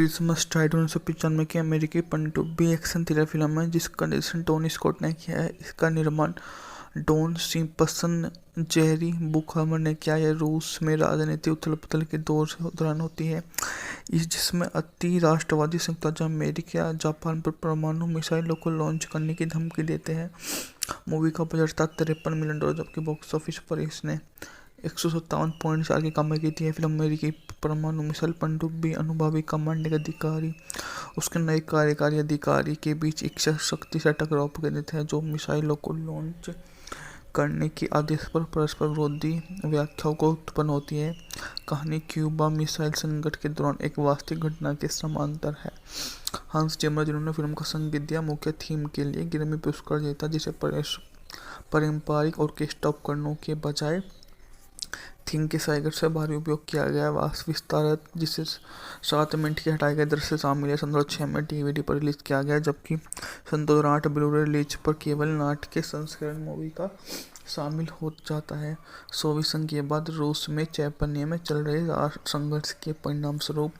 Christmas STRIDE 1995 की अमेरिकी पनडुब्बी एक्शन थ्रिलर फिल्म है जिसका निर्देशन टोनी स्कॉट ने किया है। इसका निर्माण डॉन सिम्पसन जेरी बुकहमर ने किया है। रूस में राजनीतिक उथल-पुथल के दौरान होती है जिसमें अति राष्ट्रवादी संयुक्त राज्य अमेरिका जापान पर परमाणु मिसाइलों को लॉन्च करने की धमकी देते हैं। मूवी का बजट था $53 मिलियन, जबकि बॉक्स ऑफिस पर इसने 157.4 की कमाई की थी। यह फिल्म अमेरिकी परमाणु मिसाइल पनडुब्बी अनुभवी कमांडिंग अधिकारी उसके नए कार्यकारी अधिकारी के बीच एक शक्ति से टकराव पर केंद्रित है, जो मिसाइलों को लॉन्च करने के आदेश पर परस्पर विरोधी व्याख्याओं को उत्पन्न होती है। कहानी क्यूबा मिसाइल संकट के दौरान एक वास्तविक घटना के समांतर है। हंस जिमर, जिन्होंने फिल्म का संगीत दिया, मुख्य थीम के लिए ग्रैमी पुरस्कार जीता, जिसे पारंपरिक ऑर्केस्ट्रा उपकरणों के बजाय थीम के साइगर से भारी उपयोग किया गया है। विस्तारित, जिसे 7 मिनट के हटाए गए दृश्य शामिल है, सन 2006 में DVD पर रिलीज किया गया, जबकि सन 2008 ब्लू-रे रिलीज पर केवल नाट्य के संस्करण मूवी का शामिल हो जाता है। सोवियत संघ के बाद रूस में चैतन्य में चल रहे संघर्ष के परिणामस्वरूप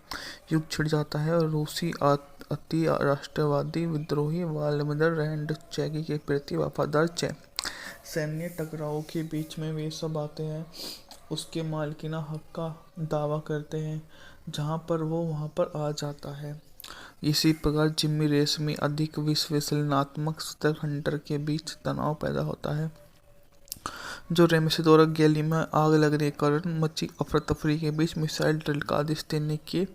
युद्ध छिड़ जाता है और रूसी अति राष्ट्रवादी विद्रोही व्लादिमीर रेज़निक के प्रति वफादार सैन्य टकराव के बीच में वे सब आते हैं उसके मालिकाना हक का दावा करते हैं, जहां पर वो वहां पर आ जाता है। इसी प्रकार जिमी रेशमी अधिक विश्लेषणात्मक सतर्क हंटर के बीच तनाव पैदा होता है, जो रेमसे द्वारा गैली में आग लगने के कारण मची अफरा तफरी के बीच मिसाइल ड्रिल का आदेश देने के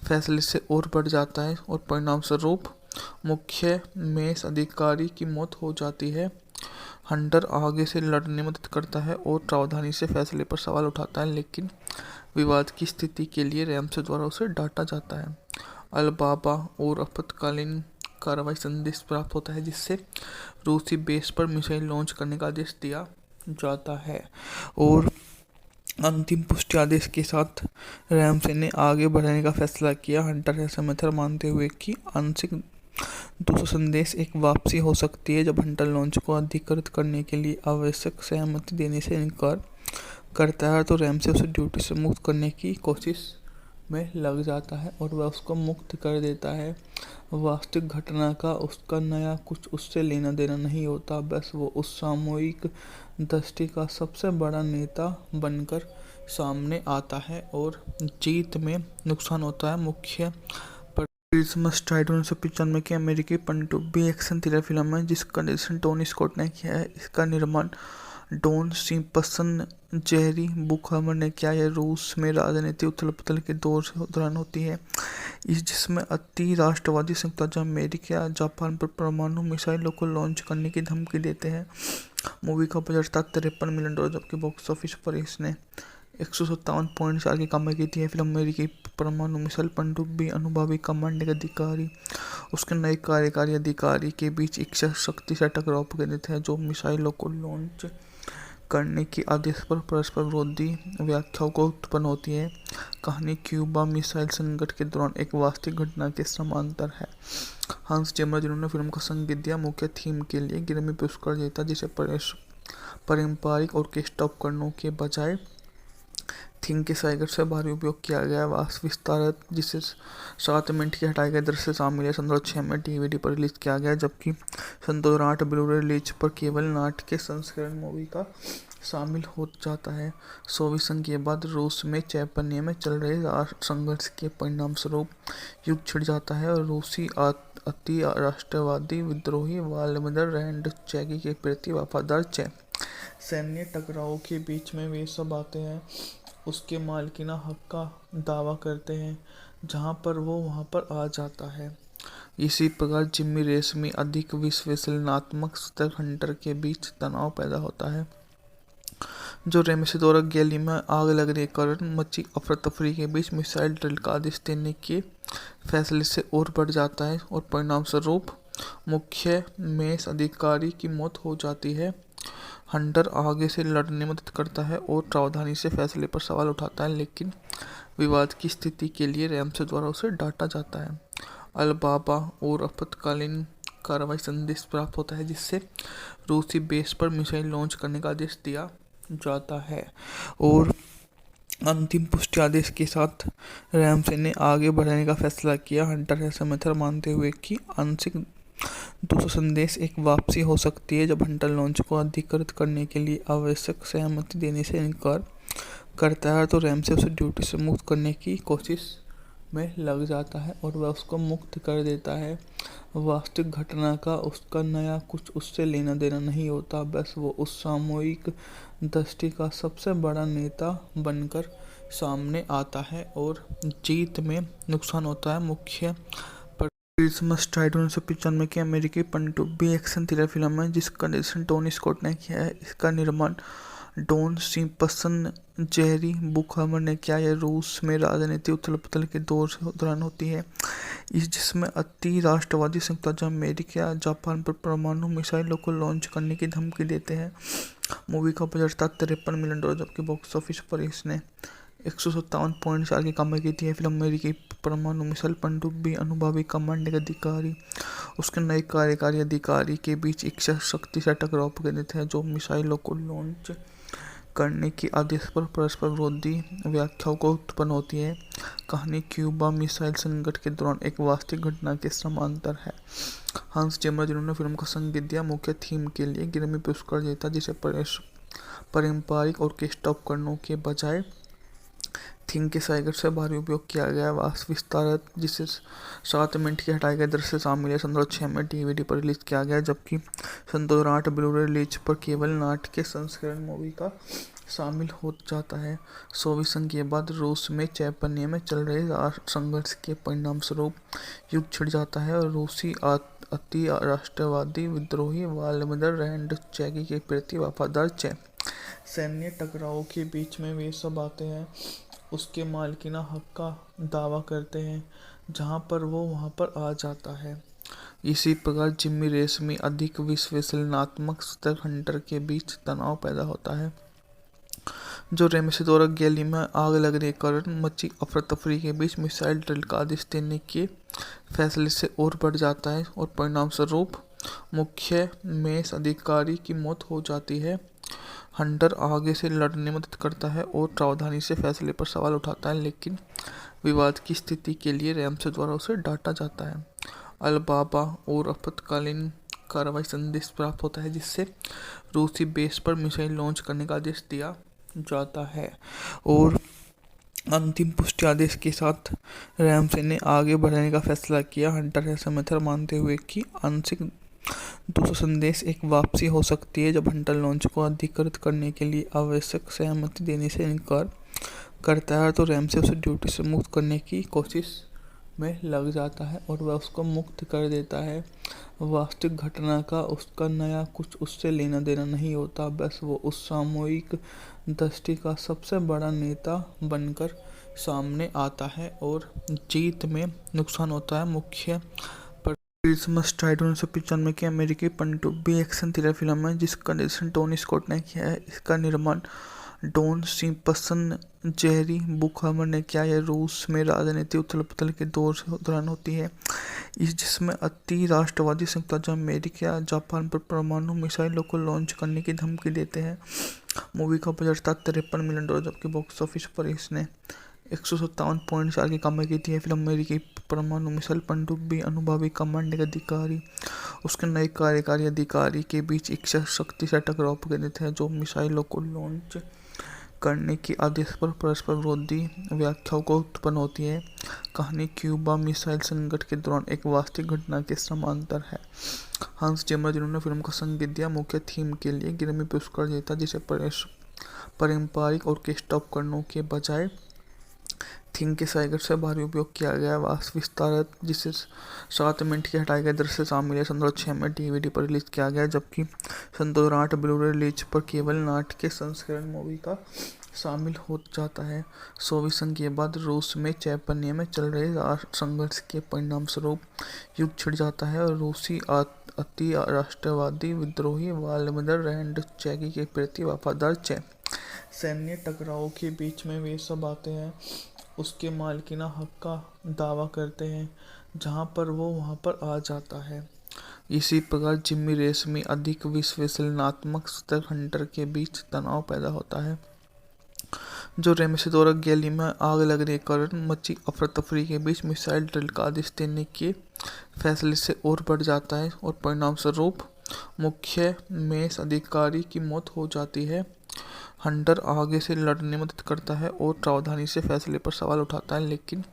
फैसले से और बढ़ जाता है और परिणाम स्वरूप मुख्य मेष अधिकारी की मौत हो जाती है। हंटर आगे से लड़ने में मदद करता है और सावधानी से फैसले पर सवाल उठाता है, लेकिन विवाद की स्थिति के लिए रैमसे द्वारा उसे डांटा जाता है। अलबाबा और आपातकालीन कार्रवाई संदेश प्राप्त होता है, जिससे रूसी बेस पर मिसाइल लॉन्च करने का आदेश दिया जाता है और अंतिम पुष्टि आदेश के साथ रैमसे ने आगे बढ़ने का फैसला किया। हंटर ऐसा मेथड मानते हुए कि आंशिक दूसरा संदेश एक वापसी हो सकती है, जब हंटर लॉन्च को अधिकृत करने के लिए आवश्यक सहमति देने से इनकार करता है, तो रैमसे उसे ड्यूटी से मुक्त करने की कोशिश में लग जाता है और वह उसको मुक्त कर देता है। वास्तविक घटना का उसका नया कुछ उससे लेना देना नहीं होता, बस वो उस सामूहिक दृष्टि का सबसे बड़ा नेता बनकर सामने आता है और जीत में नुकसान होता है। मुख्य क्रिसमस स्ट्राइड 1995 की अमेरिकी पनडुब्बी एक्शन थ्रिलर फिल्म है जिसका निर्देशन टोनी स्कॉट ने किया है। इसका निर्माण डॉन सिम्पसन जेरी बुकहमर ने किया है। रूस में राजनीतिक उथल-पुथल के दौरान होती है जिसमें अति राष्ट्रवादी संयुक्त राज्य अमेरिका जापान पर परमाणु मिसाइलों को लॉन्च करने की धमकी देते हैं। मूवी का बजट था $53 मिलियन, जबकि बॉक्स ऑफिस पर इसने 157.4 की कमाई की थी। यह फिल्म अमेरिकी परमाणु मिसाइल पनडुब्बी अनुभवी कमांडिंग अधिकारी उसके नए कार्यकारी अधिकारी के बीच एक शक्ति से टकराव पर केंद्रित है, जो मिसाइलों को लॉन्च करने के आदेश पर परस्पर विरोधी व्याख्याओं को उत्पन्न होती है। कहानी क्यूबा मिसाइल संकट के दौरान एक वास्तविक घटना के समांतर है। हंस जिमर, जिन्होंने फिल्म का संगीत दिया, मुख्य थीम के लिए ग्रैमी पुरस्कार जीता, जिसे पारंपरिक ऑर्केस्ट्रा उपकरणों के बजाय थीम के साइगर से भारी उपयोग किया गया है। विस्तारित, जिसे 7 मिनट के हटाए गए दृश्य शामिल है, सन 2006 में DVD पर रिलीज किया गया, जबकि सन 2008 ब्लू-रे रिलीज पर केवल नाट्य के संस्करण मूवी का शामिल हो जाता है। सोवियत संघ के बाद रूस में चैतन्य में चल रहे संघर्ष के परिणामस्वरूप युद्ध छिड़ जाता है और रूसी अति राष्ट्रवादी विद्रोही व्लादिमीर रेज़निक के प्रति वफादार सैन्य टकराव के बीच में वे सब आते हैं उसके मालिकाना हक का दावा करते हैं, जहां पर वो वहां पर आ जाता है। इसी प्रकार जिमी रेशमी अधिक विश्लेषणात्मक सतर्क हंटर के बीच तनाव पैदा होता है, जो रेमसे द्वारा गैली में आग लगने के कारण मची अफरा तफरी के बीच मिसाइल ड्रिल का आदेश देने के फैसले से और बढ़ जाता है और परिणाम स्वरूप मुख्य मेष अधिकारी की मौत हो जाती है। हंटर आगे से लड़ने में मदद करता है और सावधानी से फैसले पर सवाल उठाता है, लेकिन विवाद की स्थिति के लिए रैमसे द्वारा उसे डांटा जाता है। अलबाबा और आपातकालीन कार्रवाई संदेश प्राप्त होता है, जिससे रूसी बेस पर मिसाइल लॉन्च करने का आदेश दिया जाता है और अंतिम पुष्टि आदेश के साथ रैमसे ने आगे बढ़ने का फैसला किया। हंटर ऐसा मेथड मानते हुए कि आंशिक दूसरा संदेश एक वापसी हो सकती है जब हंटर लॉन्च को अधिकृत करने के लिए आवश्यक सहमति देने से इनकार करता है तो रैमसे उसे ड्यूटी से मुक्त करने की कोशिश में लग जाता है और वह उसको मुक्त कर देता है। वास्तविक घटना का उसका नया कुछ उससे लेना देना नहीं होता, बस वो उस सामूहिक दृष्टि का सबसे बड़ा नेता बनकर सामने आता है और जीत में नुकसान होता है। मुख्य क्रिसमस टाइड 1995 की अमेरिकी पनडुब्बी एक्शन थ्रिलर फिल्म है जिसका निर्देशन टोनी स्कॉट ने किया है। इसका निर्माण डॉन सिम्पसन जेरी बुकहमर ने किया। यह रूस में राजनीति उथल पुथल के दौरान होती है जिसमें अति राष्ट्रवादी संयुक्त राज्य अमेरिका जापान पर परमाणु मिसाइलों को लॉन्च करने की धमकी देते हैं। मूवी का बजट था $53 मिलियन, जबकि बॉक्स ऑफिस पर इसने 157.4 की कमाई की थी। फिल्म अमेरिकी परमाणु मिसाइल पनडुब्बी अनुभवी कमांडिंग अधिकारी उसके नए कार्यकारी अधिकारी के बीच एक शक्ति से टकराव केंद्रित है जो मिसाइलों को लॉन्च करने के आदेश पर परस्पर विरोधी व्याख्याओं को उत्पन्न होती है। कहानी क्यूबा मिसाइल संकट के दौरान एक वास्तविक घटना के समांतर है। हंस जिमर, जिन्होंने फिल्म का संगीत दिया, मुख्य थीम के लिए ग्रैमी पुरस्कार जीता, जिसे पारंपरिक ऑर्केस्ट्रा उपकरणों के बजाय थीम के साइगर से भारी उपयोग किया गया। वास्तव विस्तार जिसे 7 मिनट के हटाए गए दृश्य शामिल है 2006 में डीवीडी पर रिलीज किया गया, जबकि 2008 ब्लू-रे रिलीज पर केवल नाट्य के संस्करण मूवी का शामिल हो जाता है। सोवियत संघ के बाद रूस में चैतन्य में चल रहे संघर्ष के परिणाम स्वरूप युद्ध छिड़ जाता है और रूसी अति राष्ट्रवादी विद्रोही व्लादिमीर रेज़निक के प्रति वफादार सैन्य टकराव के बीच में वे सब आते हैं उसके मालिकाना हक का दावा करते हैं जहां पर वो वहां पर आ जाता है। इसी प्रकार जिमी रेशमी अधिक विश्लेषणात्मक स्तर हंटर के बीच तनाव पैदा होता है जो रेमसे द्वारा गैली में आग लगने के कारण मची अफरा तफरी के बीच मिसाइल ड्रिल का आदेश देने के फैसले से और बढ़ जाता है और परिणाम स्वरूप मुख्य मेष अधिकारी की मौत हो जाती है। हंटर आगे से लड़ने में मदद करता है और सावधानी से फैसले पर सवाल उठाता है, लेकिन विवाद की स्थिति के लिए रैमसे द्वारा उसे डांटा जाता है। अलबाबा और आपातकालीन कार्रवाई संदेश प्राप्त होता है जिससे रूसी बेस पर मिसाइल लॉन्च करने का आदेश दिया जाता है और अंतिम पुष्टि आदेश के साथ रैमसे ने आगे बढ़ने का फैसला किया। हंटर ऐसा मेथड मानते हुए कि आंशिक दूसरा संदेश एक वापसी हो सकती है जब हंटर लॉन्च को अधिकृत करने के लिए आवश्यक सहमति देने से इनकार करता है तो रैमसे उसे ड्यूटी से मुक्त करने की कोशिश में लग जाता है और वह उसको मुक्त कर देता है। वास्तविक घटना का उसका नया कुछ उससे लेना देना नहीं होता, बस वो उस सामूहिक दृष्टि का सबसे बड़ा नेता बनकर सामने आता है और जीत में नुकसान होता है। मुख्य क्रिसमस टाइड 1995 की अमेरिकी पनडुब्बी एक्शन थ्रिलर फिल्म है जिसका निर्देशन टोनी स्कॉट ने किया है। इसका निर्माण डॉन सिम्पसन जेरी बुकहमर ने किया। यह रूस में राजनीति उथल पुथल के दौरान होती है जिसमें अति राष्ट्रवादी संयुक्त राज्य अमेरिका जापान पर परमाणु मिसाइलों को लॉन्च करने की धमकी देते हैं। मूवी का बजट था $53 मिलियन, जबकि बॉक्स ऑफिस पर इसने 157.4 की कमाई की थी। फिल्म अमेरिकी परमाणु मिसाइल पनडुब्बी अनुभवी कमांडिंग अधिकारी उसके नए कार्यकारी अधिकारी के बीच एक शक्ति से टकराव केंद्रित है जो मिसाइलों को लॉन्च करने के आदेश पर परस्पर विरोधी व्याख्याओं को उत्पन्न होती है। कहानी क्यूबा मिसाइल संकट के दौरान एक वास्तविक घटना के समांतर है। हंस जिमर, जिन्होंने फिल्म का संगीत दिया, मुख्य थीम के लिए ग्रैमी पुरस्कार जीता, जिसे पारंपरिक ऑर्केस्ट्रा उपकरणों के बजाय थीम के साइगर से भारी उपयोग किया गया। वास्तव विस्तार जिसे 7 मिनट के हटाए गए दृश्य शामिल है 2006 में डीवीडी पर रिलीज किया गया, जबकि 2008 ब्लू-रे रिलीज पर केवल नाट्य के संस्करण मूवी का शामिल हो जाता है। सोवियत संघ के बाद रूस में चैतन्य में चल रहे संघर्ष के परिणाम स्वरूप युद्ध छिड़ जाता है और रूसी अति राष्ट्रवादी विद्रोही व्लादिमीर रेज़निक के प्रति वफादार सैन्य टकराव के बीच में वे सब आते हैं उसके मालिकाना हक का दावा करते हैं जहां पर वो वहां पर आ जाता है। इसी प्रकार जिमी रेशमी अधिक विश्लेषणात्मक स्तर हंटर के बीच तनाव पैदा होता है जो रेमसिदोरा गैली में आग लगने के कारण मची अफरा तफरी के बीच मिसाइल ड्रिल का आदेश देने के फैसले से और बढ़ जाता है और परिणाम स्वरूप मुख्य मेष अधिकारी की मौत हो जाती है। हंटर आगे से लड़ने में मदद करता है और सावधानी से फैसले पर सवाल उठाता है, लेकिन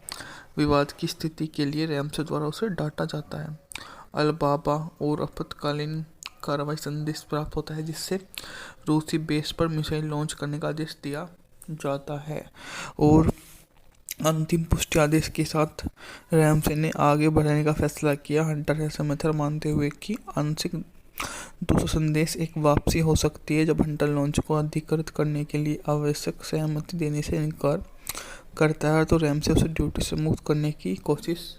विवाद की स्थिति के लिए रैमसे द्वारा उसे डांटा जाता है। अलबाबा और आपातकालीन कार्रवाई संदेश प्राप्त होता है, जिससे रूसी बेस पर मिसाइल लॉन्च करने का आदेश दिया जाता है और अंतिम पुष्टि आदेश के साथ रैमसे ने आगे बढ़ने का फैसला किया। हंटर ऐसा मेथड मानते हुए कि आंशिक दूसरा संदेश एक वापसी हो सकती है जब हंटर लॉन्च को अधिकृत करने के लिए आवश्यक सहमति देने से इनकार करता है, तो रैमसे उसे ड्यूटी से मुक्त करने की कोशिश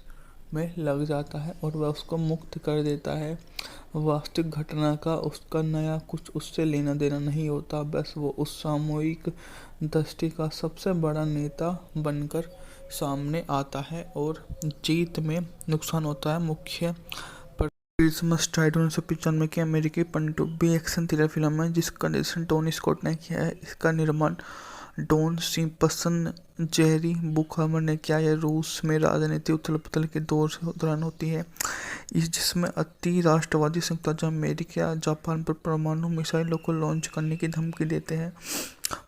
में लग जाता है और वह उसको मुक्त कर देता है। वास्तविक घटना का उसका नया कुछ उससे लेना देना नहीं होता, बस वो उस सामूहिक दृष्टि का सबसे बड़ा नेता बनकर सामने आता है और जीत में नुकसान होता है। मुख्य क्रिसमस टाइड 1995 की अमेरिकी पनडुब्बी एक्शन थ्रिलर फिल्म है जिसका निर्देशन टोनी स्कॉट ने किया है। इसका निर्माण डॉन सिम्पसन जेरी बुकहमर ने किया। यह रूस में राजनीतिक उथल-पुथल के दौरान होती है, जिसमें अति राष्ट्रवादी संयुक्त राज्य अमेरिका जापान पर परमाणु मिसाइलों को लॉन्च करने की धमकी देते हैं।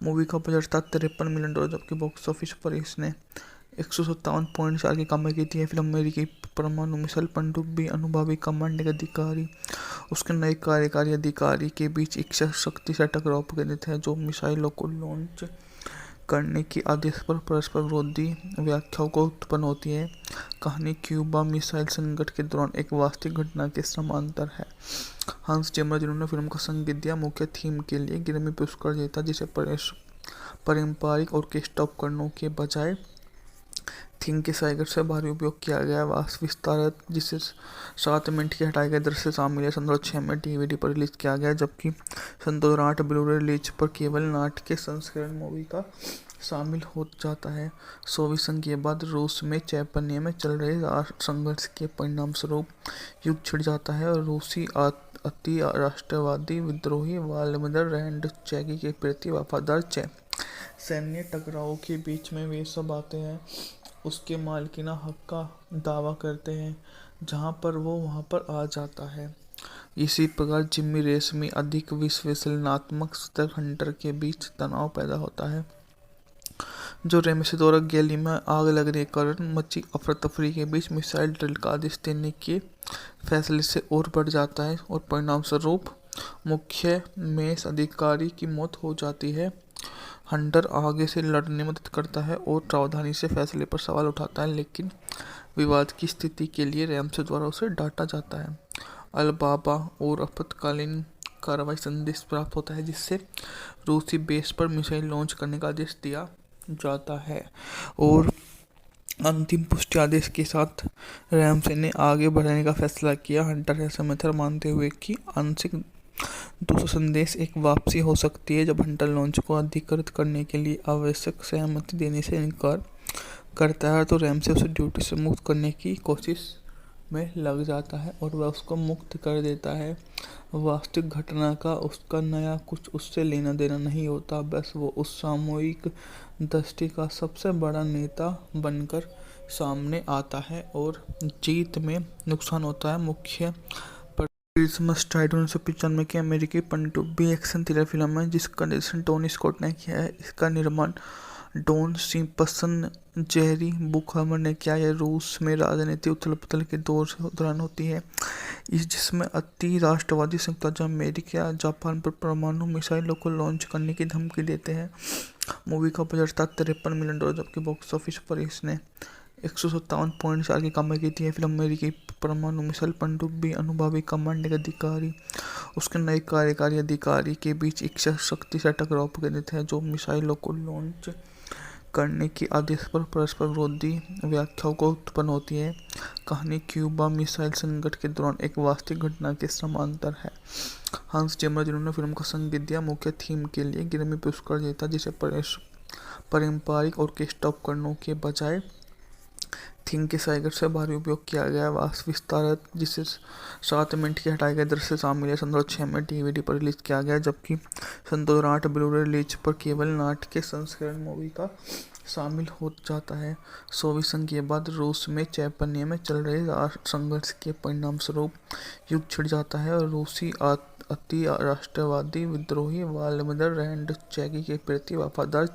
मूवी का बजट था $53 मिलियन, जबकि बॉक्स ऑफिस पर इसने 157.4 की कमाई की थी। यह फिल्म अमेरिकी परमाणु मिसाइल पनडुब्बी अनुभवी कमांडिंग अधिकारी उसके नए कार्यकारी अधिकारी के बीच एक शक्ति से टकराव पर केंद्रित है, जो मिसाइलों को लॉन्च करने के आदेश पर परस्पर विरोधी व्याख्याओं को उत्पन्न होती है। कहानी क्यूबा मिसाइल संकट के दौरान एक वास्तविक घटना के समांतर है। हंस जिमर, जिन्होंने फिल्म को संगीत दिया, मुख्य थीम के लिए ग्रैमी पुरस्कार जीता, जिसे पारंपरिक ऑर्केस्ट्रा उपकरणों के बजाय थीम के साइगर से भारी उपयोग किया गया है। वास्तविक विस्तार जिसे 7 मिनट के हटाए गए दृश्य शामिल है, सन 2006 में DVD पर रिलीज किया गया, जबकि सन 2008 ब्लू-रे रिलीज पर केवल नाट्य संस्करण मूवी का शामिल हो जाता है। सोवियत संघ के बाद रूस में चैतन्य में चल रहे संघर्ष के परिणाम स्वरूप युद्ध छिड़ जाता है और रूसी अति राष्ट्रवादी विद्रोही व्लादिमीर रेडनिचकी के प्रति वफादार सैन्य टकराव के बीच में वे सब आते हैं उसके मालिकाना हक का दावा करते हैं, जहां पर वो वहां पर आ जाता है। इसी प्रकार जिम्मी रेशमी अधिक विश्लेषणात्मक स्तर हंटर के बीच तनाव पैदा होता है, जो रेमसिदोरा गैली में आग लगने के कारण मची अफरा तफरी के बीच मिसाइल ड्रिल का आदेश देने के फैसले से और बढ़ जाता है और परिणाम स्वरूप मुख्य मेष अधिकारी की मौत हो जाती है। हंटर आगे से लड़ने में मदद करता है और सावधानी से फैसले पर सवाल उठाता है, लेकिन विवाद की स्थिति के लिए रैमसे द्वारा उसे डांटा जाता है। अलबाबा और आपातकालीन कार्रवाई संदेश प्राप्त होता है, जिससे रूसी बेस पर मिसाइल लॉन्च करने का आदेश दिया जाता है और अंतिम पुष्टि आदेश के साथ रैमसे ने आगे बढ़ने का फैसला किया। हंटर ऐसा मेथड मानते हुए कि आंशिक दूसरा संदेश एक वापसी हो सकती है जब हंटर लॉन्च को अधिकृत करने के लिए आवश्यक सहमति देने से इनकार करता है, तो रैमसे उसे ड्यूटी से मुक्त करने की कोशिश में लग जाता है और वह उसको मुक्त कर देता है। वास्तविक घटना का उसका नया कुछ उससे लेना देना नहीं होता, बस वो उस सामूहिक दृष्टि का सबसे बड़ा नेता बनकर सामने आता है और जीत में नुकसान होता है। मुख्य क्रिसमस टाइड 1995 की अमेरिकी पनडुब्बी एक्शन थ्रिलर फिल्म है जिसका निर्देशन टोनी स्कॉट ने किया है। इसका निर्माण डॉन सिम्पसन जेरी बुकहमर ने किया। यह रूस में राजनीतिक उथल-पुथल के दौरान होती है, जिसमें अति राष्ट्रवादी संयुक्त राज्य अमेरिका जापान पर परमाणु मिसाइलों को लॉन्च करने की धमकी देते हैं। मूवी का बजट था $53 मिलियन, जबकि बॉक्स ऑफिस पर इसने 157.4 की कमाई की थी। यह फिल्म अमेरिकी परमाणु मिसाइल पनडुब्बी अनुभवी कमांडिंग अधिकारी उसके नए कार्यकारी अधिकारी के बीच एक शक्ति से टकराव पर केंद्रित है, जो मिसाइलों को लॉन्च करने के आदेश पर परस्पर विरोधी व्याख्याओं को उत्पन्न होती है। कहानी क्यूबा मिसाइल संकट के दौरान एक वास्तविक घटना के समांतर है। हंस जिमर, जिन्होंने फिल्म को संगीत दिया, मुख्य थीम के लिए ग्रैमी पुरस्कार जीता, जिसे पारंपरिक ऑर्केस्ट्रा उपकरणों के बजाय थिंग के साइगर से भारी उपयोग किया गया है। वास्तविक विस्तार जिसे 7 मिनट के हटाए गए दृश्य शामिल है। सन 2006 में डीवीडी पर रिलीज किया गया, जबकि सन 2008 ब्लू-रे रिलीज पर केवल नाट्य के संस्करण मूवी का शामिल हो जाता है। सोवियत संघ के बाद रूस में चैतन्य में चल रहे संघर्ष के परिणाम स्वरूप युद्ध छिड़ जाता है और रूसी अति राष्ट्रवादी विद्रोही व्लादिमीर रेज़निक के प्रति वफादार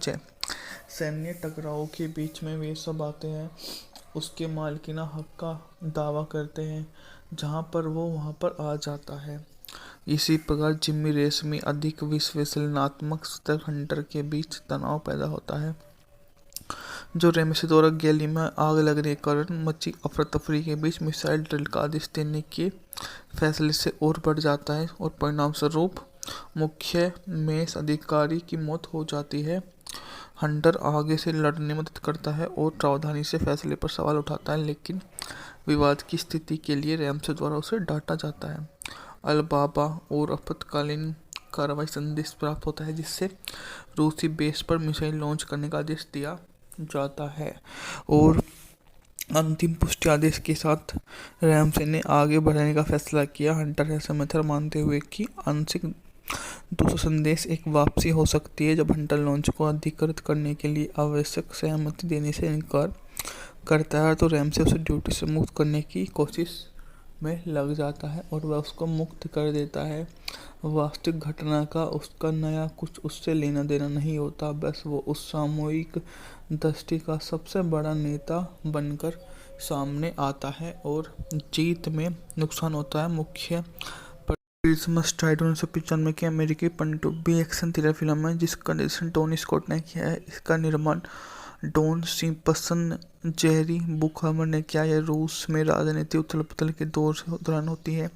सैन्य टकराव के बीच में वे सब आते हैं, उसके मालिकाना हक का दावा करते हैं, जहां पर वो वहां पर आ जाता है। इसी प्रकार जिमी रेस में अधिक विश्लेषणात्मक स्तर हंटर के बीच तनाव पैदा होता है, जो रेमसे द्वारा गैली में आग लगने के कारण मची अफरा तफरी के बीच मिसाइल ड्रिल का आदेश देने के फैसले से और बढ़ जाता है और परिणाम स्वरूप मुख्य मेष अधिकारी की मौत हो जाती है। हंटर आगे से लड़ने में मदद करता है और सावधानी से फैसले पर सवाल उठाता है, लेकिन विवाद की स्थिति के लिए रैमसे द्वारा उसे डांटा जाता है। अलबाबा और आपातकालीन कार्रवाई संदेश प्राप्त होता है, जिससे रूसी बेस पर मिसाइल लॉन्च करने का आदेश दिया जाता है और अंतिम पुष्टि आदेश के साथ रैमसे ने आगे बढ़ने का फैसला किया। हंटर ऐसा मेथड मानते हुए कि आंशिक दूसरा संदेश एक वापसी हो सकती है, जब हंटर लॉन्च को अधिकृत करने के लिए आवश्यक सहमति देने से इनकार करता है तो रैमसे उसे ड्यूटी से मुक्त करने की कोशिश में लग जाता है और वह उसको मुक्त कर देता है। वास्तविक घटना का उसका नया कुछ उससे लेना देना नहीं होता, बस वो उस सामूहिक दृष्टि का सबसे बड़ा नेता बनकर सामने आता है और जीत में नुकसान होता है। मुख्य क्रिसमस टाइड 1995 की अमेरिकी पनडुब्बी एक्शन थ्रिलर फिल्म है, जिसका निर्देशन टोनी स्कॉट ने किया है। इसका निर्माण डॉन सिम्पसन जेरी बुकहमर ने किया। यह रूस में राजनीति उथल-पुथल के दौरान होती है,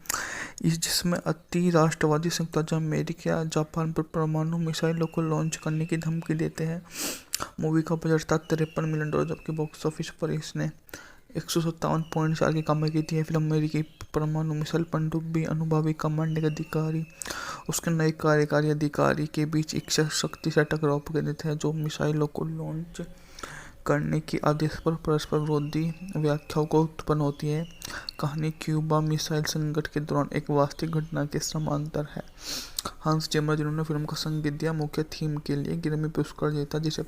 जिसमें अति राष्ट्रवादी संयुक्त राज्य अमेरिका जापान पर परमाणु मिसाइलों को लॉन्च करने की धमकी देते हैं। मूवी का बजट था $53 मिलियन, जबकि बॉक्स ऑफिस पर इसने 157.4 की कमाई की थी। यह फिल्म अमेरिकी परमाणु मिसाइल पनडुब्बी अनुभवी कमांडिंग अधिकारी उसके नए कार्यकारी अधिकारी के बीच एक शक्ति से टकराव केंद्रित है, जो मिसाइलों को लॉन्च करने के आदेश पर परस्पर विरोधी व्याख्याओं को उत्पन्न होती है। कहानी क्यूबा मिसाइल संकट के दौरान एक वास्तविक घटना के समांतर है। हंस जिमर, जिन्होंने फिल्म को संगीत दिया, मुख्य थीम के लिए ग्रैमी पुरस्कार जीता, जिसे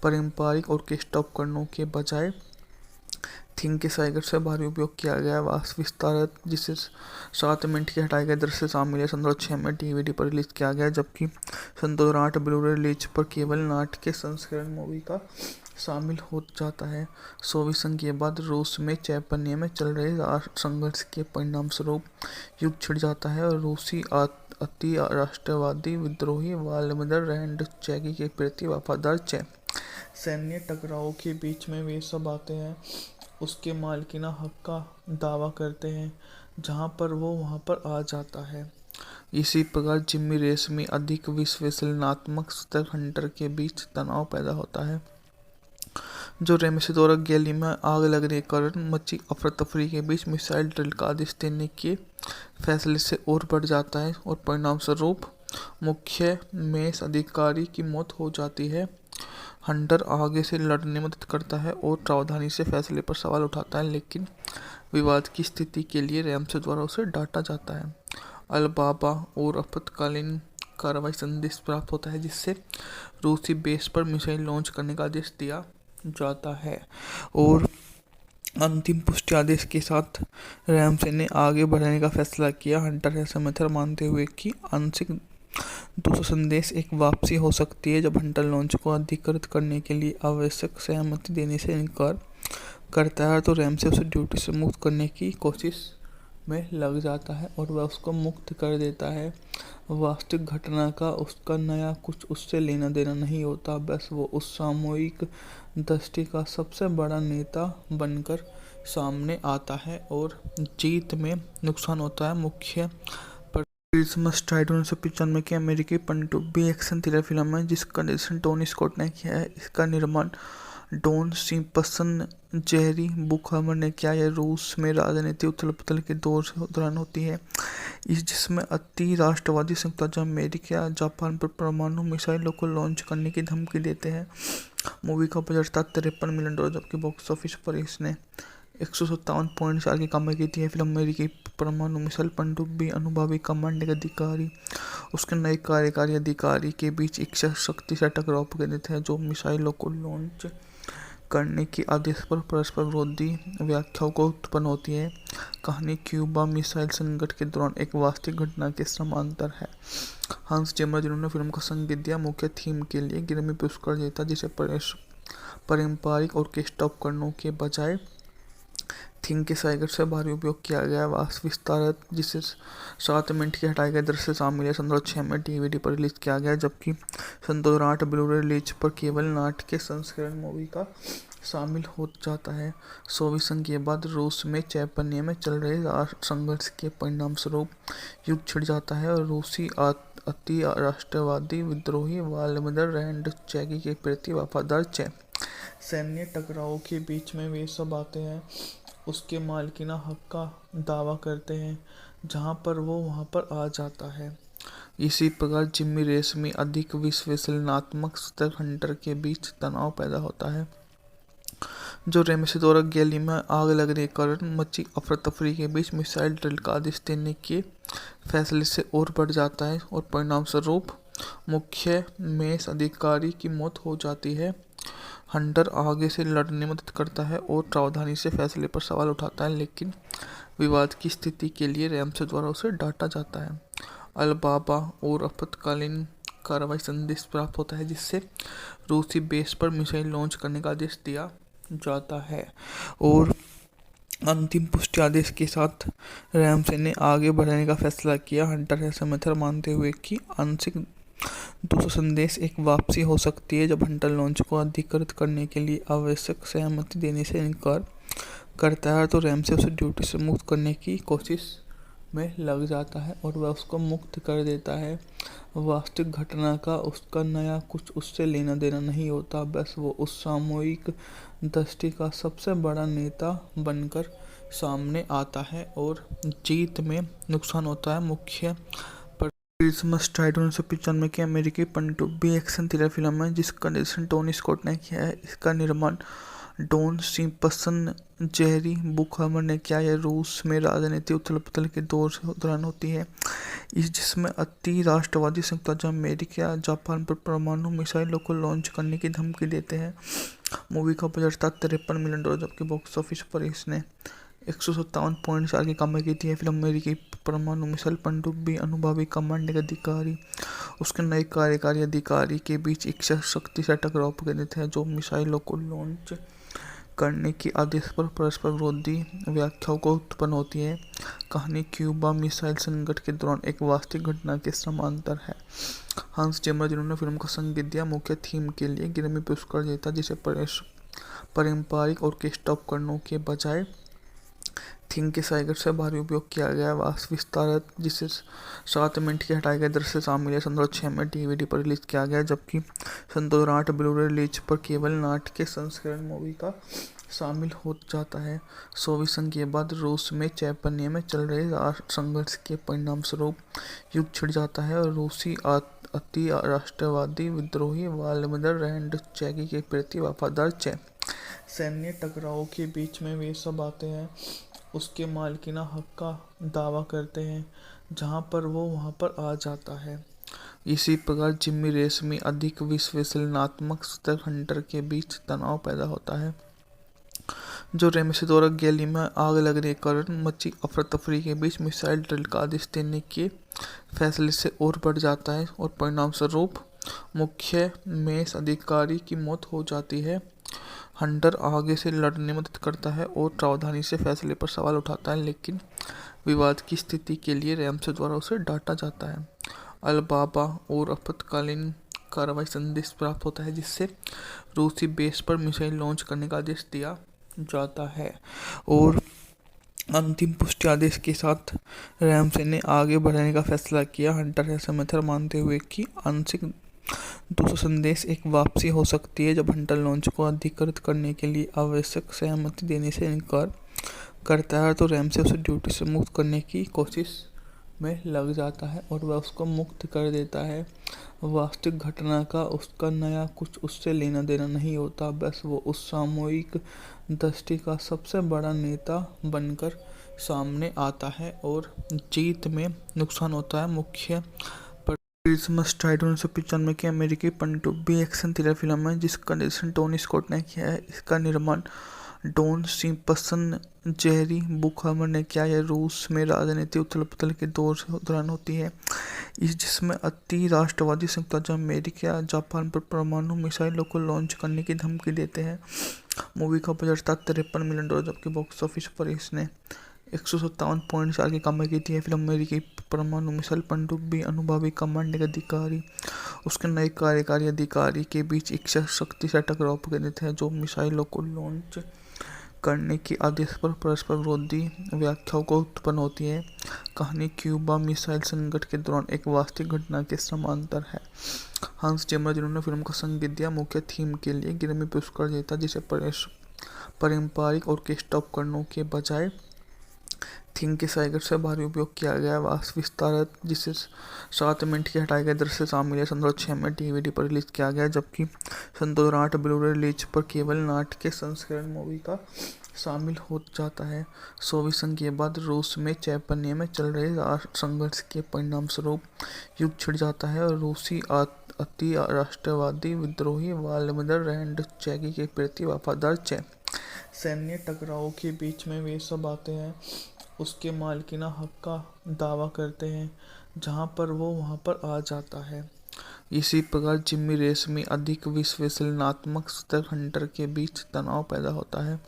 पारंपरिक ऑर्केस्ट्रा उपकरणों के बजाय थिंग के साइगर से भारी उपयोग किया गया है। वास्तविक विस्तार जिसे 7 मिनट के हटाए गए दृश्य शामिल है। सन 2006 में डीवीडी पर रिलीज किया गया, जबकि सन 2008 ब्लू-रे रिलीज पर केवल नाट्य के संस्करण मूवी का शामिल हो जाता है। सोवियत संघ के बाद रूस में चैतन्य में चल रहे संघर्ष के परिणाम स्वरूप युद्ध छिड़ जाता है और रूसी अति राष्ट्रवादी विद्रोही व्लादिमीर रेज़निक के प्रति वफादार सैन्य टकराव के बीच में वे सब आते हैं, उसके मालिकाना हक का दावा करते हैं, जहां पर वो वहां पर आ जाता है। इसी प्रकार जिमी रेस में अधिक विश्लेषणात्मक स्तर हंटर के बीच तनाव पैदा होता है, जो रेमसे द्वारा गैली में आग लगने के कारण मची अफरा तफरी के बीच मिसाइल ड्रिल का आदेश देने के फैसले से और बढ़ जाता है और परिणाम स्वरूप मुख्य मेष अधिकारी की मौत हो जाती है। हंटर आगे से लड़ने में मदद करता है और सावधानी से फैसले पर सवाल उठाता है, लेकिन विवाद की स्थिति के लिए रैमसे द्वारा उसे डांटा जाता है। अलबाबा और आपातकालीन कार्रवाई संदेश प्राप्त होता है, जिससे रूसी बेस पर मिसाइल लॉन्च करने का आदेश दिया जाता है और अंतिम पुष्टि आदेश के साथ रैमसे ने आगे बढ़ने का फैसला किया। हंटर ऐसा मेथड मानते हुए कि आंशिक दूसरा संदेश एक वापसी हो सकती है, जब हंटर लॉन्च को अधिकृत करने के लिए आवश्यक सहमति देने से इनकार करता है तो रैमसे उसे ड्यूटी से मुक्त करने की कोशिश में लग जाता है और वह उसको मुक्त कर देता है। वास्तविक घटना का उसका नया कुछ उससे लेना देना नहीं होता, बस वो उस सामूहिक दृष्टि का सबसे बड़ा नेता बनकर सामने आता है और जीत में नुकसान होता है। मुख्य क्रिसमस टाइड 1995 की अमेरिकी पनडुब्बी एक्शन थ्रिलर फिल्म है, जिसका निर्देशन टोनी स्कॉट ने किया है। इसका निर्माण डॉन सिम्पसन जेरी बुकहैमर ने किया। यह रूस में राजनीतिक उथल-पुथल के दौरान होती है, जिसमें अति राष्ट्रवादी संयुक्त राज्य अमेरिका जापान पर परमाणु मिसाइलों को लॉन्च करने की धमकी देते हैं। मूवी का बजट था $53 मिलियन, जबकि बॉक्स ऑफिस पर इसने 157.4 की कमाई की थी। यह फिल्म अमेरिकी परमाणु मिसाइल पनडुब्बी अनुभवी कमांडिंग अधिकारी उसके नए कार्यकारी अधिकारी के बीच एक शक्ति से टकराव पर केंद्रित है, जो मिसाइलों को लॉन्च करने के आदेश पर परस्पर विरोधी व्याख्याओं को उत्पन्न होती है। कहानी क्यूबा मिसाइल संकट के दौरान एक वास्तविक घटना के समांतर है। हंस जिमर, जिन्होंने फिल्म का संगीत दिया, मुख्य थीम के लिए ग्रैमी पुरस्कार जीता, जिसे पारंपरिक ऑर्केस्ट्रा उपकरणों के बजाय सिंथेसाइजर से भारी उपयोग किया गया। विस्तारित, जिसे 7 मिनट के हटाए गए दृश्य शामिल है, 2006 में DVD पर रिलीज किया गया, जबकि 2008 ब्लू-रे रिलीज पर केवल नाट्य संस्करण मूवी का शामिल हो जाता है। सोवियत संघ के बाद रूस में चैतन्य में चल रहे संघर्ष के परिणाम स्वरूप युद्ध छिड़ जाता है और रूसी अति राष्ट्रवादी विद्रोही व्लादिमीर रेज़निक के प्रति वफादार सैन्य टकरावों के बीच में वे सब आते हैं, उसके मालिकाना हक का दावा करते हैं, जहां पर वो वहां पर आ जाता है। इसी प्रकार जिमी रेशमी अधिक विश्लेषणात्मक स्तर हंटर के बीच तनाव पैदा होता है, जो रेमसी द्वारा गैली में आग लगने के कारण मची अफरा-तफरी के बीच मिसाइल ड्रिल का आदेश देने के फैसले से और बढ़ जाता है और परिणाम स्वरूप मुख्य मेष अधिकारी की मौत हो जाती है। हंटर आगे से लड़ने में मदद करता है और सावधानी से फैसले पर सवाल उठाता है, लेकिन विवाद की स्थिति के लिए रैमसे द्वारा उसे डांटा जाता है। अलबाबा और आपातकालीन कार्रवाई संदेश प्राप्त होता है, जिससे रूसी बेस पर मिसाइल लॉन्च करने का आदेश दिया जाता है और अंतिम पुष्टि आदेश के साथ रैमसे ने आगे बढ़ने का फैसला किया। हंटर ऐसा मेथड मानते हुए कि आंशिक दूसरा संदेश एक वापसी हो सकती है, जब हंटर लॉन्च को अधिकृत करने के लिए आवश्यक सहमति देने से इनकार करता है, तो रैमसे उसे ड्यूटी से मुक्त करने की कोशिश में लग जाता है और वह उसको मुक्त कर देता है। वास्तविक घटना का उसका नया कुछ उससे लेना देना नहीं होता, बस वो उस सामूहिक दृष्टि का सबसे बड़ा नेता बनकर सामने आता है और जीत में नुकसान होता है। मुख्य क्रिसमस स्ट्राइड 1995 की अमेरिकी पनडुब्बी एक्शन थ्रिलर फिल्म है, जिसका निर्देशन टोनी स्कॉट ने किया है। इसका निर्माण डॉन सिम्पसन जेरी बुकहैमर ने किया। यह रूस में राजनीतिक उथल-पुथल के दौरान होती है, जिसमें अति राष्ट्रवादी संयुक्त राज्य अमेरिका जापान पर परमाणु मिसाइलों को लॉन्च करने की धमकी देते हैं। मूवी का बजट था $53 मिलियन, जबकि बॉक्स ऑफिस पर इसने 157.4 की कमाई की थी। यह फिल्म अमेरिकी परमाणु मिसाइल पनडुब्बी अनुभवी कमांडिंग अधिकारी उसके नए कार्यकारी अधिकारी के बीच एक शक्ति से टकराव पर केंद्रित है, जो मिसाइलों को लॉन्च करने के आदेश पर परस्पर विरोधी व्याख्याओं को उत्पन्न होती है। कहानी क्यूबा मिसाइल संकट के दौरान एक वास्तविक घटना के समांतर है। हंस जिमर, जिन्होंने फिल्म का संगीत दिया, मुख्य थीम के लिए ग्रैमी पुरस्कार जीता, जिसे पारंपरिक ऑर्केस्ट्रा उपकरणों के बजाय सिंथेसाइजर से भारी उपयोग किया गया। विस्तारित, जिसे 7 मिनट के हटाए गए दृश्य शामिल है, 2006 में DVD पर रिलीज किया गया, जबकि 2008 ब्लू-रे रिलीज पर केवल नाट्य संस्करण मूवी का शामिल हो जाता है। सोवियत संघ के बाद रूस में चैतन्य में चल रहे संघर्ष के परिणाम स्वरूप युद्ध छिड़ जाता है और रूसी अति राष्ट्रवादी विद्रोही व्लादिमीर रेज़निक के प्रति वफादार सैन्य टकरावों के बीच में वे सब आते हैं, उसके मालिकाना हक का दावा करते हैं, जहां पर वो वहां पर आ जाता है। इसी प्रकार जिमी रेशमी अधिक विश्लेषणात्मक स्तर हंटर के बीच तनाव पैदा होता है, जो रेमसी द्वारा गैली में आग लगने के कारण मची अफरा-तफरी के बीच मिसाइल ड्रिल का आदेश देने के फैसले से और बढ़ जाता है और परिणाम स्वरूप मुख्य मेष अधिकारी की मौत हो जाती है। हंटर आगे से लड़ने में मदद करता है और सावधानी से फैसले पर सवाल उठाता है, लेकिन विवाद की स्थिति के लिए रैमसे द्वारा उसे डांटा जाता है। अलबाबा और आपातकालीन कार्रवाई संदेश प्राप्त होता है, जिससे रूसी बेस पर मिसाइल लॉन्च करने का आदेश दिया जाता है और अंतिम पुष्टि आदेश के साथ रैमसे ने आगे बढ़ने का फैसला किया। हंटर ऐसा मेथड मानते हुए कि आंशिक दूसरा संदेश एक वापसी हो सकती है जब हंटर लॉन्च को अधिकृत करने के लिए आवश्यक सहमति देने से इनकार करता है तो रैम से उसे ड्यूटी से मुक्त करने की कोशिश में लग जाता है और वह उसको मुक्त कर देता है। वास्तविक घटना का उसका नया कुछ उससे लेना देना नहीं होता, बस वो उस सामूहिक दृष्टि का सबसे बड़ा नेता बनकर सामने आता है और जीत में नुकसान होता है। मुख्य क्रिसमस टाइड 1995 की अमेरिकी पनडुब्बी एक्शन थ्रिलर फिल्म है जिसका निर्देशन टोनी स्कॉट ने किया है। इसका निर्माण डॉन सिम्पसन जेरी बुकहमर ने किया है। रूस में राजनीति उथल पुथल के दौरान होती है जिसमें अति राष्ट्रवादी संयुक्त राज्य अमेरिका जापान पर परमाणु मिसाइलों को लॉन्च करने की धमकी देते हैं। मूवी का बजट था $53 मिलियन, जबकि बॉक्स ऑफिस पर इसने 157.4 की कमाई की थी। फिल्म अमेरिकी परमाणु मिसाइल पनडुब्बी अनुभवी कमांडिंग अधिकारी उसके नए कार्यकारी अधिकारी के बीच एक शक्ति से टकराव केंद्रित है जो मिसाइलों को लॉन्च करने के आदेश पर परस्पर विरोधी व्याख्याओं को उत्पन्न होती है। कहानी क्यूबा मिसाइल संकट के दौरान एक वास्तविक घटना के समांतर है। हंस जिमर, जिन्होंने फिल्म का संगीत दिया, मुख्य थीम के लिए ग्रैमी पुरस्कार जीता, जिसे पारंपरिक ऑर्केस्ट्रा उपकरणों के बजाय थीम के साइगर से भारी उपयोग किया गया। विस्तारित, जिसे 7 मिनट के हटाए गए दृश्य शामिल है, 2006 में डीवीडी पर रिलीज किया गया, जबकि 2008 ब्लू-रे रिलीज पर केवल नाट्य के संस्करण मूवी का शामिल हो जाता है। सोवियत संघ के बाद रूस में चैतन्य में चल रहे संघर्ष के परिणाम स्वरूप युद्ध छिड़ जाता है और रूसी अति राष्ट्रवादी विद्रोही व्लादिमीर रेंडचेकी के प्रति वफादार सैन्य टकराव के बीच में वे सब आते हैं उसके मालिकाना हक का दावा करते हैं जहां पर वो वहां पर आ जाता है। इसी प्रकार जिम्मी रेस में अधिक विश्लेषणात्मक स्तर हंटर के बीच तनाव पैदा होता है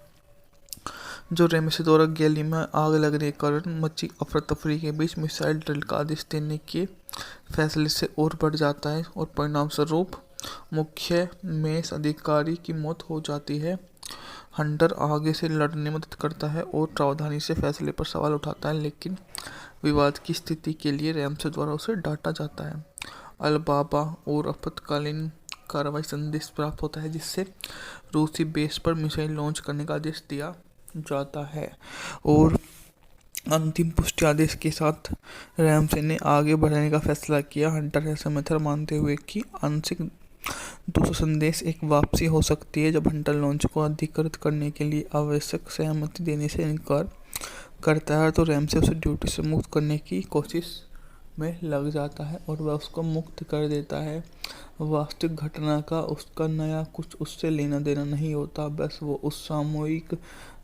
जो रेमसे द्वारा गैली में आग लगने के कारण मची अफरा तफरी के बीच मिसाइल ड्रिल का आदेश देने के फैसले से और बढ़ जाता है और परिणाम स्वरूप मुख्य मेष अधिकारी की मौत हो जाती है। हंटर आगे से लड़ने में मदद करता है और सावधानी से फैसले पर सवाल उठाता है, लेकिन विवाद की स्थिति के लिए रैमसे द्वारा उसे डांटा जाता है। अलबाबा और आपातकालीन कार्रवाई संदेश प्राप्त होता है जिससे रूसी बेस पर मिसाइल लॉन्च करने का आदेश दिया जाता है और अंतिम पुष्टि आदेश के साथ रैमसे ने आगे बढ़ने का फैसला किया। हंटर ऐसा मेथड मानते हुए कि आंशिक दूसरा संदेश एक वापसी हो सकती है जब हंटर लॉन्च को अधिकृत करने के लिए आवश्यक सहमति देने से इनकार करता है तो रैमसे उसे ड्यूटी से मुक्त करने की कोशिश में लग जाता है और वह उसको मुक्त कर देता है। वास्तविक घटना का उसका नया कुछ उससे लेना देना नहीं होता, बस वो उस सामूहिक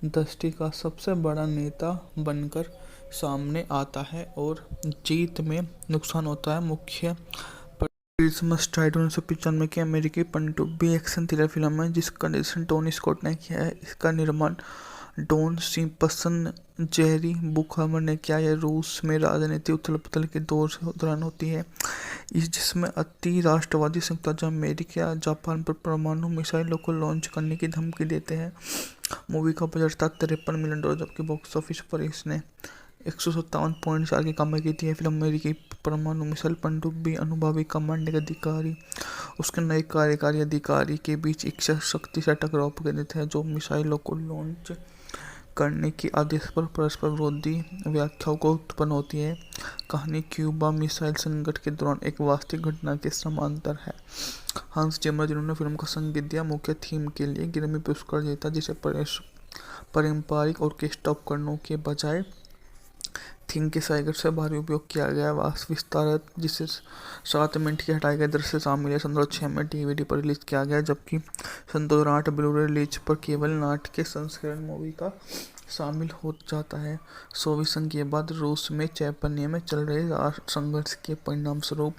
दृष्टि का सबसे बड़ा नेता बनकर सामने आता है और जीत में नुकसान होता है। मुख्य क्रिसमस टाइड 1995 की अमेरिकी पनडुब्बी एक्शन थ्रिलर फिल्म है जिसका निर्देशन टोनी स्कॉट ने किया है। इसका निर्माण डॉन सिम्पसन जेरी बुकहमर ने किया है। रूस में राजनीति उथल पुथल के दौरान होती है जिसमें अति राष्ट्रवादी संयुक्त राज्य अमेरिका जापान पर परमाणु मिसाइलों को लॉन्च करने की धमकी देते हैं। मूवी का बजट था $53 मिलियन, जबकि बॉक्स ऑफिस पर इसने 157.4 की कमाई की थी। फिल्म अमेरिकी परमाणु मिसाइल पनडुब्बी अनुभवी कमांडिंग अधिकारी उसके नए कार्यकारी अधिकारी के बीच एक शक्ति से टकराव केंद्रित है जो मिसाइलों को लॉन्च करने के आदेश पर परस्पर विरोधी व्याख्याओं को उत्पन्न होती है। कहानी क्यूबा मिसाइल संकट के दौरान एक वास्तविक घटना के समांतर है। हंस जिमर, जिन्होंने फिल्म का संगीत दिया, मुख्य थीम के लिए ग्रैमी पुरस्कार जीता, जिसे पारंपरिक ऑर्केस्ट्रा उपकरणों के बजाय थीम के साइगर से भारी उपयोग किया गया। विस्तारित, जिसे 7 मिनट के हटाए गए दृश्य शामिल है, 2006 में डीवीडी पर रिलीज किया गया, जबकि 2008 ब्लू-रे रिलीज पर केवल नाट्य के संस्करण मूवी का शामिल हो जाता है। सोवियत संघ के बाद रूस में चैतन्य में चल रहे संघर्ष के परिणाम स्वरूप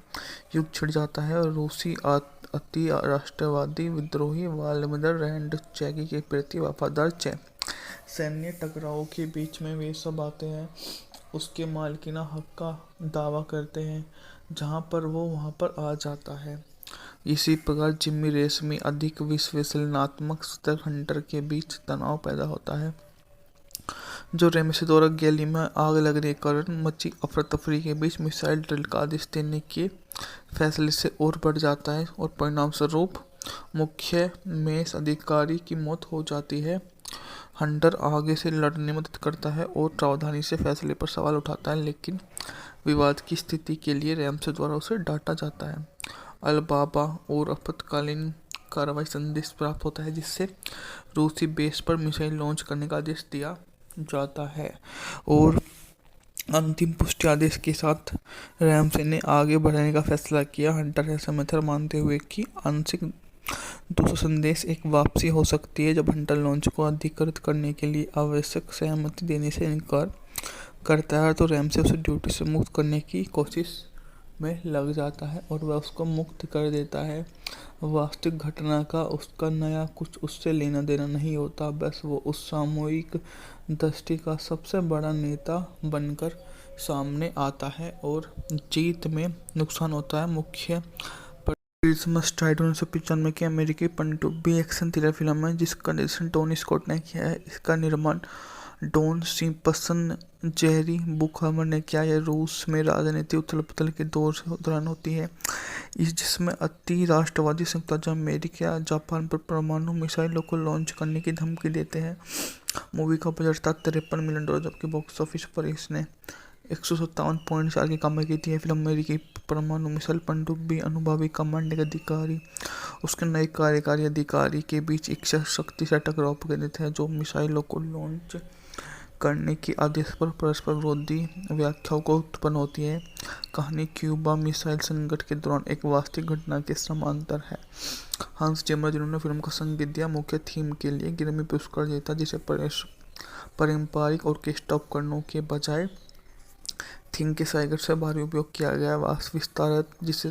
युद्ध छिड़ जाता है और रूसी अति राष्ट्रवादी विद्रोही व्लादिमीर रेंडचेकी के प्रति वफादार सैन्य टकराव के बीच में वे सब आते हैं उसके मालिकाना हक का दावा करते हैं जहां पर वो वहां पर आ जाता है। इसी प्रकार जिम्मी रेस में अधिक विश्लेषणात्मक स्तर हंटर के बीच तनाव पैदा होता है जो रेमसे द्वारा गैली में आग लगने के कारण मची अफरा तफरी के बीच मिसाइल ड्रिल का आदेश देने के फैसले से और बढ़ जाता है और परिणाम स्वरूप मुख्य मेष अधिकारी की मौत हो जाती है। हंटर आगे से लड़ने में मदद करता है और सावधानी से फैसले पर सवाल उठाता है, लेकिन विवाद की स्थिति के लिए रैमसे द्वारा उसे डांटा जाता है। अलबाबा और आपातकालीन कार्रवाई संदेश प्राप्त होता है, जिससे रूसी बेस पर मिसाइल लॉन्च करने का आदेश दिया जाता है और अंतिम पुष्टि आदेश के साथ रैमसे ने आगे बढ़ने का फैसला किया। हंटर ऐसा मेथड मानते हुए कि आंशिक दूसरा संदेश एक वापसी हो सकती है जब हंटर लॉन्च को अधिकृत करने के लिए आवश्यक सहमति देने से इनकार करता है, तो रैमसे उसे ड्यूटी से मुक्त करने की कोशिश में लग जाता है और वह उसको मुक्त कर देता है। वास्तविक घटना का उसका नया कुछ उससे लेना देना नहीं होता, बस वो उस सामूहिक दृष्टि का सबसे बड़ा नेता बनकर सामने आता है और जीत में नुकसान होता है। मुख्य क्रिसमस टाइड 1995 की अमेरिकी पनडुब्बी एक्शन थ्रिलर फिल्म है जिसका निर्देशन टोनी स्कॉट ने किया है। इसका निर्माण डॉन सिम्पसन जेरी बुकहमर ने किया। यह रूस में राजनीति उथल पुथल के दौरान होती है, जिसमें अति राष्ट्रवादी संयुक्त राज्य अमेरिका जापान पर परमाणु मिसाइलों को लॉन्च करने की धमकी देते हैं। मूवी का बजट था $53 मिलियन, जबकि बॉक्स ऑफिस पर इसने 157.4 की कमाई की थी। यह फिल्म अमेरिकी परमाणु मिसाइल पनडुब्बी अनुभवी कमांडिंग अधिकारी उसके नए कार्यकारी अधिकारी के बीच एक शक्ति से टकराव केंद्रित है, जो मिसाइलों को लॉन्च करने के आदेश पर परस्पर विरोधी व्याख्याओं को उत्पन्न होती है। कहानी क्यूबा मिसाइल संकट के दौरान एक वास्तविक घटना के समांतर है। हंस जिमर, जिन्होंने फिल्म का संगीत दिया, मुख्य थीम के लिए ग्रैमी पुरस्कार जीता, जिसे पारंपरिक ऑर्केस्ट्रा उपकरणों के बजाय थीम के साइगर से भारी उपयोग किया गया। विस्तार जिसे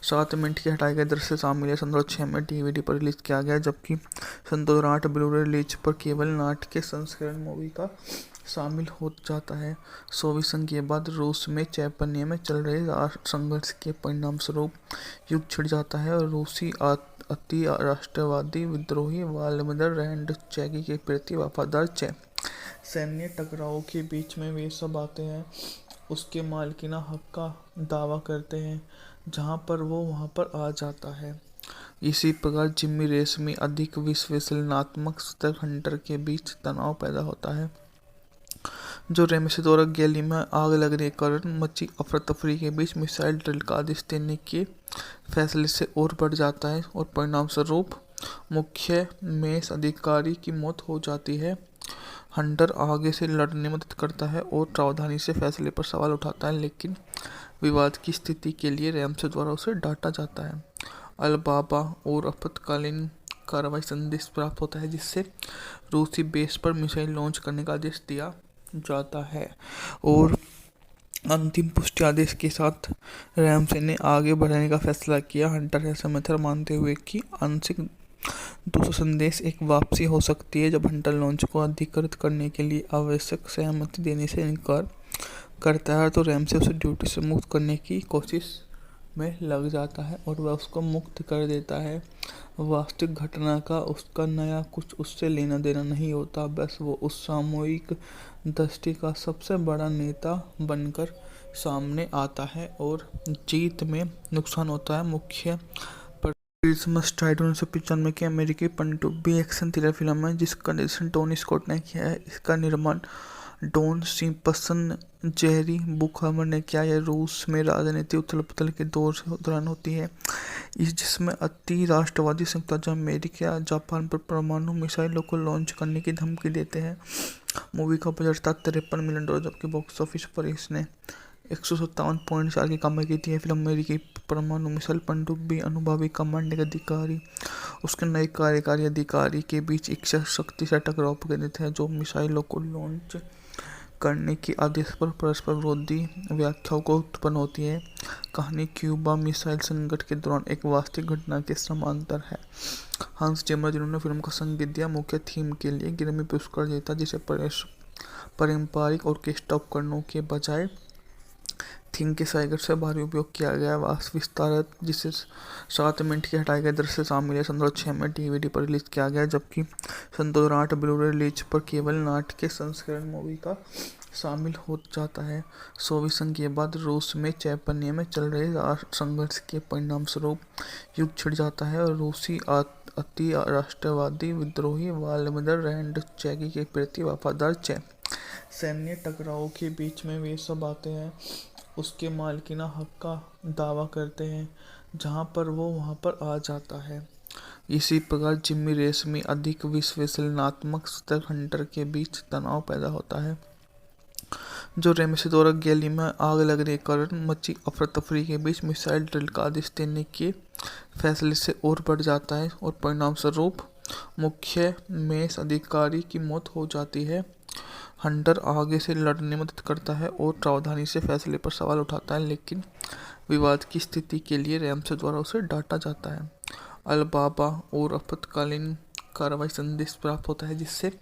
7 मिनट के हटाए गए दृश्य शामिल है, सन 2006 में डीवीडी पर रिलीज किया गया, जबकि सन 2008 ब्लू-रे रिलीज पर केवल नाट्य के संस्करण मूवी का शामिल हो जाता है। सोवियत संघ के बाद रूस में चैतन्य में चल रहे संघर्ष के परिणाम स्वरूप युद्ध छिड़ जाता है और रूसी अति राष्ट्रवादी विद्रोही व्लादिमीर रेज़निक के प्रति वफादार सैन्य टकराव के बीच में वे सब आते हैं उसके मालिकाना हक का दावा करते हैं, जहां पर वो वहां पर आ जाता है। इसी प्रकार जिम्मी रेस में अधिक विश्लेषणात्मक स्तर हंटर के बीच तनाव पैदा होता है, जो रेमसे द्वारा गैली में आग लगने के कारण मची अफरा तफरी के बीच मिसाइल ड्रिल का आदेश देने के फैसले से और बढ़ जाता है और परिणाम स्वरूप मुख्य मेष अधिकारी की मौत हो जाती है। हंटर आगे से लड़ने में मदद करता है और सावधानी से फैसले पर सवाल उठाता है, लेकिन विवाद की स्थिति के लिए रैमसे द्वारा उसे डांटा जाता है। अलबाबा और आपातकालीन कार्रवाई संदेश प्राप्त होता है, जिससे रूसी बेस पर मिसाइल लॉन्च करने का आदेश दिया जाता है और अंतिम पुष्टि आदेश के साथ रैमसे ने आगे बढ़ने का फैसला किया। हंटर ऐसा मेथड मानते हुए कि आंशिक दूसरा संदेश एक वापसी हो सकती है जब हंटर लॉन्च को अधिकृत करने के लिए आवश्यक सहमति देने से इनकार करता है, तो रैमसे उसे ड्यूटी से मुक्त करने की कोशिश में लग जाता है और वह उसको मुक्त कर देता है। वास्तविक घटना का उसका नया कुछ उससे लेना देना नहीं होता, बस वो उस सामूहिक दृष्टि का सबसे बड़ा नेता बनकर सामने आता है और जीत में नुकसान होता है। मुख्य क्रिसमस टाइड 1995 की अमेरिकी पनडुब्बी एक्शन थ्रिलर फिल्म है जिसका निर्देशन टोनी स्कॉट ने किया है। इसका निर्माण डॉन सिम्पसन जेरी बुकहमर ने किया। यह रूस में राजनीति उथल पुथल के दौरान होती है, जिसमें अति राष्ट्रवादी संयुक्त राज्य अमेरिका जापान पर परमाणु मिसाइलों को लॉन्च करने की धमकी देते हैं। मूवी का बजट था $53 मिलियन, जबकि बॉक्स ऑफिस पर इसने 157.4 की कमाई की थी। यह फिल्म अमेरिकी परमाणु मिसाइल पनडुब्बी अनुभवी कमांडिंग अधिकारी उसके नए कार्यकारी अधिकारी के बीच एक शक्ति से टकराव केंद्रित है, जो मिसाइलों को लॉन्च करने के आदेश पर परस्पर विरोधी व्याख्याओं को उत्पन्न होती है। कहानी क्यूबा मिसाइल संकट के दौरान एक वास्तविक घटना के समांतर है। हंस जिमर, जिन्होंने फिल्म का संगीत दिया, मुख्य थीम के लिए ग्रैमी पुरस्कार जीता, जिसे पारंपरिक ऑर्केस्ट्रा उपकरणों के बजाय थिंग के साइगर से भारी उपयोग किया गया वास्तविक विस्तार जिसे 7 मिनट की हटाई गई दृश्य शामिल है। सन 2006 में डीवीडी पर रिलीज किया गया, जबकि सन 2008 ब्लू-रे रिलीज पर केवल नाटकीय संस्करण मूवी का शामिल हो जाता है। सोवियत संघ के बाद रूस में चैतन्य में चल रहे संघर्ष के परिणामस्वरूप युद्ध छिड़ जाता है और रूसी अति राष्ट्रवादी विद्रोही व्लादिमीर रेज़निक के प्रति वफादार सैन्य टकराव के बीच में वे सब आते हैं, उसके मालिकाना हक का दावा करते हैं, जहां पर वो वहां पर आ जाता है। इसी प्रकार जिम्मी रेशमी अधिक विश्लेषणात्मक स्तर हंटर के बीच तनाव पैदा होता है, जो रेमसी द्वारा गैली में आग लगने के कारण मची अफरा-तफरी के बीच मिसाइल ड्रिल का आदेश देने के फैसले से और बढ़ जाता है और परिणामस्वरूप मुख्य मेष अधिकारी की मौत हो जाती है। हंटर आगे से लड़ने में मदद करता है और सावधानी से फैसले पर सवाल उठाता है, लेकिन विवाद की स्थिति के लिए रैमसे द्वारा उसे डांटा जाता है। अल-बाबा और आपातकालीन कार्रवाई संदेश प्राप्त होता है, जिससे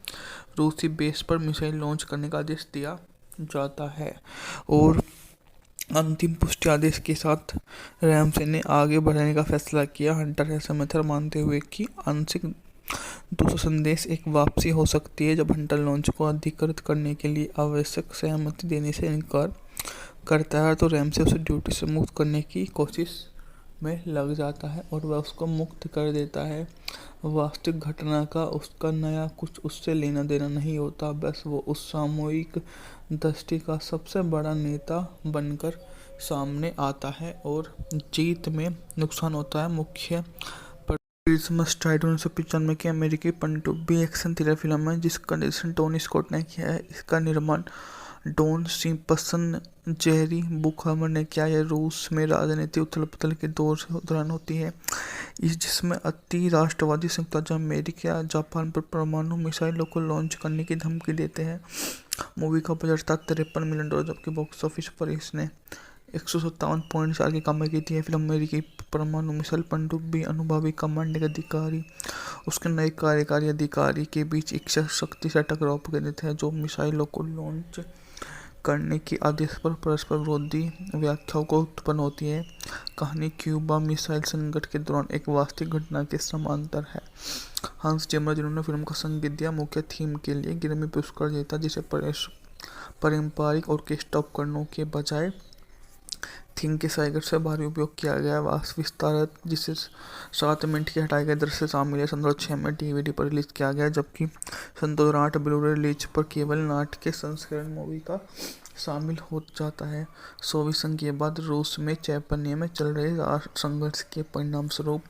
रूसी बेस पर मिसाइल लॉन्च करने का आदेश दिया जाता है और अंतिम पुष्टि आदेश के साथ रैमसे ने आगे बढ़ने का फैसला किया। हंटर ऐसा मेथड मानते हुए कि आंशिक दूसरा संदेश एक वापसी हो सकती है, जब हंटर लॉन्च को अधिकृत करने के लिए आवश्यक सहमति देने से इनकार करता है तो रैमसे उसे ड्यूटी से मुक्त करने की कोशिश में लग जाता है और वह उसको मुक्त कर देता है। वास्तविक घटना का उसका नया कुछ उससे लेना देना नहीं होता, बस वो उस सामूहिक दृष्टि का सबसे बड़ा नेता बनकर सामने आता है और जीत में नुकसान होता है। मुख्य क्रिसमस स्ट्राइड 1995 की अमेरिकी पनडुब्बी एक्शन थ्रिलर फिल्म है, जिसका निर्देशन टोनी स्कॉट ने किया है। इसका निर्माण डॉन सिम्पसन जेरी बुकहमर ने किया है। रूस में राजनीति उथल-पुथल के दौरान होती है, जिसमें अति राष्ट्रवादी संयुक्त राज्य अमेरिका या जापान पर परमाणु मिसाइलों को लॉन्च करने की धमकी देते हैं। मूवी का बजट था $53 मिलियन, जबकि बॉक्स ऑफिस पर इसने 157.4 की कमाई की थी। फिल्म अमेरिकी परमाणु मिसाइल पनडुब्बी अनुभवी कमांडिंग अधिकारी उसके नए कार्यकारी अधिकारी के बीच एक शक्ति से टकराव केंद्रित है, जो मिसाइलों को लॉन्च करने के आदेश पर परस्पर विरोधी व्याख्याओं को उत्पन्न होती है। कहानी क्यूबा मिसाइल संकट के दौरान एक वास्तविक घटना के समांतर है। हंस जिमर, जिन्होंने फिल्म का संगीत दिया, मुख्य थीम के लिए ग्रैमी पुरस्कार जीता, जिसे पारंपरिक ऑर्केस्ट्रा उपकरणों के बजाय थिंग के साइगर से भारी उपयोग किया गया वास्तविक विस्तार जिसे 7 मिनट की हटाई गई दृश्य शामिल है। सन 2006 में डीवीडी पर रिलीज किया गया, जबकि सन 2008 ब्लू-रे रिलीज पर केवल नाटकीय संस्करण मूवी का शामिल हो जाता है। सोवियत संघ के बाद रूस में चैतन्य में चल रहे संघर्ष के परिणामस्वरूप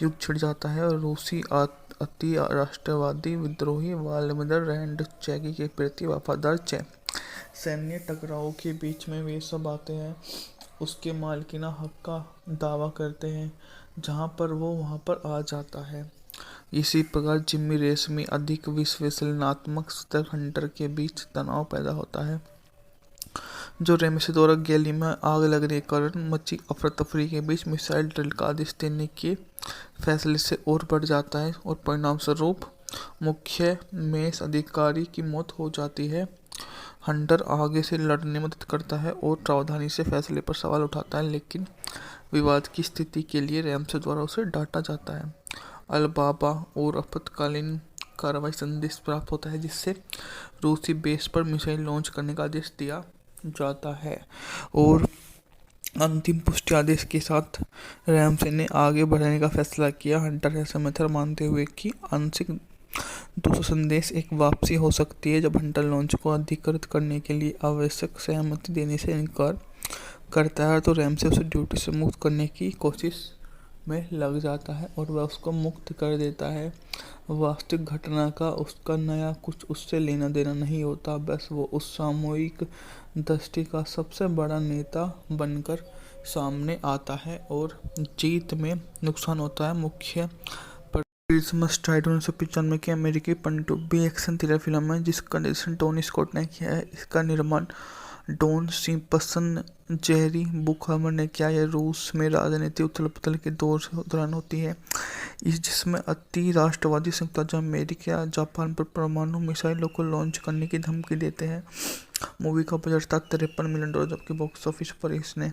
युद्ध छिड़ जाता है और रूसी अति राष्ट्रवादी विद्रोही व्लादिमीर रेज़निक के प्रति वफादार सैन्य टकराव के बीच में वे सब आते हैं, उसके मालिकाना हक का दावा करते हैं, जहां पर वो वहां पर आ जाता है। इसी प्रकार जिम्मी रेशमी अधिक विश्लेषणात्मक स्तर हंटर के बीच तनाव पैदा होता है, जो रेमसी द्वारा गैली में आग लगने के कारण मची अफरा-तफरी के बीच मिसाइल ड्रिल का आदेश देने के फैसले से और बढ़ जाता है और परिणामस्वरूप मुख्य मेष अधिकारी की मौत हो जाती है। हंटर आगे से लड़ने में मदद करता है और सावधानी से फैसले पर सवाल उठाता है, लेकिन विवाद की स्थिति के लिए रैमसे द्वारा उसे डांटा जाता है। अल-बाबा और आपातकालीन कार्रवाई संदेश प्राप्त होता है, जिससे रूसी बेस पर मिसाइल लॉन्च करने का आदेश दिया जाता है और अंतिम पुष्टि आदेश के साथ रैमसे ने आगे बढ़ने का फैसला किया। हंटर ऐसा मेथड मानते हुए कि आंशिक दूसरा संदेश एक वापसी हो सकती है, जब हंटर लॉन्च को अधिकृत करने के लिए आवश्यक सहमति देने से इनकार करता है तो रैमसे उसे ड्यूटी से मुक्त करने की कोशिश में लग जाता है और वह उसको मुक्त कर देता है। वास्तविक घटना का उसका नया कुछ उससे लेना देना नहीं होता, बस वो उस सामूहिक दृष्टि का सबसे बड़ा नेता बनकर सामने आता है और जीत में नुकसान होता है। मुख्य क्रिसमस स्ट्राइड 1995 की अमेरिकी पनडुब्बी एक्शन थ्रिलर फिल्म है, जिसका निर्देशन टोनी स्कॉट ने किया है। इसका निर्माण डॉन सिम्पसन जेरी बुकहमर ने किया। यह रूस में राजनीतिक उथल-पुथल के दौरान होती है, जिसमें अति राष्ट्रवादी संयुक्त राज्य अमेरिका जापान पर परमाणु मिसाइलों को लॉन्च करने की धमकी देते हैं। मूवी का बजट था $53 मिलियन, जबकि बॉक्स ऑफिस पर इसने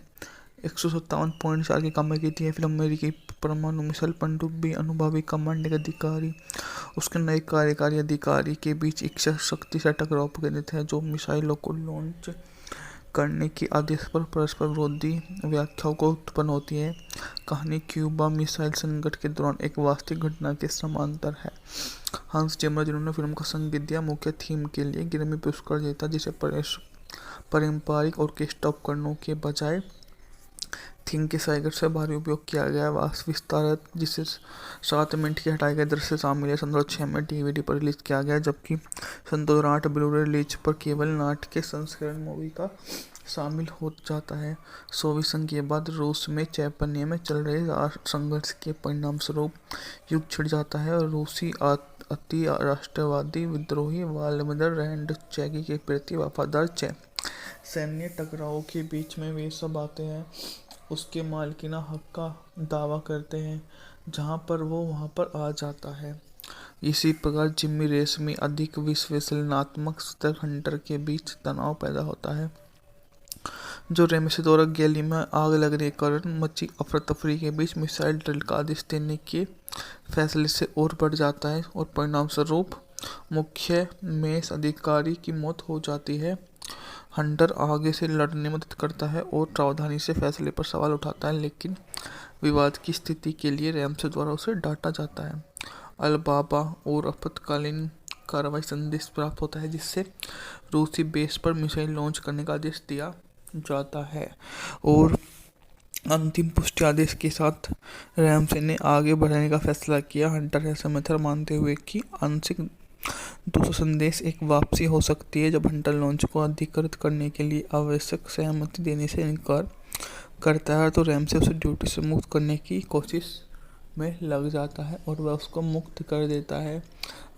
157.4 की कमाई की थी। यह फिल्म अमेरिकी परमाणु मिसाइल पनडुब्बी अनुभवी कमांडिंग अधिकारी उसके नए कार्यकारी अधिकारी के बीच एक शक्ति से टकराव पर केंद्रित है, जो मिसाइलों को लॉन्च करने के आदेश पर परस्पर विरोधी व्याख्याओं को उत्पन्न होती है। कहानी क्यूबा मिसाइल संकट के दौरान एक वास्तविक घटना के समांतर है। हंस जिमर, जिन्होंने फिल्म का संगीत दिया, मुख्य थीम के लिए ग्रैमी पुरस्कार जीता, जिसे पारंपरिक ऑर्केस्ट्रा उपकरणों के बजाय थीम के साइगर से भारी उपयोग किया गया। विस्तारित, जिसे 7 मिनट के हटाए गए दृश्य शामिल है, 2006 में DVD पर रिलीज किया गया, जबकि 2008 ब्लू-रे रिलीज पर केवल नाट्य संस्करण मूवी का शामिल हो जाता है। सोवियत संघ के बाद रूस में चैतन्य में चल रहे संघर्ष के परिणामस्वरूप युद्ध छिड़ जाता है और रूसी अति राष्ट्रवादी विद्रोही व्लादिमीर रेज़निक के प्रति वफादार सैन्य टकराव के बीच में वे सब आते हैं, उसके मालिकाना हक का दावा करते हैं, जहां पर वो वहां पर आ जाता है। इसी प्रकार जिमी रेशमी अधिक विश्लेषणात्मक स्तर हंटर के बीच तनाव पैदा होता है, जो रेमसे द्वारा गैली में आग लगने के कारण मची अफरा-तफरी के बीच मिसाइल ड्रिल का आदेश देने के फैसले से और बढ़ जाता है और परिणामस्वरूप मुख्य मेष अधिकारी की मौत हो जाती है। हंटर आगे से लड़ने में मदद करता है और सावधानी से फैसले पर सवाल उठाता है, लेकिन विवाद की स्थिति के लिए रैमसे द्वारा उसे डांटा जाता है। अलबाबा और आपातकालीन कार्रवाई संदेश प्राप्त होता है, जिससे रूसी बेस पर मिसाइल लॉन्च करने का आदेश दिया जाता है और अंतिम पुष्टि आदेश के साथ रैमसे ने आगे बढ़ने का फैसला किया। हंटर ऐसा मेथड मानते हुए कि आंशिक दूसरा संदेश एक वापसी हो सकती है, जब हंटर लॉन्च को अधिकृत करने के लिए आवश्यक सहमति देने से इनकार करता है, तो रैमसे उसे ड्यूटी से मुक्त करने की कोशिश में लग जाता है और वह उसको मुक्त कर देता है।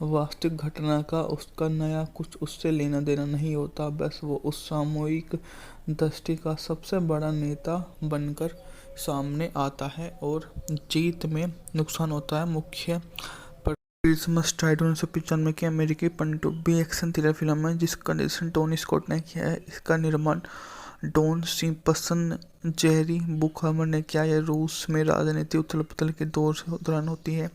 वास्तविक घटना का उसका नया कुछ उससे लेना देना नहीं होता, बस वो उस सामूहिक दृष्टि का सबसे बड़ा नेता बनकर सामने आता है और जीत में नुकसान होता है। मुख्य क्रिसमस टाइड 1995 की अमेरिकी पनडुब्बी एक्शन थ्रिलर फिल्म है, जिसका निर्देशन टोनी स्कॉट ने किया है। इसका निर्माण डॉन सिम्पसन जेरी बुकहमर ने किया। यह रूस में राजनीतिक उथल-पुथल के दौरान होती है,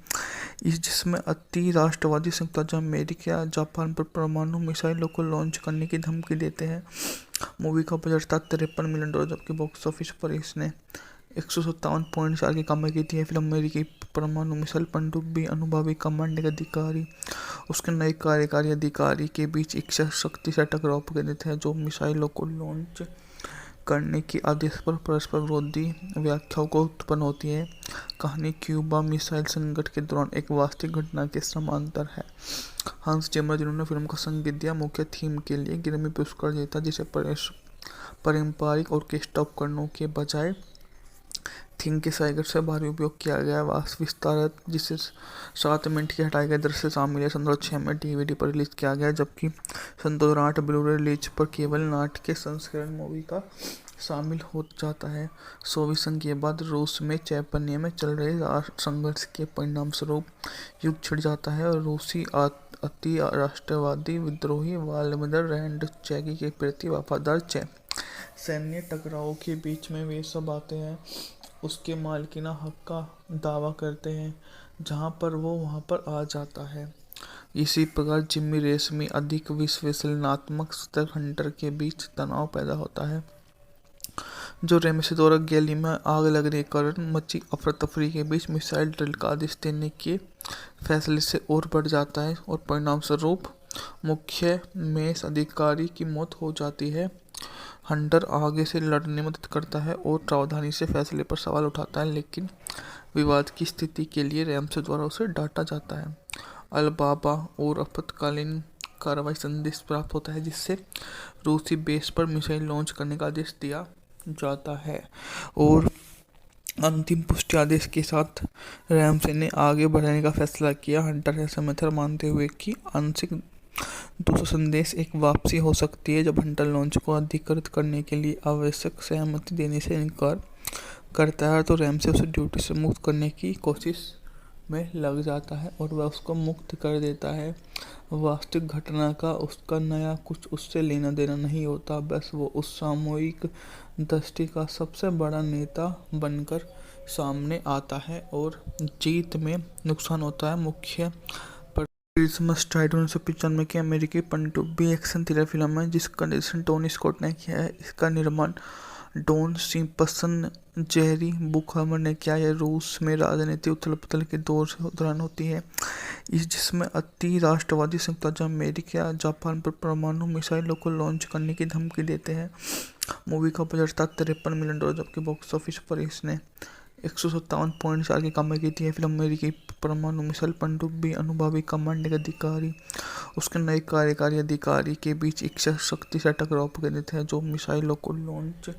जिसमें अति राष्ट्रवादी संयुक्त राज्य अमेरिका जापान पर परमाणु मिसाइलों को लॉन्च करने की धमकी देते हैं। मूवी का बजट था $53 मिलियन, जबकि बॉक्स ऑफिस पर इसने 157.4 की कमाई की थी। यह फिल्म अमेरिकी परमाणु मिसाइल पनडुब्बी अनुभवी कमांडिंग अधिकारी उसके नए कार्यकारी अधिकारी के बीच एक शक्ति से टकराव पर केंद्रित है, जो मिसाइलों को लॉन्च करने के आदेश पर परस्पर विरोधी व्याख्याओं को उत्पन्न होती है। कहानी क्यूबा मिसाइल संकट के दौरान एक वास्तविक घटना के समांतर है। हंस जिमर, जिन्होंने फिल्म का संगीत दिया, मुख्य थीम के लिए ग्रैमी पुरस्कार जीता, जिसे पारंपरिक ऑर्केस्ट्रा उपकरणों के बजाय थीम के साइगर से भारी उपयोग किया गया। विस्तारित, जिसे 7 मिनट के हटाए गए दृश्य शामिल है, 2006 में DVD पर रिलीज किया गया, जबकि 2008 ब्लू-रे रिलीज पर केवल नाट्य संस्करण मूवी का शामिल हो जाता है। सोवियत संघ के बाद रूस में चैतन्य में चल रहे संघर्ष के परिणामस्वरूप युद्ध छिड़ जाता है और रूसी अति राष्ट्रवादी विद्रोही व्लादिमीर रेज़निक के प्रति वफादार सैन्य टकराव के बीच में वे सब आते हैं, उसके मालिकाना हक का दावा करते हैं, जहां पर वो वहां पर आ जाता है। इसी प्रकार जिमी रेशमी अधिक विश्लेषणात्मक स्तर हंटर के बीच तनाव पैदा होता है, जो रेमसे द्वारा गैली में आग लगने के कारण मची अफरा-तफरी के बीच मिसाइल ड्रिल का आदेश देने के फैसले से और बढ़ जाता है और परिणामस्वरूप मुख्य मेष अधिकारी की मौत हो जाती है। हंटर आगे से लड़ने में मदद करता है और सावधानी से फैसले पर सवाल उठाता है, लेकिन विवाद की स्थिति के लिए रैमसे द्वारा उसे डांटा जाता है। अलबाबा और आपातकालीन कार्रवाई संदेश प्राप्त होता है, जिससे रूसी बेस पर मिसाइल लॉन्च करने का आदेश दिया जाता है और अंतिम पुष्टि आदेश के साथ रैमसे ने आगे बढ़ने का फैसला किया। हंटर ऐसा मेथड मानते हुए कि आंशिक दूसरा संदेश एक वापसी हो सकती है जब हंटर लॉन्च को अधिकृत करने के लिए आवश्यक सहमति देने से इनकार करता है तो रैमसे उसे ड्यूटी से मुक्त करने की कोशिश में लग जाता है और वह उसको मुक्त कर देता है। वास्तविक घटना का उसका नया कुछ उससे लेना देना नहीं होता, बस वो उस सामूहिक दृष्टि का सबसे बड़ा नेता बनकर सामने आता है और जीत में नुकसान होता है। मुख्य क्रिसमस टाइड 1995 की अमेरिकी पनडुब्बी एक्शन थ्रिलर फिल्म है जिसका निर्देशन टोनी स्कॉट ने किया है। इसका निर्माण डॉन सिम्पसन जेरी बुकहमर ने किया। यह रूस में राजनीतिक उथल-पुथल के दौरान होती है जिसमें अति राष्ट्रवादी संयुक्त राज्य अमेरिका जापान पर परमाणु मिसाइलों को लॉन्च करने की धमकी देते हैं। मूवी का बजट था $53 मिलियन, जबकि बॉक्स ऑफिस पर इसने 157.4 की कमाई की थी। यह फिल्म अमेरिकी परमाणु मिसाइल पनडुब्बी अनुभवी कमांडिंग अधिकारी उसके नए कार्यकारी अधिकारी के बीच एक शक्ति से टकराव केंद्रित है जो मिसाइलों को लॉन्च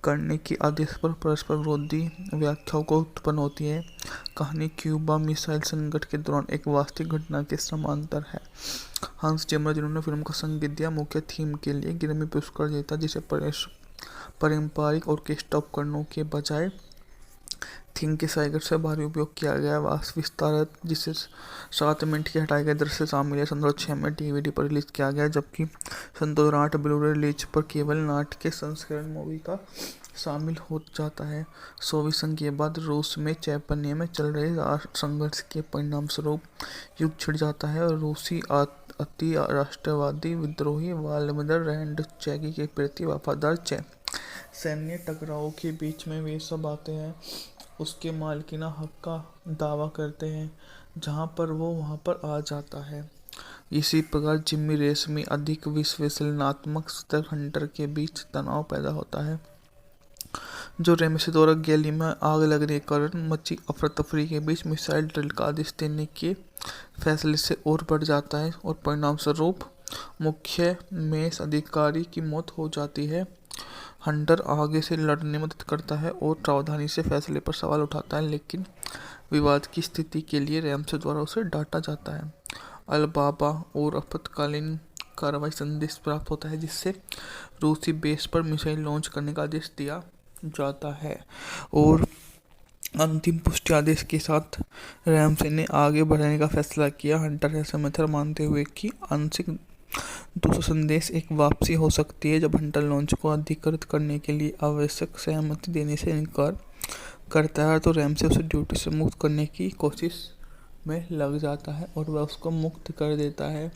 करने के आदेश पर परस्पर विरोधी व्याख्याओं को उत्पन्न होती है। कहानी क्यूबा मिसाइल संकट के दौरान एक वास्तविक घटना के समांतर है। हंस जिमर, जिन्होंने फिल्म का संगीत दिया, मुख्य थीम के लिए ग्रैमी पुरस्कार जीता, जिसे पारंपरिक ऑर्केस्ट्रा उपकरणों के बजाय थीम के साइगर से भारी उपयोग किया गया। विस्तारत, जिसे 7 मिनट की हटाए गए दृश्य शामिल है, 2006 में डीवीडी पर रिलीज किया गया, जबकि 2008 ब्लू-रे रिलीज पर केवल नाट्य संस्करण मूवी का शामिल हो जाता है। सोवियत संघ के बाद रूस में चैतन्य में चल रहे संघर्ष के परिणाम स्वरूप युद्ध छिड़ जाता है और रूसी अति राष्ट्रवादी विद्रोही व्लादिमीर रेज़निक के प्रति वफादार सैन्य टकराव के बीच में वे सब आते हैं उसके मालिकाना हक का दावा करते हैं, जहां पर वो वहां पर आ जाता है। इसी प्रकार जिम्मी रेस में अधिक विश्लेषणात्मक स्तर हंटर के बीच तनाव पैदा होता है, जो रेमसे द्वारा गैली में आग लगने के कारण मची अफरा-तफरी के बीच मिसाइल ड्रिल का आदेश देने के फैसले से और बढ़ जाता है और परिणाम स्वरूप मुख्य मेष अधिकारी की मौत हो जाती है। हंटर आगे से लड़ने में मदद करता है और सावधानी से फैसले पर सवाल उठाता है, लेकिन विवाद की स्थिति के लिए रैमसे द्वारा उसे डांटा जाता है। अलबामा और आपातकालीन कार्रवाई संदेश प्राप्त होता है, जिससे रूसी बेस पर मिसाइल लॉन्च करने का आदेश दिया जाता है और अंतिम पुष्टि आदेश के साथ रैमसे ने आगे बढ़ने का फैसला किया। हंटर ऐसा मेथड मानते हुए कि आंशिक दूसरा संदेश एक वापसी हो सकती है जब हंटर लॉन्च को अधिकृत करने के लिए आवश्यक सहमति देने से इनकार करता है तो रैमसे उसे ड्यूटी से मुक्त करने की कोशिश में लग जाता है और वह उसको मुक्त कर देता है।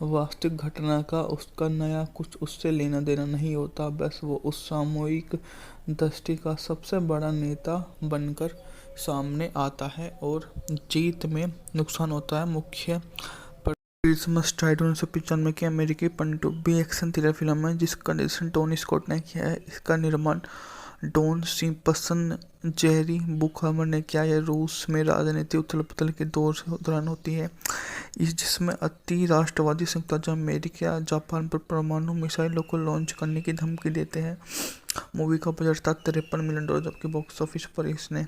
वास्तविक घटना का उसका नया कुछ उससे लेना देना नहीं होता, बस वो उस सामूहिक दृष्टि का सबसे बड़ा नेता बनकर सामने आता है और जीत में नुकसान होता है। मुख्य क्रिसमस टाइड 1995 की अमेरिकी पनडुब्बी एक्शन थ्रिलर फिल्म है जिसका निर्देशन टोनी स्कॉट ने किया है। इसका निर्माण डॉन सिम्पसन जेरी बुकहमर ने किया। यह रूस में राजनीतिक उथल-पुथल के दौरान होती है जिसमें अति राष्ट्रवादी संयुक्त राज्य अमेरिका जापान पर परमाणु मिसाइलों को लॉन्च करने की धमकी देते हैं। मूवी का बजट था $53 मिलियन, जबकि बॉक्स ऑफिस पर इसने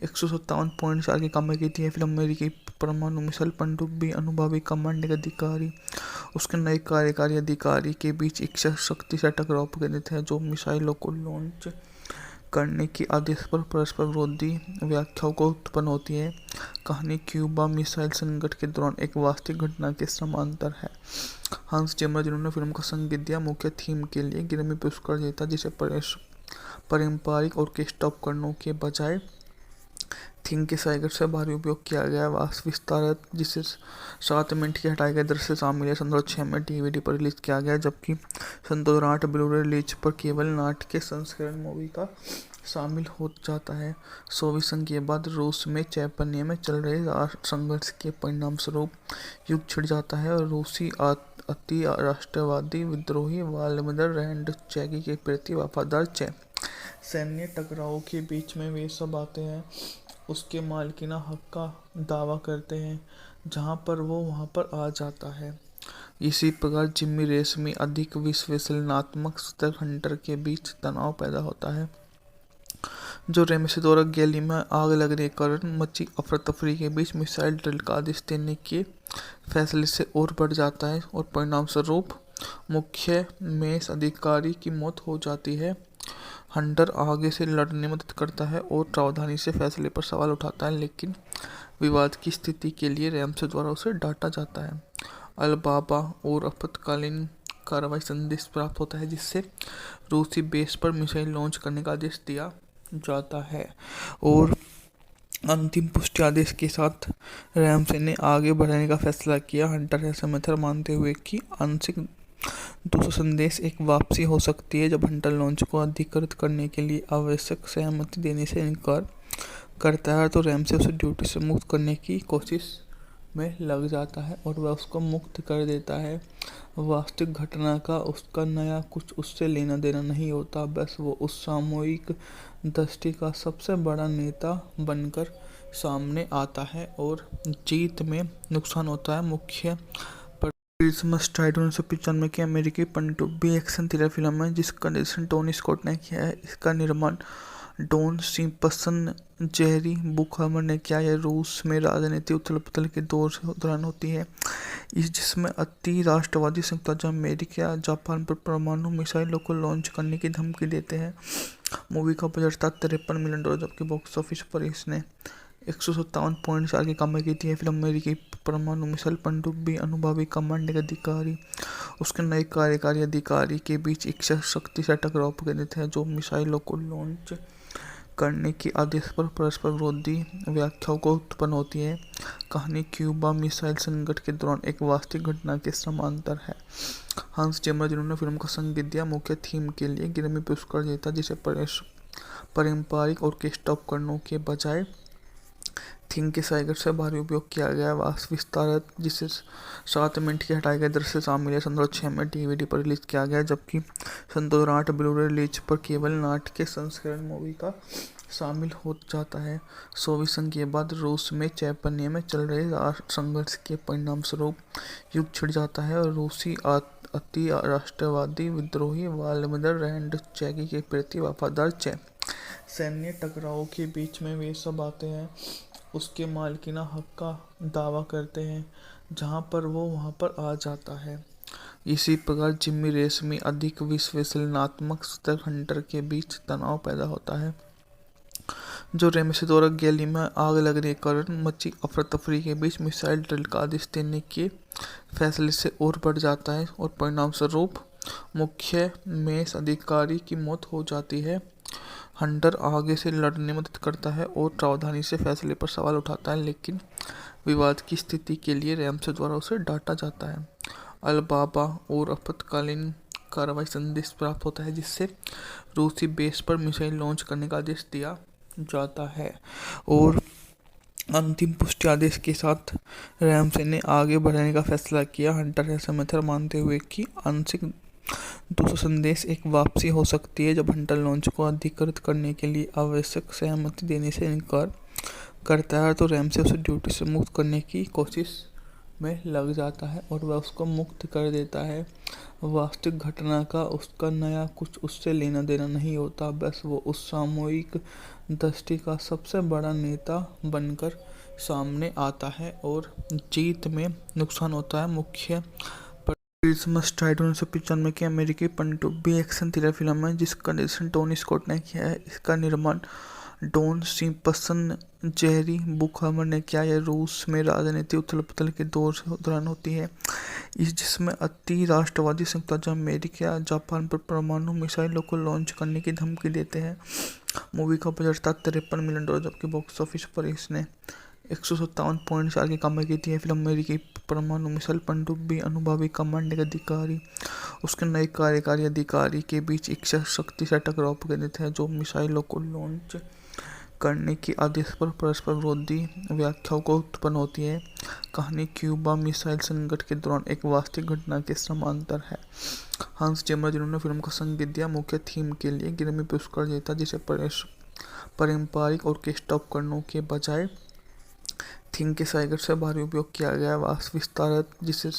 157.4 की कमाई की थी। यह फिल्म अमेरिकी परमाणु मिसाइल पनडुब्बी अनुभवी कमांडिंग अधिकारी उसके नए कार्यकारी अधिकारी के बीच एक शक्ति से टकराव केंद्रित है जो मिसाइलों को लॉन्च करने के आदेश पर परस्पर विरोधी व्याख्याओं को उत्पन्न होती है। कहानी क्यूबा मिसाइल संकट के दौरान एक वास्तविक घटना के समांतर है। हंस जिमर, जिन्होंने फिल्म का संगीत दिया, मुख्य थीम के लिए ग्रैमी पुरस्कार जीता, जिसे पारंपरिक ऑर्केस्ट्रा उपकरणों के बजाय थीम के साइगर से भारी उपयोग किया गया। विस्तारत, जिसे 7 मिनट की हटाए गए दृश्य शामिल है, 2006 में डीवीडी पर रिलीज किया गया, जबकि 2008 ब्लू-रे रिलीज पर केवल नाट्य संस्करण मूवी का शामिल हो जाता है। सोवियत संघ के बाद रूस में चैतन्य में चल रहे संघर्ष के परिणाम स्वरूप युद्ध छिड़ जाता है और रूसी अति राष्ट्रवादी विद्रोही व्लादिमीर रेज़निक के प्रति वफादार सैन्य टकराव के बीच में वे सब आते हैं उसके मालिकाना हक का दावा करते हैं, जहां पर वो वहां पर आ जाता है। इसी प्रकार जिम्मी रेस में अधिक विश्लेषणात्मक स्तर हंटर के बीच तनाव पैदा होता है, जो रेमसे द्वारा गैली में आग लगने के कारण मची अफरा तफरी के बीच मिसाइल ड्रिल का आदेश देने के फैसले से और बढ़ जाता है और परिणाम स्वरूप मुख्य मेस अधिकारी की मौत हो जाती है। हंटर आगे से लड़ने में मदद करता है और सावधानी से फैसले पर सवाल उठाता है, लेकिन विवाद की स्थिति के लिए रैमसे द्वारा उसे डांटा जाता है। अल-बाबा और आपातकालीन कार्रवाई संदेश प्राप्त होता है, जिससे रूसी बेस पर मिसाइल लॉन्च करने का आदेश दिया जाता है और अंतिम पुष्टि आदेश के साथ रैमसे ने आगे बढ़ने का फैसला किया। हंटर ऐसा मेथड मानते हुए कि आंशिक दूसरा संदेश एक वापसी हो सकती है जब हंटर लॉन्च को अधिकृत करने के लिए आवश्यक सहमति देने से इनकार करता है, तो रैमसे उसे ड्यूटी से मुक्त करने की कोशिश में लग जाता है और वह उसको मुक्त कर देता है। वास्तविक घटना का उसका नया कुछ उससे लेना देना नहीं होता, बस वो उस सामूहिक दृष्टि का सबसे बड़ा नेता बनकर सामने आता है और जीत में नुकसान होता है। मुख्य क्रिसमस टाइड 1995 की अमेरिकी पनडुब्बी एक्शन थ्रिलर फिल्म है जिसका निर्देशन टोनी स्कॉट ने किया है। इसका निर्माण डॉन सिम्पसन जेरी बुकहमर ने किया। यह रूस में राजनीतिक उथल-पुथल के दौरान होती है, जिसमें अति राष्ट्रवादी संयुक्त राज्य अमेरिका जापान पर परमाणु मिसाइलों को लॉन्च करने की धमकी देते हैं। मूवी का बजट था $53 मिलियन, जबकि बॉक्स ऑफिस पर इसने 157.4 की कमाई की थी। फिल्म अमेरिकी परमाणु मिसाइल पनडुब्बी अनुभवी कमांडिंग अधिकारी उसके नए कार्यकारी अधिकारी के बीच एक शक्ति से टकराव केंद्रित है, जो मिसाइलों को लॉन्च करने के आदेश पर परस्पर विरोधी व्याख्याओं को उत्पन्न होती है। कहानी क्यूबा मिसाइल संकट के दौरान एक वास्तविक घटना के समांतर है। हंस जिमर, जिन्होंने फिल्म का संगीत दिया, मुख्य थीम के लिए ग्रैमी पुरस्कार जीता, जिसे पारंपरिक ऑर्केस्ट्रा उपकरणों के बजाय थीम के साइगर से भारी उपयोग किया गया। विस्तार जिसे 7 मिनट की हटाए गए दृश्य शामिल है। सन 2006 में डीवीडी पर रिलीज किया गया, जबकि सन 2008 ब्लू-रे रिलीज पर केवल नाट्य के संस्करण मूवी का शामिल हो जाता है। सोवियत संघ के बाद रूस में चैतन्य में चल रहे संघर्ष के परिणाम स्वरूप युद्ध छिड़ जाता है और रूसी अति राष्ट्रवादी विद्रोही व्लादिमीर रेज़निक के प्रति वफादार सैन्य टकराव के बीच में वे सब आते हैं उसके मालिकाना हक का दावा करते हैं, जहां पर वो वहां पर आ जाता है। इसी प्रकार जिम्मी रेस में अधिक विश्लेषणात्मक स्तर हंटर के बीच तनाव पैदा होता है, जो रेमसे द्वारा गैली में आग लगने के कारण मची अफरा तफरी के बीच मिसाइल ड्रिल का आदेश देने के फैसले से और बढ़ जाता है और परिणाम स्वरूप मुख्य मेस अधिकारी की मौत हो जाती है। हंटर आगे से लड़ने में मदद करता है और सावधानी से फैसले पर सवाल उठाता है, लेकिन विवाद की स्थिति के लिए रैमसे द्वारा उसे डांटा जाता है। अल-बाबा और आपातकालीन कार्रवाई संदेश प्राप्त होता है, जिससे रूसी बेस पर मिसाइल लॉन्च करने का आदेश दिया जाता है और अंतिम पुष्टि आदेश के साथ रैमसे ने आगे बढ़ने का फैसला किया। हंटर ऐसा मेथड मानते हुए कि आंशिक दूसरा संदेश एक वापसी हो सकती है जब हंटर लॉन्च को अधिकृत करने के लिए आवश्यक सहमति देने से इनकार करता है, तो रैमसे उसे ड्यूटी से मुक्त करने की कोशिश में लग जाता है और वह उसको मुक्त कर देता है। वास्तविक घटना का उसका नया कुछ उससे लेना देना नहीं होता, बस वो उस सामूहिक दृष्टि का सबसे बड़ा नेता बनकर सामने आता है और जीत में नुकसान होता है। मुख्य क्रिसमस टाइड 1995 की अमेरिकी पनडुब्बी एक्शन थ्रिलर फिल्म है जिसका निर्देशन टोनी स्कॉट ने किया है। इसका निर्माण डॉन सिम्पसन जेरी बुकहमर ने किया। यह रूस में राजनीतिक उथल-पुथल के दौरान होती है, जिसमें अति राष्ट्रवादी संयुक्त राज्य अमेरिका जापान पर परमाणु मिसाइलों को लॉन्च करने की धमकी देते हैं। मूवी का बजट था $53 मिलियन, जबकि बॉक्स ऑफिस पर इसने 157.4 की कमाई की थी। फिल्म अमेरिकी परमाणु मिसाइल पनडुब्बी अनुभवी कमांडिंग अधिकारी उसके नए कार्यकारी अधिकारी के बीच एक शक्ति से टकराव केंद्रित है, जो मिसाइलों को लॉन्च करने के आदेश पर परस्पर विरोधी व्याख्याओं को उत्पन्न होती है। कहानी क्यूबा मिसाइल संकट के दौरान एक वास्तविक घटना के समांतर है। हंस जिमर, जिन्होंने फिल्म का संगीत दिया, मुख्य थीम के लिए ग्रैमी पुरस्कार जीता, जिसे पारंपरिक ऑर्केस्ट्रा उपकरणों के बजाय थिंग के साइगर से भारी उपयोग किया गया है। वास्तव विस्तारक जिसे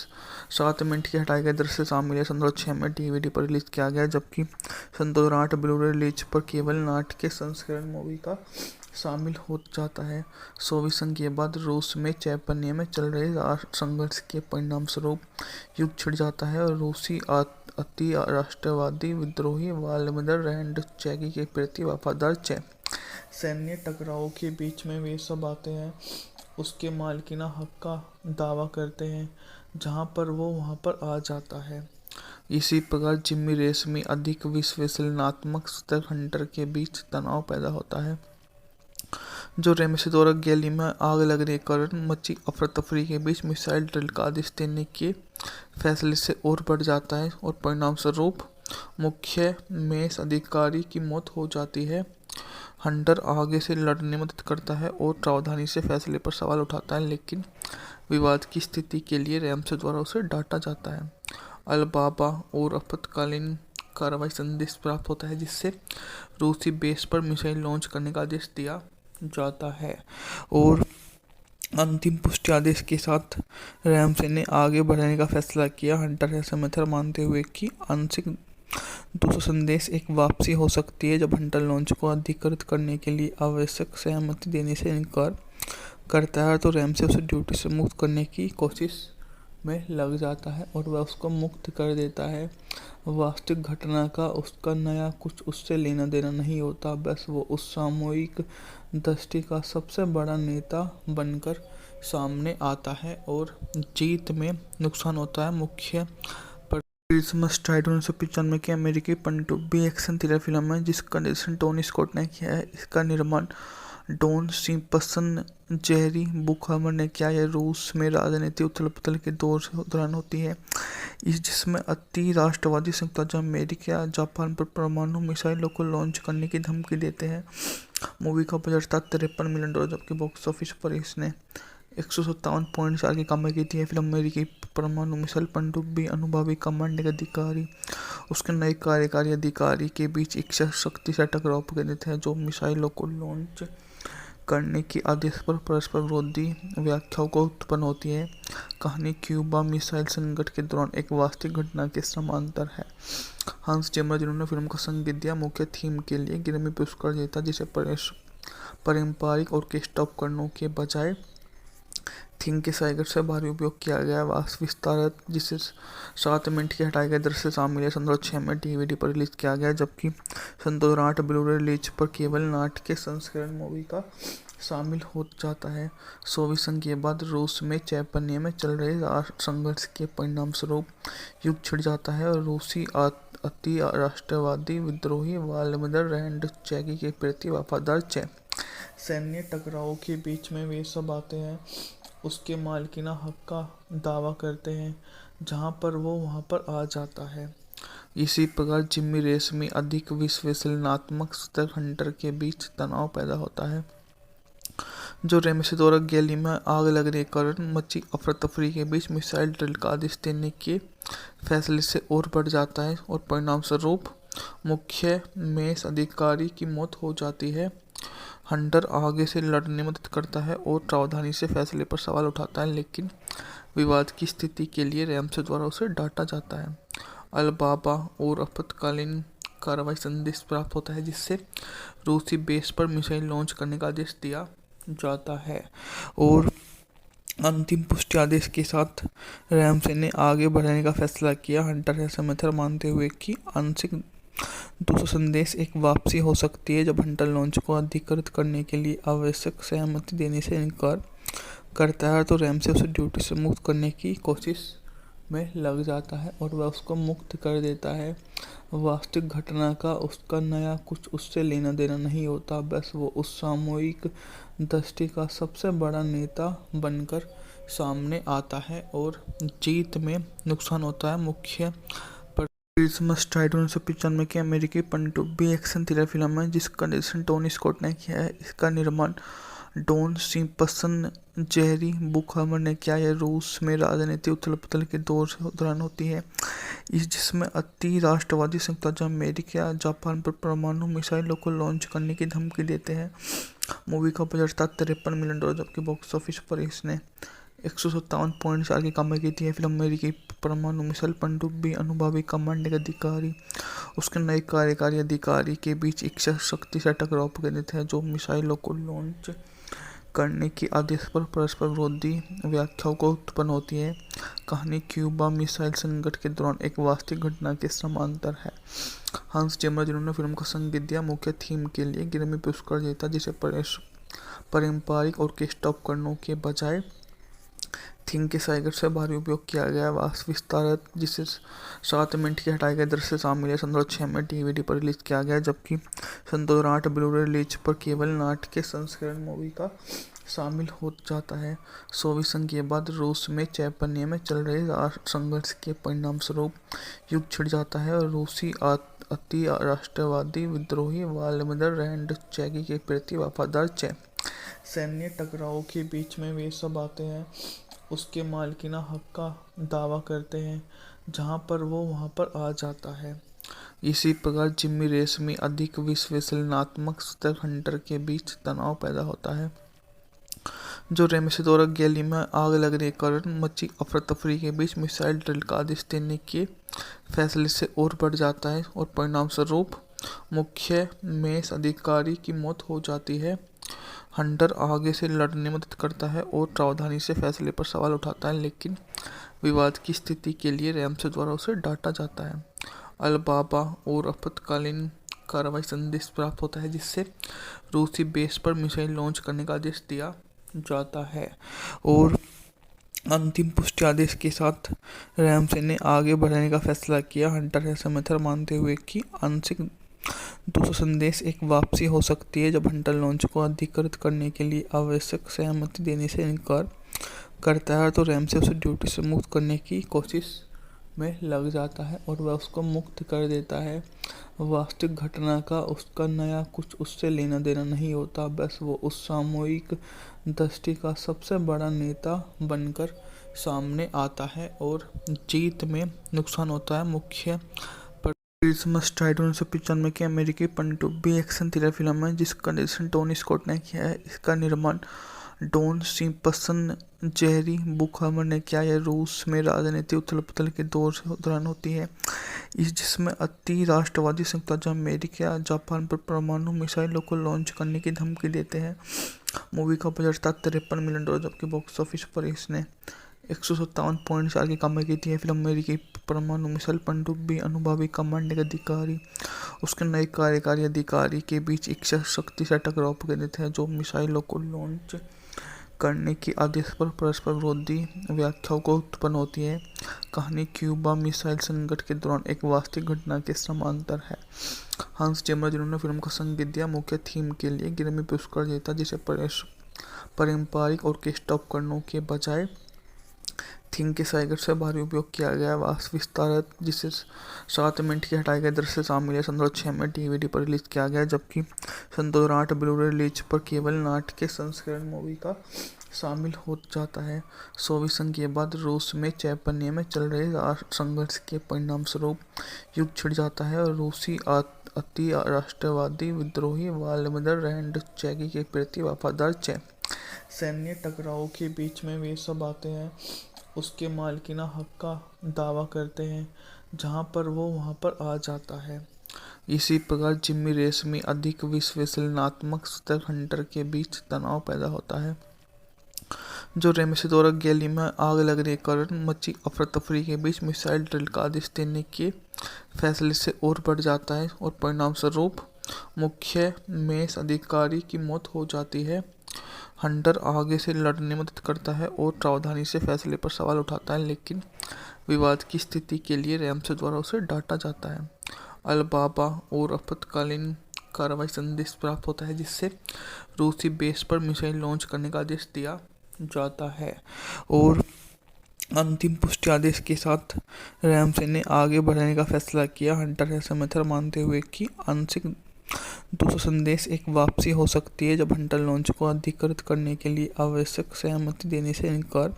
7 मिनट के हटाए गए दृश्य शामिल है 2006 में डीवीडी पर रिलीज किया गया, जबकि 2008 ब्लू-रे रिलीज पर केवल नाट्य संस्करण मूवी का शामिल हो जाता है। सोवियत संघ के बाद रूस में चैतन्य में चल रहे संघर्ष के परिणाम स्वरूप युद्ध छिड़ जाता है और रूसी अति राष्ट्रवादी विद्रोही व्लादिमीर रेज़निक के प्रति वफादार सैन्य टकराव के बीच में वे सब आते हैं उसके मालिकाना हक का दावा करते हैं, जहां पर वो वहां पर आ जाता है। इसी प्रकार जिमी रेशमी अधिक विश्लेषणात्मक स्तर हंटर के बीच तनाव पैदा होता है, जो रेमसे द्वारा गैली में आग लगने के कारण मची अफरा तफरी के बीच मिसाइल ड्रिल का आदेश देने के फैसले से और बढ़ जाता है और परिणाम स्वरूप मुख्य मेष अधिकारी की मौत हो जाती है। हंटर आगे से लड़ने में मदद करता है और सावधानी से फैसले पर सवाल उठाता है, लेकिन विवाद की स्थिति के लिए रैमसे द्वारा उसे डांटा जाता है। अल-बाबा और आपातकालीन कार्रवाई संदेश प्राप्त होता है, जिससे रूसी बेस पर मिसाइल लॉन्च करने का आदेश दिया जाता है और अंतिम पुष्टि आदेश के साथ रैमसे ने आगे बढ़ने का फैसला किया। हंटर ऐसा मेथड मानते हुए कि आंशिक दूसरा संदेश एक वापसी हो सकती है जब हंटर लॉन्च को अधिकृत करने के लिए आवश्यक सहमति देने से इनकार करता है, तो रैमसे उसे ड्यूटी से मुक्त करने की कोशिश में लग जाता है और वह उसको मुक्त कर देता है। वास्तविक घटना का उसका नया कुछ उससे लेना देना नहीं होता, बस वो उस सामूहिक दृष्टि का सबसे बड़ा नेता बनकर सामने आता है और जीत में नुकसान होता है। मुख्य क्रिसमस स्ट्राइड 1995 की अमेरिकी पनडुब्बी एक्शन थ्रिलर फिल्म है जिसका निर्देशन टोनी स्कॉट ने किया है। इसका निर्माण डॉन सिम्पसन जेरी बुकहमर ने किया। यह रूस में राजनीतिक उथल-पुथल के दौरान होती है, जिसमें अति राष्ट्रवादी संयुक्त राज्य अमेरिका जापान पर परमाणु मिसाइलों को लॉन्च करने की धमकी देते हैं। मूवी का बजट था $53 मिलियन, जबकि बॉक्स ऑफिस पर इसने 157.4 की कमाई की थी। यह फिल्म अमेरिकी परमाणु मिसाइल पनडुब्बी अनुभवी कमांडिंग अधिकारी उसके नए कार्यकारी अधिकारी के बीच एक शक्ति से टकराव पर केंद्रित है, जो मिसाइलों को लॉन्च करने के आदेश पर परस्पर विरोधी व्याख्याओं को उत्पन्न होती है। कहानी क्यूबा मिसाइल संकट के दौरान एक वास्तविक घटना के समांतर है। हंस जिमर, जिन्होंने फिल्म को संगीत दिया, मुख्य थीम के लिए ग्रैमी पुरस्कार जीता, जिसे पारंपरिक ऑर्केस्ट्रा उपकरणों के बजाय थिंग के साइगर से भारी उपयोग किया गया है। वास्तव विस्तारक जिसे 7 मिनट के हटाए गए दृश्य शामिल है 2006 में डीवीडी पर रिलीज किया गया, जबकि 2008 ब्लू-रे रिलीज पर केवल नाट्य संस्करण मूवी का शामिल हो जाता है। सोवियत संघ के बाद रूस में चैतन्य में चल रहे संघर्ष के परिणाम स्वरूप युद्ध छिड़ जाता है और रूसी अति राष्ट्रवादी विद्रोही व्लादिमीर रेज़निक के प्रति वफादार सैन्य टकराव के बीच में वे सब आते हैं उसके मालिकाना हक का दावा करते हैं, जहां पर वो वहां पर आ जाता है। इसी प्रकार जिमी रेशमी अधिक विश्लेषणात्मक स्तर हंटर के बीच तनाव पैदा होता है, जो रेमसे द्वारा गैली में आग लगने के कारण मची अफरा तफरी के बीच मिसाइल ड्रिल का आदेश देने के फैसले से और बढ़ जाता है और परिणाम स्वरूप मुख्य मेष अधिकारी की मौत हो जाती है। हंटर आगे से लड़ने में मदद करता है और सावधानी से फैसले पर सवाल उठाता है, लेकिन विवाद की स्थिति के लिए रैमसे द्वारा उसे डांटा जाता है। अल-बाबा और आपातकालीन कार्रवाई संदेश प्राप्त होता है, जिससे रूसी बेस पर मिसाइल लॉन्च करने का आदेश दिया जाता है और अंतिम पुष्टि आदेश के साथ रैमसे ने आगे बढ़ने का फैसला किया। हंटर ऐसा मेथड मानते हुए कि आंशिक दूसरा संदेश एक वापसी हो सकती है जब हंटर लॉन्च को अधिकृत करने के लिए आवश्यक सहमति देने से इनकार करता है, तो रैमसे उसे ड्यूटी से मुक्त करने की कोशिश में लग जाता है और वह उसको मुक्त कर देता है। वास्तविक घटना का उसका नया कुछ उससे लेना देना नहीं होता, बस वो उस सामूहिक दृष्टि का सबसे बड़ा नेता बनकर सामने आता है और जीत में नुकसान होता है। मुख्य क्रिसमस स्ट्राइड 1995 की अमेरिकी पनडुब्बी एक्शन थ्रिलर फिल्म है जिसका निर्देशन टोनी स्कॉट ने किया है। इसका निर्माण डॉन सिम्पसन जेरी बुकहमर ने किया। यह रूस में राजनीतिक उथल-पुथल के दौरान होती है, जिसमें अति राष्ट्रवादी संयुक्त राज्य अमेरिका जापान पर परमाणु मिसाइलों को लॉन्च करने की धमकी देते हैं। मूवी का बजट था $53 मिलियन, जबकि बॉक्स ऑफिस पर इसने 157.4 की कमाई की थी। यह फिल्म अमेरिकी परमाणु मिसाइल पनडुब्बी अनुभवी कमांडिंग अधिकारी उसके नए कार्यकारी अधिकारी के बीच एक शक्ति से टकराव पर केंद्रित है, जो मिसाइलों को लॉन्च करने के आदेश पर परस्पर विरोधी व्याख्याओं को उत्पन्न होती है। कहानी क्यूबा मिसाइल संकट के दौरान एक वास्तविक घटना के समांतर है। हंस जिमर, जिन्होंने फिल्म को संगीत दिया, मुख्य थीम के लिए ग्रैमी पुरस्कार जीता, जिसे पारंपरिक ऑर्केस्ट्रा उपकरणों के बजाय थीम के साइगर से भारी उपयोग किया गया। वास्तविक विस्तार, जिसे 7 मिनट के हटाए गए दृश्य शामिल है, सन 2006 में डीवीडी पर रिलीज किया गया, जबकि सन 2008 ब्लू-रे रिलीज पर केवल नाट्य संस्करण मूवी का शामिल हो जाता है। सोवियत संघ के बाद रूस में चैतन्य में चल रहे संघर्ष के परिणामस्वरूप युद्ध छिड़ जाता है और रूसी अति राष्ट्रवादी विद्रोही व्लादिमीर रेडनिचकी के प्रति वफादार सैन्य टकराव के बीच में वे सब आते हैं उसके मालिकाना हक का दावा करते हैं, जहां पर वो वहां पर आ जाता है। इसी प्रकार जिम्मी रेशमी अधिक विश्लेषणात्मक स्तर हंटर के बीच तनाव पैदा होता है, जो रेमसेदोरा गैली में आग लगने के कारण मची अफरा तफरी के बीच मिसाइल ड्रिल का आदेश देने के फैसले से और बढ़ जाता है और परिणाम स्वरूप मुख्य मेष अधिकारी की मौत हो जाती है। हंटर आगे से लड़ने में मदद करता है और सावधानी से फैसले पर सवाल उठाता है, लेकिन विवाद की स्थिति के लिए रैमसे द्वारा उसे डांटा जाता है। अल-बाबा और आपातकालीन कार्रवाई संदेश प्राप्त होता है, जिससे रूसी बेस पर मिसाइल लॉन्च करने का आदेश दिया जाता है और अंतिम पुष्टि आदेश के साथ रैमसे ने आगे बढ़ने का फैसला किया। हंटर ऐसा मेथड मानते हुए कि आंशिक दूसरा संदेश एक वापसी हो सकती है, जब हंटर लॉन्च को अधिकृत करने के लिए आवश्यक सहमति देने से इनकार करता है, तो रैमसे उसे ड्यूटी से मुक्त करने की कोशिश में लग जाता है और वह उसको मुक्त कर देता है। वास्तविक घटना का उसका नया कुछ उससे लेना देना नहीं होता, बस वो उस सामूहिक दृष्टि का सबसे बड़ा नेता बनकर सामने आता है और जीत में नुकसान होता है। मुख्य क्रिसमस स्ट्राइड 1995 की अमेरिकी पनडुब्बी एक्शन थ्रिलर फिल्म है, जिसका निर्देशन टोनी स्कॉट ने किया है। इसका निर्माण डॉन सिम्पसन जेरी बुकहमर ने किया। यह रूस में राजनीतिक उथल-पुथल के दौरान होती है, जिसमें अति राष्ट्रवादी संयुक्त राज्य अमेरिका जापान पर परमाणु मिसाइलों को लॉन्च करने की धमकी देते हैं। मूवी का बजट था $53 मिलियन, जबकि बॉक्स ऑफिस पर इसने 157.4 की कमाई की थी। यह फिल्म अमेरिकी परमाणु मिसाइल पनडुब्बी अनुभवी कमांडिंग अधिकारी उसके नए कार्यकारी अधिकारी के बीच एक शक्ति से टकराव पर केंद्रित है, जो मिसाइलों को लॉन्च करने के आदेश पर परस्पर विरोधी व्याख्याओं को उत्पन्न होती है। कहानी क्यूबा मिसाइल संकट के दौरान एक वास्तविक घटना के समांतर है। हंस जिमर, जिन्होंने फिल्म को संगीत दिया, मुख्य थीम के लिए ग्रैमी पुरस्कार जीता, जिसे पारंपरिक ऑर्केस्ट्रा उपकरणों के बजाय थीम के साइगर से भारी उपयोग किया गया। वास्तविक विस्तार, जिसे 7 मिनट के हटाए गए दृश्य शामिल है, सन 2006 में डीवीडी पर रिलीज किया गया, जबकि सन 2008 ब्लू-रे रिलीज पर केवल नाट्य संस्करण मूवी का शामिल हो जाता है। सोवियत संघ के बाद रूस में चैतन्य में चल रहे संघर्ष के परिणामस्वरूप युद्ध छिड़ जाता है और रूसी अति राष्ट्रवादी विद्रोही व्लादिमीर रेडनिचकी के प्रति वफादार सैन्य टकराव के बीच में वे सब आते हैं उसके मालिकाना हक का दावा करते हैं, जहां पर वो वहां पर आ जाता है। इसी प्रकार जिम्मी रेशमी अधिक विश्लेषणात्मक स्तर हंटर के बीच तनाव पैदा होता है, जो रेमसेदोरा गैली में आग लगने के कारण मची अफरा तफरी के बीच मिसाइल ड्रिल का आदेश देने के फैसले से और बढ़ जाता है और परिणाम स्वरूप मुख्य मेष अधिकारी की मौत हो जाती है। हंटर आगे से लड़ने में मदद करता है और सावधानी से फैसले पर सवाल उठाता है, लेकिन विवाद की स्थिति के लिए रैमसे द्वारा उसे डांटा जाता है। अल-बाबा और आपातकालीन कार्रवाई संदेश प्राप्त होता है, जिससे रूसी बेस पर मिसाइल लॉन्च करने का आदेश दिया जाता है और अंतिम पुष्टि आदेश के साथ रैमसे ने आगे बढ़ने का फैसला किया। हंटर ऐसा मेथड मानते हुए कि आंशिक दूसरा संदेश एक वापसी हो सकती है, जब हंटर लॉन्च को अधिकृत करने के लिए आवश्यक सहमति देने से इनकार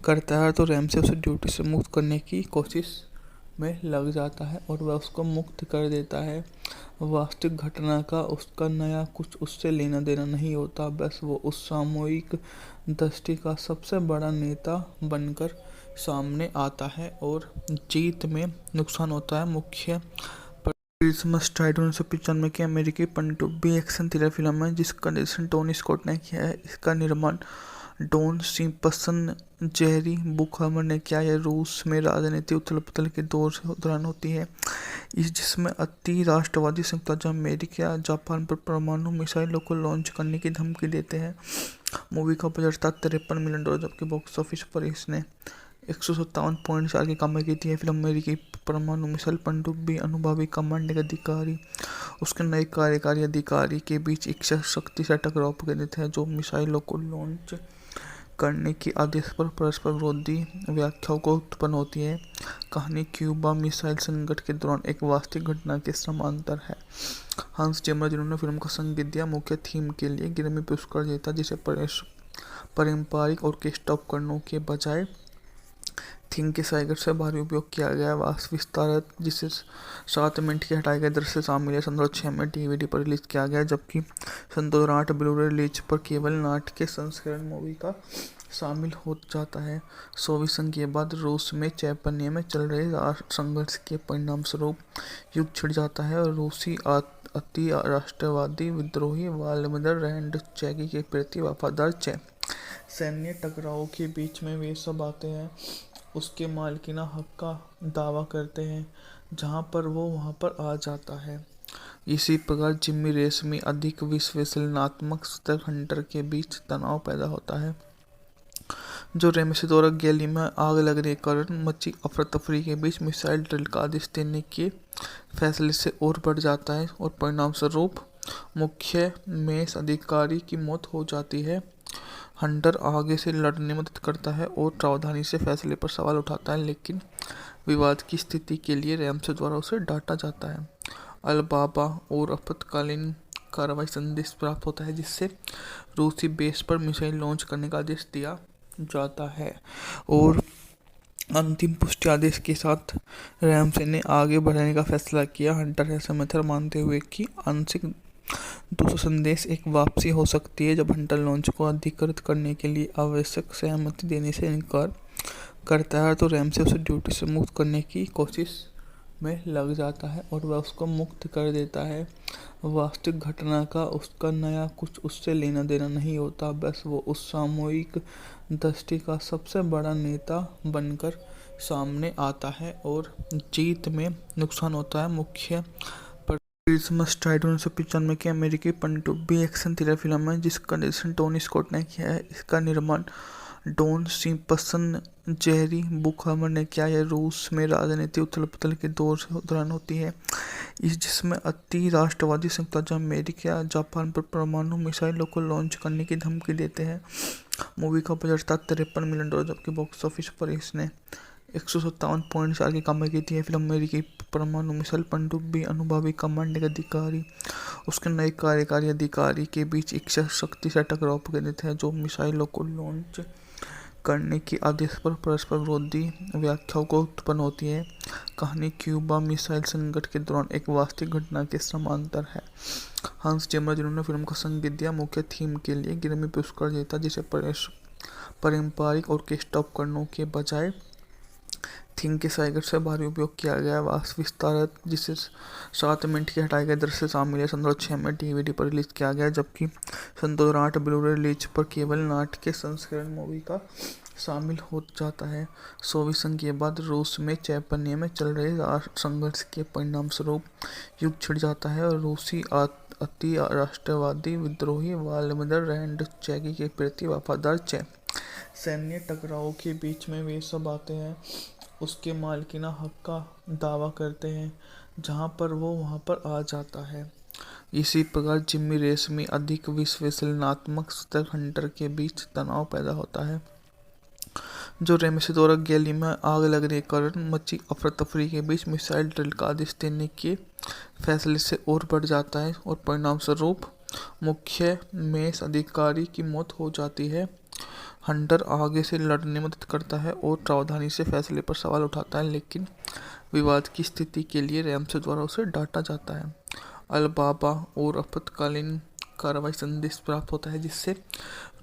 करता है, तो रैमसे उसे ड्यूटी से मुक्त करने की कोशिश में लग जाता है और वह उसको मुक्त कर देता है। वास्तविक घटना का उसका नया कुछ उससे लेना देना नहीं होता, बस वो उस सामूहिक दृष्टि का सबसे बड़ा नेता बनकर सामने आता है और जीत में नुकसान होता है। मुख्य क्रिसमस टाइड 1995 की अमेरिकी पनडुब्बी एक्शन थ्रिलर फिल्म है जिसका निर्देशन टोनी स्कॉट ने किया है। इसका निर्माण डॉन सिम्पसन जेरी बुकहमर ने किया है। रूस में राजनीति उथल पुथल के दौरान होती है जिसमें अति राष्ट्रवादी संयुक्त राज्य अमेरिका जापान पर परमाणु मिसाइलों को लॉन्च करने की धमकी देते हैं। मूवी का बजट था $53 मिलियन, जबकि बॉक्स ऑफिस पर इसने 157.4 की कमाई की थी। फिल्म अमेरिकी परमाणु मिसाइल पनडुब्बी अनुभवी कमांडिंग अधिकारी उसके नए कार्यकारी अधिकारी के बीच एक शक्ति से टकराव केंद्रित है, जो मिसाइलों को लॉन्च करने के आदेश पर परस्पर विरोधी व्याख्याओं को उत्पन्न होती है। कहानी क्यूबा मिसाइल संकट के दौरान एक वास्तविक घटना के समांतर है। हंस जिमर, जिन्होंने फिल्म का संगीत दिया, मुख्य थीम के लिए ग्रैमी पुरस्कार जीता, जिसे पारंपरिक ऑर्केस्ट्रा उपकरणों के बजाय थीम के साइगर से भारी उपयोग किया गया है। वास्तविक विस्तार जिसे 7 मिनट के हटाए गए दृश्य शामिल है, 2006 में डीवीडी पर रिलीज किया गया, जबकि 2008 ब्लू-रे रिलीज पर केवल नाट्य संस्करण मूवी का शामिल हो जाता है। सोवियत संघ के बाद रूस में चैतन्य में चल रहे संघर्ष के परिणाम स्वरूप युद्ध छिड़ जाता है और रूसी अति राष्ट्रवादी विद्रोही व्लादिमीर रेज़निक के प्रति वफादार सैन्य टकराव के बीच में वे सब आते हैं उसके मालिकाना हक का दावा करते हैं, जहां पर वो वहां पर आ जाता है। इसी प्रकार जिम्मी रेशमी अधिक विश्लेषणात्मक स्तर हंटर के बीच तनाव पैदा होता है, जो रेमसी द्वारा गैली में आग लगने के कारण मची अफरा तफरी के बीच मिसाइल ड्रिल का आदेश देने के फैसले से और बढ़ जाता है और परिणाम स्वरूप मुख्य मेष अधिकारी की मौत हो जाती है। हंटर आगे से लड़ने में मदद करता है और सावधानी से फैसले पर सवाल उठाता है, लेकिन विवाद की स्थिति के लिए रैमसे द्वारा उसे डांटा जाता है। अलबाबा और आपातकालीन कार्रवाई संदेश प्राप्त होता है, जिससे रूसी बेस पर मिसाइल लॉन्च करने का आदेश दिया जाता है और अंतिम पुष्टि आदेश के साथ रैमसे ने आगे बढ़ने का फैसला किया। हंटर ऐसा मेथड मानते हुए कि आंशिक दूसरा संदेश एक वापसी हो सकती है, जब हंटर लॉन्च को अधिकृत करने के लिए आवश्यक सहमति देने से इनकार करता है, तो रैमसे उसे ड्यूटी से मुक्त करने की कोशिश में लग जाता है और वह उसको मुक्त कर देता है। वास्तविक घटना का उसका नया कुछ उससे लेना देना नहीं होता, बस वो उस सामूहिक दृष्टि का सबसे बड़ा नेता बनकर सामने आता है और जीत में नुकसान होता है। मुख्य क्रिसमस टाइड 1995 की अमेरिकी पनडुब्बी एक्शन थ्रिलर फिल्म है जिसका निर्देशन टोनी स्कॉट ने किया है। इसका निर्माण डॉन सिम्पसन जेरी बुकहमर ने किया है। रूस में राजनीति उथल पुथल के दौरान होती है जिसमें अति राष्ट्रवादी संयुक्त राज्य अमेरिका जापान पर परमाणु मिसाइलों को लॉन्च करने की धमकी देते हैं। मूवी का बजट था $53 मिलियन, जबकि बॉक्स ऑफिस पर इसने 157.4 की कमाई की थी। फिल्म अमेरिकी परमाणु मिसाइल पनडुब्बी अनुभवी कमांडिंग अधिकारी उसके नए कार्यकारी अधिकारी के बीच एक शक्ति से टकराव केंद्रित है, जो मिसाइलों को लॉन्च करने के आदेश पर परस्पर विरोधी व्याख्याओं को उत्पन्न होती है। कहानी क्यूबा मिसाइल संकट के दौरान एक वास्तविक घटना के समांतर है। हंस जिमर, जिन्होंने फिल्म का संगीत दिया, मुख्य थीम के लिए ग्रैमी पुरस्कार जीता, जिसे पारंपरिक ऑर्केस्ट्रा उपकरणों के बजाय थीम के साइगर से भारी उपयोग किया गया है। वास्तविक विस्तार जिसे 7 मिनट के हटाए गए दृश्य शामिल है, 2006 में डीवीडी पर रिलीज किया गया, जबकि 2008 ब्लू-रे रिलीज पर केवल नाट्य संस्करण मूवी का शामिल हो जाता है। सोवियत संघ के बाद रूस में चैतन्य में चल रहे संघर्ष के परिणाम स्वरूप युद्ध छिड़ जाता है और रूसी अति राष्ट्रवादी विद्रोही व्लादिमीर रेज़निक के प्रति वफादार सैन्य टकराव के बीच में वे सब आते हैं उसके मालिकाना हक का दावा करते हैं, जहां पर वो वहां पर आ जाता है। इसी प्रकार जिम्मी रेशमी अधिक विश्लेषणात्मक स्तर हंटर के बीच तनाव पैदा होता है, जो रेमसी द्वारा गैली में आग लगने के कारण मची अफरा तफरी के बीच मिसाइल ड्रिल का आदेश देने के फैसले से और बढ़ जाता है और परिणाम स्वरूप मुख्य मेष अधिकारी की मौत हो जाती है। हंटर आगे से लड़ने में मदद करता है और सावधानी से फैसले पर सवाल उठाता है, लेकिन विवाद की स्थिति के लिए रैमसे द्वारा उसे डांटा जाता है। अल-बाबा और आपातकालीन कार्रवाई संदेश प्राप्त होता है, जिससे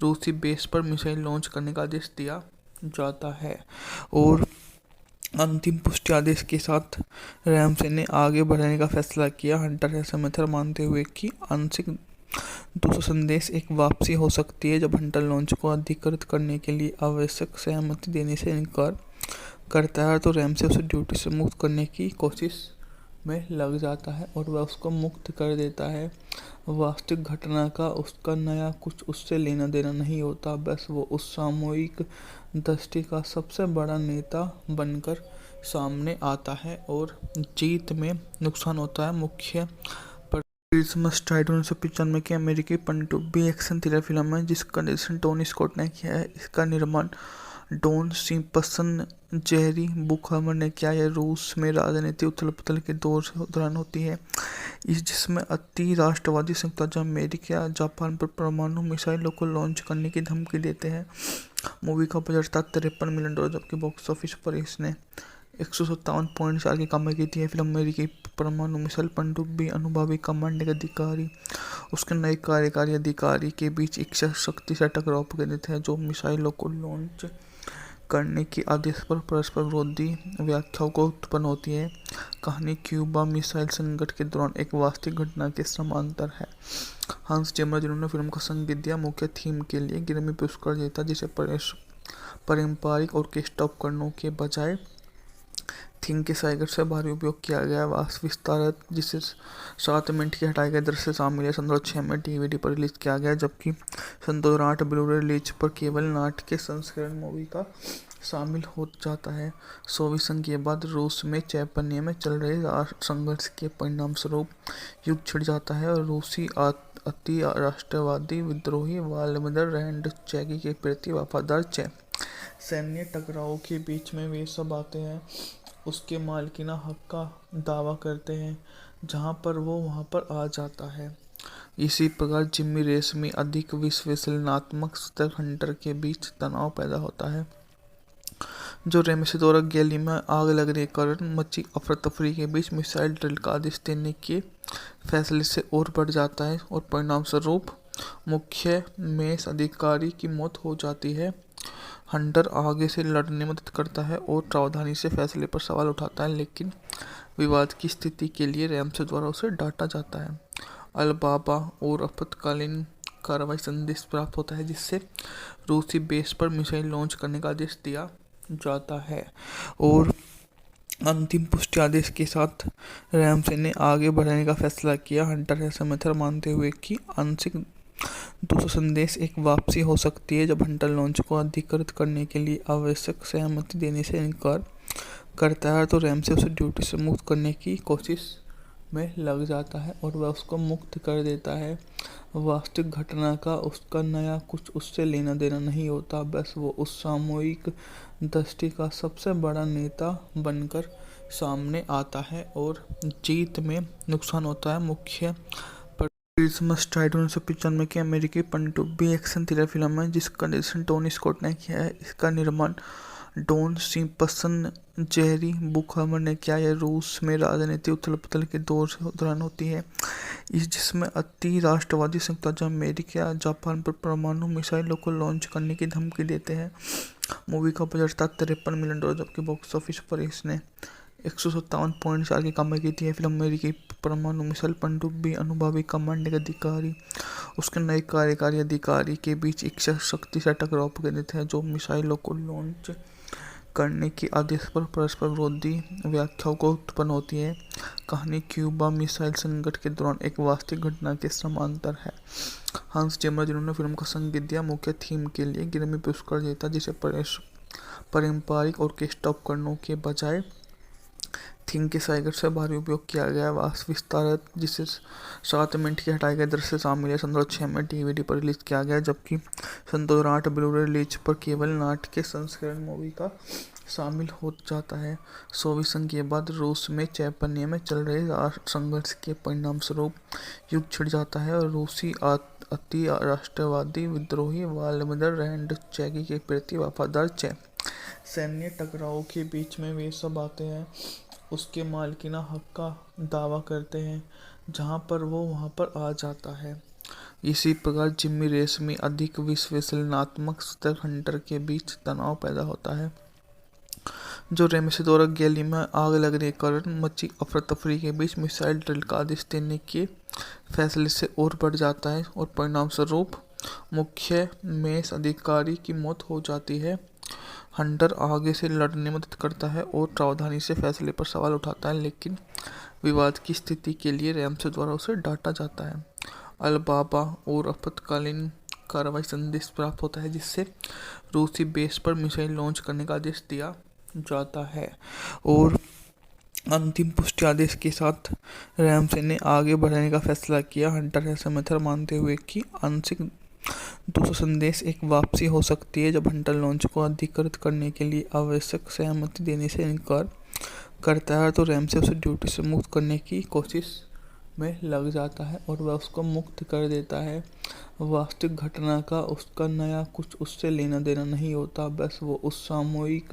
रूसी बेस पर मिसाइल लॉन्च करने का आदेश दिया जाता है। और अंतिम पुष्टि आदेश के साथ रैमसे ने आगे बढ़ने का फैसला किया। हंटर ऐसा मेथड मानते हुए कि आंशिक दूसरा संदेश एक वापसी हो सकती है जब हंटर लॉन्च को अधिकृत करने के लिए आवश्यक सहमति देने से इनकार करता है, तो रैमसे उसे ड्यूटी से मुक्त करने की कोशिश में लग जाता है और वह उसको मुक्त कर देता है। वास्तविक घटना का उसका नया कुछ उससे लेना देना नहीं होता, बस वो उस सामूहिक दृष्टि का सबसे बड़ा नेता बनकर सामने आता है और जीत में नुकसान होता है। मुख्य क्रिसमस स्ट्राइड 1995 की अमेरिकी पनडुब्बी एक्शन थ्रिलर फिल्म है जिसका निर्देशन टोनी स्कॉट ने किया है। इसका निर्माण डॉन सिम्पसन जेरी बुकहमर ने किया। यह रूस में राजनीतिक उथल-पुथल के दौरान होती है, जिसमें अति राष्ट्रवादी संयुक्त राज्य अमेरिका जापान पर परमाणु मिसाइलों को लॉन्च करने की धमकी देते हैं। मूवी का बजट था $53 मिलियन, जबकि बॉक्स ऑफिस पर इसने 157.4 की कमाई की थी। यह फिल्म अमेरिकी परमाणु मिसाइल पनडुब्बी अनुभवी कमांडिंग अधिकारी उसके नए कार्यकारी अधिकारी के बीच एक शक्ति से टकराव पर केंद्रित है, जो मिसाइलों को लॉन्च करने के आदेश पर परस्पर विरोधी व्याख्याओं को उत्पन्न होती है। कहानी क्यूबा मिसाइल संकट के दौरान एक वास्तविक घटना के समांतर है। हंस जिमर, जिन्होंने फिल्म का संगीत दिया, मुख्य थीम के लिए ग्रैमी पुरस्कार जीता, जिसे पारंपरिक ऑर्केस्ट्रा उपकरणों के बजाय थीम के साइगर से भारी उपयोग किया गया। वास्तविक विस्तार, जिसे 7 मिनट के हटाए गए दृश्य शामिल है, सन 2006 में डीवीडी पर रिलीज किया गया, जबकि सन 2008 ब्लू-रे रिलीज पर केवल नाट्य के संस्करण मूवी का शामिल हो जाता है। सोवियत संघ के बाद रूस में चैतन्य में चल रहे संघर्ष के परिणामस्वरूप युद्ध छिड़ जाता है और रूसी अति राष्ट्रवादी विद्रोही व्लादिमीर रेज़निक के प्रति वफादार सैन्य टकराव के बीच में वे सब आते हैं उसके मालिकाना हक का दावा करते हैं, जहां पर वो वहां पर आ जाता है। इसी प्रकार जिमी रेशमी अधिक विश्लेषणात्मक स्तर हंटर के बीच तनाव पैदा होता है, जो रैमसे द्वारा गैली में आग लगने के कारण मची अफरा-तफरी के बीच मिसाइल ड्रिल का आदेश देने के फैसले से और बढ़ जाता है और परिणामस्वरूप मुख्य मेष अधिकारी की मौत हो जाती है। हंटर आगे से लड़ने में मदद करता है और सावधानी से फैसले पर सवाल उठाता है, लेकिन विवाद की स्थिति के लिए रैमसे द्वारा उसे डांटा जाता है। अल-बाबा और आपातकालीन कार्रवाई संदेश प्राप्त होता है, जिससे रूसी बेस पर मिसाइल लॉन्च करने का आदेश दिया जाता है। और अंतिम पुष्टि आदेश के साथ रैमसे ने आगे बढ़ने का फैसला किया। हंटर ऐसा मेथड मानते हुए कि आंशिक दूसरा संदेश एक वापसी हो सकती है जब हंटर लॉन्च को अधिकृत करने के लिए आवश्यक सहमति देने से इनकार करता है, तो रैमसे उसे ड्यूटी से मुक्त करने की कोशिश में लग जाता है और वह उसको मुक्त कर देता है। वास्तविक घटना का उसका नया कुछ उससे लेना देना नहीं होता, बस वो उस सामूहिक दृष्टि का सबसे बड़ा नेता बनकर सामने आता है और जीत में नुकसान होता है। मुख्य क्रिसमस स्ट्राइड 1995 की अमेरिकी पनडुब्बी एक्शन थ्रिलर फिल्म है जिसका निर्देशन टोनी स्कॉट ने किया है। इसका निर्माण डॉन सिम्पसन जेरी बुकहमर ने किया। यह रूस में राजनीतिक उथल-पुथल के दौरान होती है, जिसमें अति राष्ट्रवादी संयुक्त राज्य अमेरिका जापान पर परमाणु मिसाइलों को लॉन्च करने की धमकी देते हैं। मूवी का बजट था $53 मिलियन, जबकि बॉक्स ऑफिस पर इसने 157.4 की कमाई की थी। यह फिल्म अमेरिकी परमाणु मिसाइल पनडुब्बी अनुभवी कमांडिंग अधिकारी उसके नए कार्यकारी अधिकारी के बीच एक शक्ति से टकराव पर केंद्रित है, जो मिसाइलों को लॉन्च करने के आदेश पर परस्पर विरोधी व्याख्याओं को उत्पन्न होती है। कहानी क्यूबा मिसाइल संकट के दौरान एक वास्तविक घटना के समांतर है। हंस जिमर, जिन्होंने फिल्म का संगीत दिया, मुख्य थीम के लिए ग्रैमी पुरस्कार जीता, जिसे पारंपरिक ऑर्केस्ट्रा उपकरणों के बजाय थीम के साइगर से भारी उपयोग किया गया। वास्तविक विस्तार, जिसे 7 मिनट के हटाए गए दृश्य शामिल है, सन 2006 में डीवीडी पर रिलीज किया गया, जबकि सन 2008 ब्लू-रे रिलीज पर केवल नाट्य के संस्करण मूवी का शामिल हो जाता है। सोवियत संघ के बाद रूस में चैतन्य में चल रहे संघर्ष के परिणामस्वरूप युद्ध छिड़ जाता है और रूसी अति राष्ट्रवादी विद्रोही व्लादिमीर रेज़निक के प्रति वफादार सैन्य टकराव के बीच में वे सब आते हैं उसके मालिकाना हक का दावा करते हैं, जहां पर वो वहां पर आ जाता है। इसी प्रकार जिम्मी रेस में अधिक विश्लेषणात्मक सतर्क हंटर के बीच तनाव पैदा होता है, जो रेमसे द्वारा गैली में आग लगने के कारण मची अफरा तफरी के बीच मिसाइल ड्रिल का आदेश देने के फैसले से और बढ़ जाता है और परिणाम स्वरूप मुख्य मेष अधिकारी की मौत हो जाती है। हंटर आगे से लड़ने में मदद करता है और सावधानी से फैसले पर सवाल उठाता है, लेकिन विवाद की स्थिति के लिए रैमसे द्वारा उसे डांटा जाता है। अलबाबा और आपातकालीन कार्रवाई संदेश प्राप्त होता है, जिससे रूसी बेस पर मिसाइल लॉन्च करने का आदेश दिया जाता है और अंतिम पुष्टि आदेश के साथ रैमसे ने आगे बढ़ने का फैसला किया। हंटर ऐसा मेथड मानते हुए कि आंशिक दूसरा संदेश एक वापसी हो सकती है जब हंटर लॉन्च को अधिकृत करने के लिए आवश्यक सहमति देने से इनकार करता है, तो रैमसे उसे ड्यूटी से मुक्त करने की कोशिश में लग जाता है और वह उसको मुक्त कर देता है। वास्तविक घटना का उसका नया कुछ उससे लेना देना नहीं होता, बस वो उस सामूहिक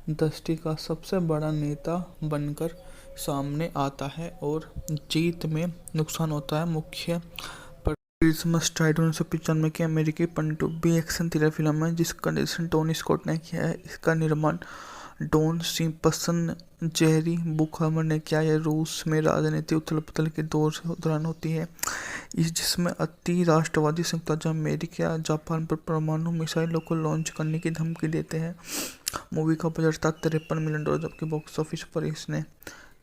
दृष्टि का सबसे बड़ा नेता बनकर सामने आता है और जीत में नुकसान होता है। मुख्य क्रिसमस स्ट्राइड 1995 की अमेरिकी पनडुब्बी एक्शन थ्रिलर फिल्म है जिसका निर्देशन टोनी स्कॉट ने किया है। इसका निर्माण डॉन सिम्पसन जेरी बुकहमर ने किया। यह रूस में राजनीतिक उथल-पुथल के दौरान होती है, जिसमें अति राष्ट्रवादी संयुक्त राज्य अमेरिका जापान पर परमाणु मिसाइलों को लॉन्च करने की धमकी देते हैं। मूवी का बजट था $53 मिलियन, जबकि बॉक्स ऑफिस पर इसने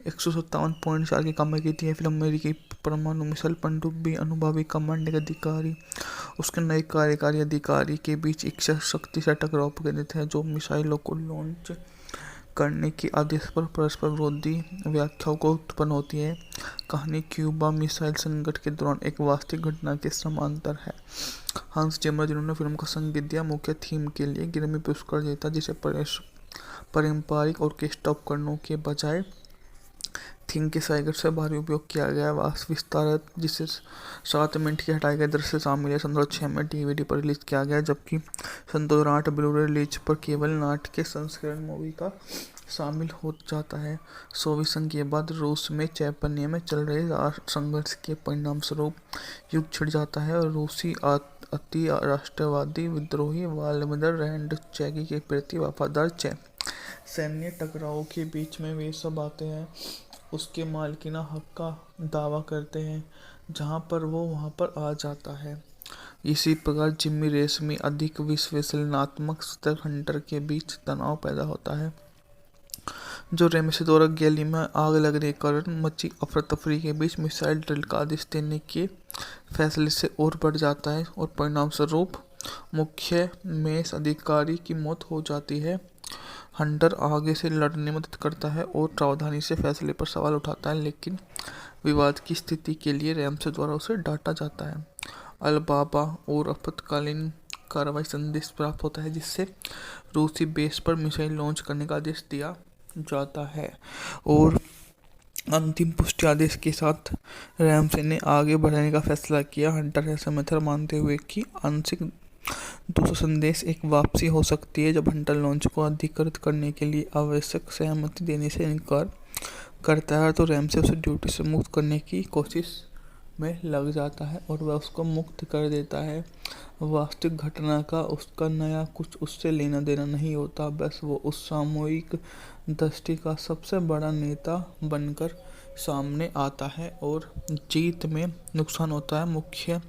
157.4 की कमाई की थी। यह फिल्म अमेरिकी परमाणु मिसाइल पनडुब्बी अनुभवी कमांडिंग अधिकारी उसके नए कार्यकारी अधिकारी के बीच एक शक्ति से टकराव केंद्रित है, जो मिसाइलों को लॉन्च करने के आदेश पर परस्पर विरोधी व्याख्याओं को उत्पन्न होती है। कहानी क्यूबा मिसाइल संकट के दौरान एक वास्तविक घटना के समांतर है। हंस जिमर, जिन्होंने फिल्म को संगीत दिया, मुख्य थीम के लिए ग्रैमी पुरस्कार जीता, जिसे पारंपरिक ऑर्केस्ट्रा उपकरणों के बजाय थीम के साइगर से भारी उपयोग किया गया है। विस्तारित, जिसे 7 मिनट के हटाए गए दृश्य शामिल है, 2006 में DVD पर रिलीज किया गया, जबकि 2008 ब्लू-रे रिलीज पर केवल नाट्य संस्करण मूवी का शामिल हो जाता है। सोवियत संघ के बाद रूस में चैतन्य में चल रहे संघर्ष के परिणाम स्वरूप युद्ध छिड़ जाता है और रूसी अति राष्ट्रवादी विद्रोही व्लादिमीर रेडनिचकी के प्रति वफादार सैन्य टकराव के बीच में वे सब आते हैं, उसके मालिकाना हक का दावा करते हैं, जहां पर वो वहां पर आ जाता है। इसी प्रकार जिम्मी रेस में अधिक विश्लेषणात्मक सतर्क हंटर के बीच तनाव पैदा होता है, जो रेमसे द्वारा गैली में आग लगने के कारण मची अफरा तफरी के बीच मिसाइल ड्रिल का आदेश देने के फैसले से और बढ़ जाता है और परिणाम स्वरूप मुख्य मेष अधिकारी की मौत हो जाती है। हंटर आगे से लड़ने में मदद करता है और सावधानी से फैसले पर सवाल उठाता है, लेकिन विवाद की स्थिति के लिए रैमसे द्वारा उसे डांटा जाता है। अलबाबा और आपातकालीन कार्रवाई संदेश प्राप्त होता है, जिससे रूसी बेस पर मिसाइल लॉन्च करने का आदेश दिया जाता है और अंतिम पुष्टि आदेश के साथ रैमसे ने आगे बढ़ने का फैसला किया। हंटर ऐसा मेथड मानते हुए कि आंशिक दूसरा संदेश एक वापसी हो सकती है जब हंटर लॉन्च को अधिकृत करने के लिए आवश्यक सहमति देने से इनकार करता है, तो रैमसे उसे ड्यूटी से मुक्त करने की कोशिश में लग जाता है और वह उसको मुक्त कर देता है। वास्तविक घटना का उसका नया कुछ उससे लेना देना नहीं होता, बस वो उस सामूहिक दृष्टि का सबसे बड़ा नेता बनकर सामने आता है और जीत में नुकसान होता है। मुख्य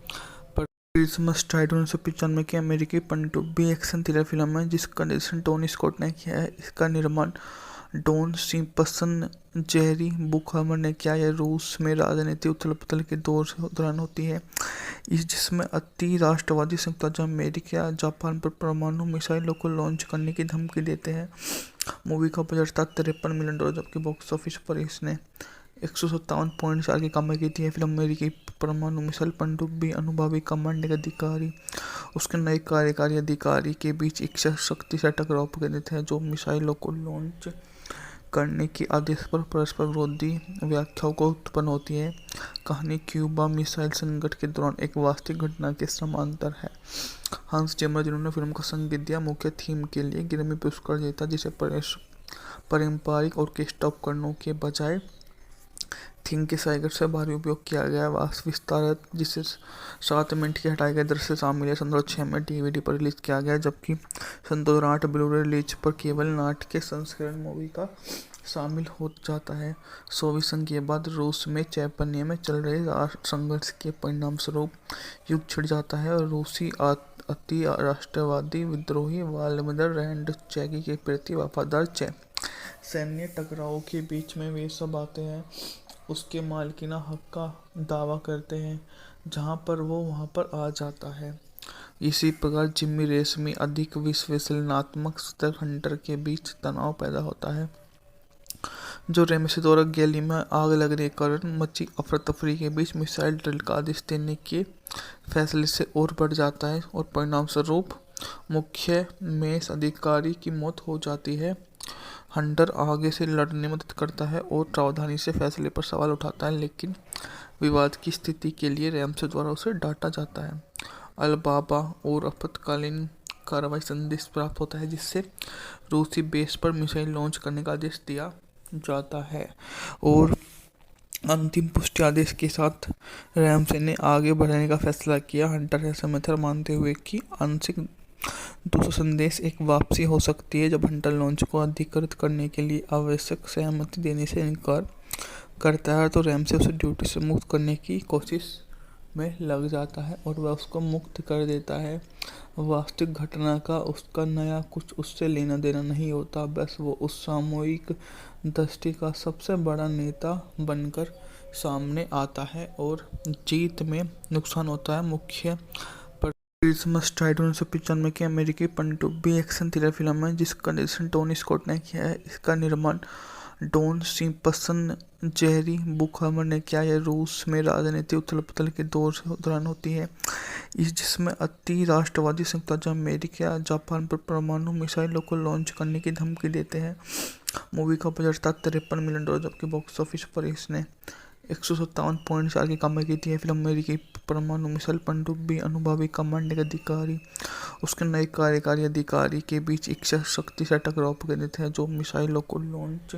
क्रिसमस स्ट्राइड 1995 की अमेरिकी पनडुब्बी एक्शन थ्रिलर फिल्म है जिसका निर्देशन टोनी स्कॉट ने किया है। इसका निर्माण डॉन सिम्पसन जेरी बुकहमर ने किया। यह रूस में राजनीतिक उथल-पुथल के दौरान होती है, जिसमें अति राष्ट्रवादी संयुक्त राज्य अमेरिका जापान पर परमाणु मिसाइलों को लॉन्च करने की धमकी देते हैं। मूवी का बजट था $53 मिलियन, जबकि बॉक्स ऑफिस पर इसने 157.4 की कमाई की थी। यह फिल्म अमेरिकी परमाणु मिसाइल पनडुब्बी अनुभवी कमांडिंग अधिकारी उसके नए कार्यकारी अधिकारी के बीच एक शक्ति से टकराव केंद्रित है, जो मिसाइलों को लॉन्च करने के आदेश पर परस्पर विरोधी व्याख्याओं को उत्पन्न होती है। कहानी क्यूबा मिसाइल संकट के दौरान एक वास्तविक घटना के समांतर है। हंस जिमर, जिन्होंने फिल्म को संगीत दिया, मुख्य थीम के लिए ग्रैमी पुरस्कार जीता, जिसे पारंपरिक और ऑर्केस्ट्रा उपकरणों के बजाय सिंथेसाइजर से भारी उपयोग किया गया है। वास्तविक विस्तार जिसे 7 मिनट के हटाए गए दृश्य शामिल है 2006 में डीवीडी पर रिलीज किया गया, जबकि 2008 ब्लू-रे रिलीज पर केवल नाट्य के संस्करण मूवी का शामिल हो जाता है। सोवियत संघ के बाद रूस में चैतन्य में चल रहे संघर्ष के परिणाम स्वरूप युद्ध छिड़ जाता है और रूसी अति राष्ट्रवादी विद्रोही व्लादिमीर रेज़निक के प्रति वफादार सैन्य टकराव के बीच में वे सब आते हैं उसके मालिकाना हक का दावा करते हैं जहां पर वो वहां पर आ जाता है। इसी प्रकार जिमी रेशमी अधिक विश्लेषणात्मक स्तर हंटर के बीच तनाव पैदा होता है, जो रेमसी द्वारा गैली में आग लगने के कारण मची अफरा तफरी के बीच मिसाइल ड्रिल का आदेश देने के फैसले से और बढ़ जाता है और परिणाम स्वरूप मुख्य मेष अधिकारी की मौत हो जाती है। हंटर आगे से लड़ने में मदद करता है और सावधानी से फैसले पर सवाल उठाता है, लेकिन विवाद की स्थिति के लिए रैमसे द्वारा उसे डांटा जाता है। अलबाबा और आपातकालीन कार्रवाई संदेश प्राप्त होता है जिससे रूसी बेस पर मिसाइल लॉन्च करने का आदेश दिया जाता है और अंतिम पुष्टि आदेश के साथ रैमसे ने आगे बढ़ने का फैसला किया। हंटर ऐसा मेथड मानते हुए कि आंशिक दूसरा संदेश एक वापसी हो सकती है जब हंटर लॉन्च को अधिकृत करने के लिए आवश्यक सहमति देने से इनकार करता है तो रैमसे उसे ड्यूटी से मुक्त करने की कोशिश में लग जाता है और वह उसको मुक्त कर देता है। वास्तविक घटना का उसका नया कुछ उससे लेना देना नहीं होता, बस वो उस सामूहिक दृष्टि का सबसे बड़ा नेता बनकर सामने आता है और जीत में नुकसान होता है। मुख्य क्रिसमस स्ट्राइड 1995 की अमेरिकी पनडुब्बी एक्शन थ्रिलर फिल्म है जिसका निर्देशन टोनी स्कॉट ने किया है। इसका निर्माण डॉन सिम्पसन जेरी बुकहमर ने किया। यह रूस में राजनीतिक उथल-पुथल के दौरान होती है जिसमें अति राष्ट्रवादी संयुक्त राज्य अमेरिका जापान पर परमाणु मिसाइलों को लॉन्च करने की धमकी देते हैं। मूवी का बजट था $53 मिलियन, जबकि बॉक्स ऑफिस पर इसने 157.4 की कमाई की थी। यह फिल्म अमेरिकी परमाणु मिसाइल पनडुब्बी अनुभवी कमांडिंग अधिकारी उसके नए कार्यकारी अधिकारी के बीच एक शक्ति से टकराव केंद्रित है जो मिसाइलों को लॉन्च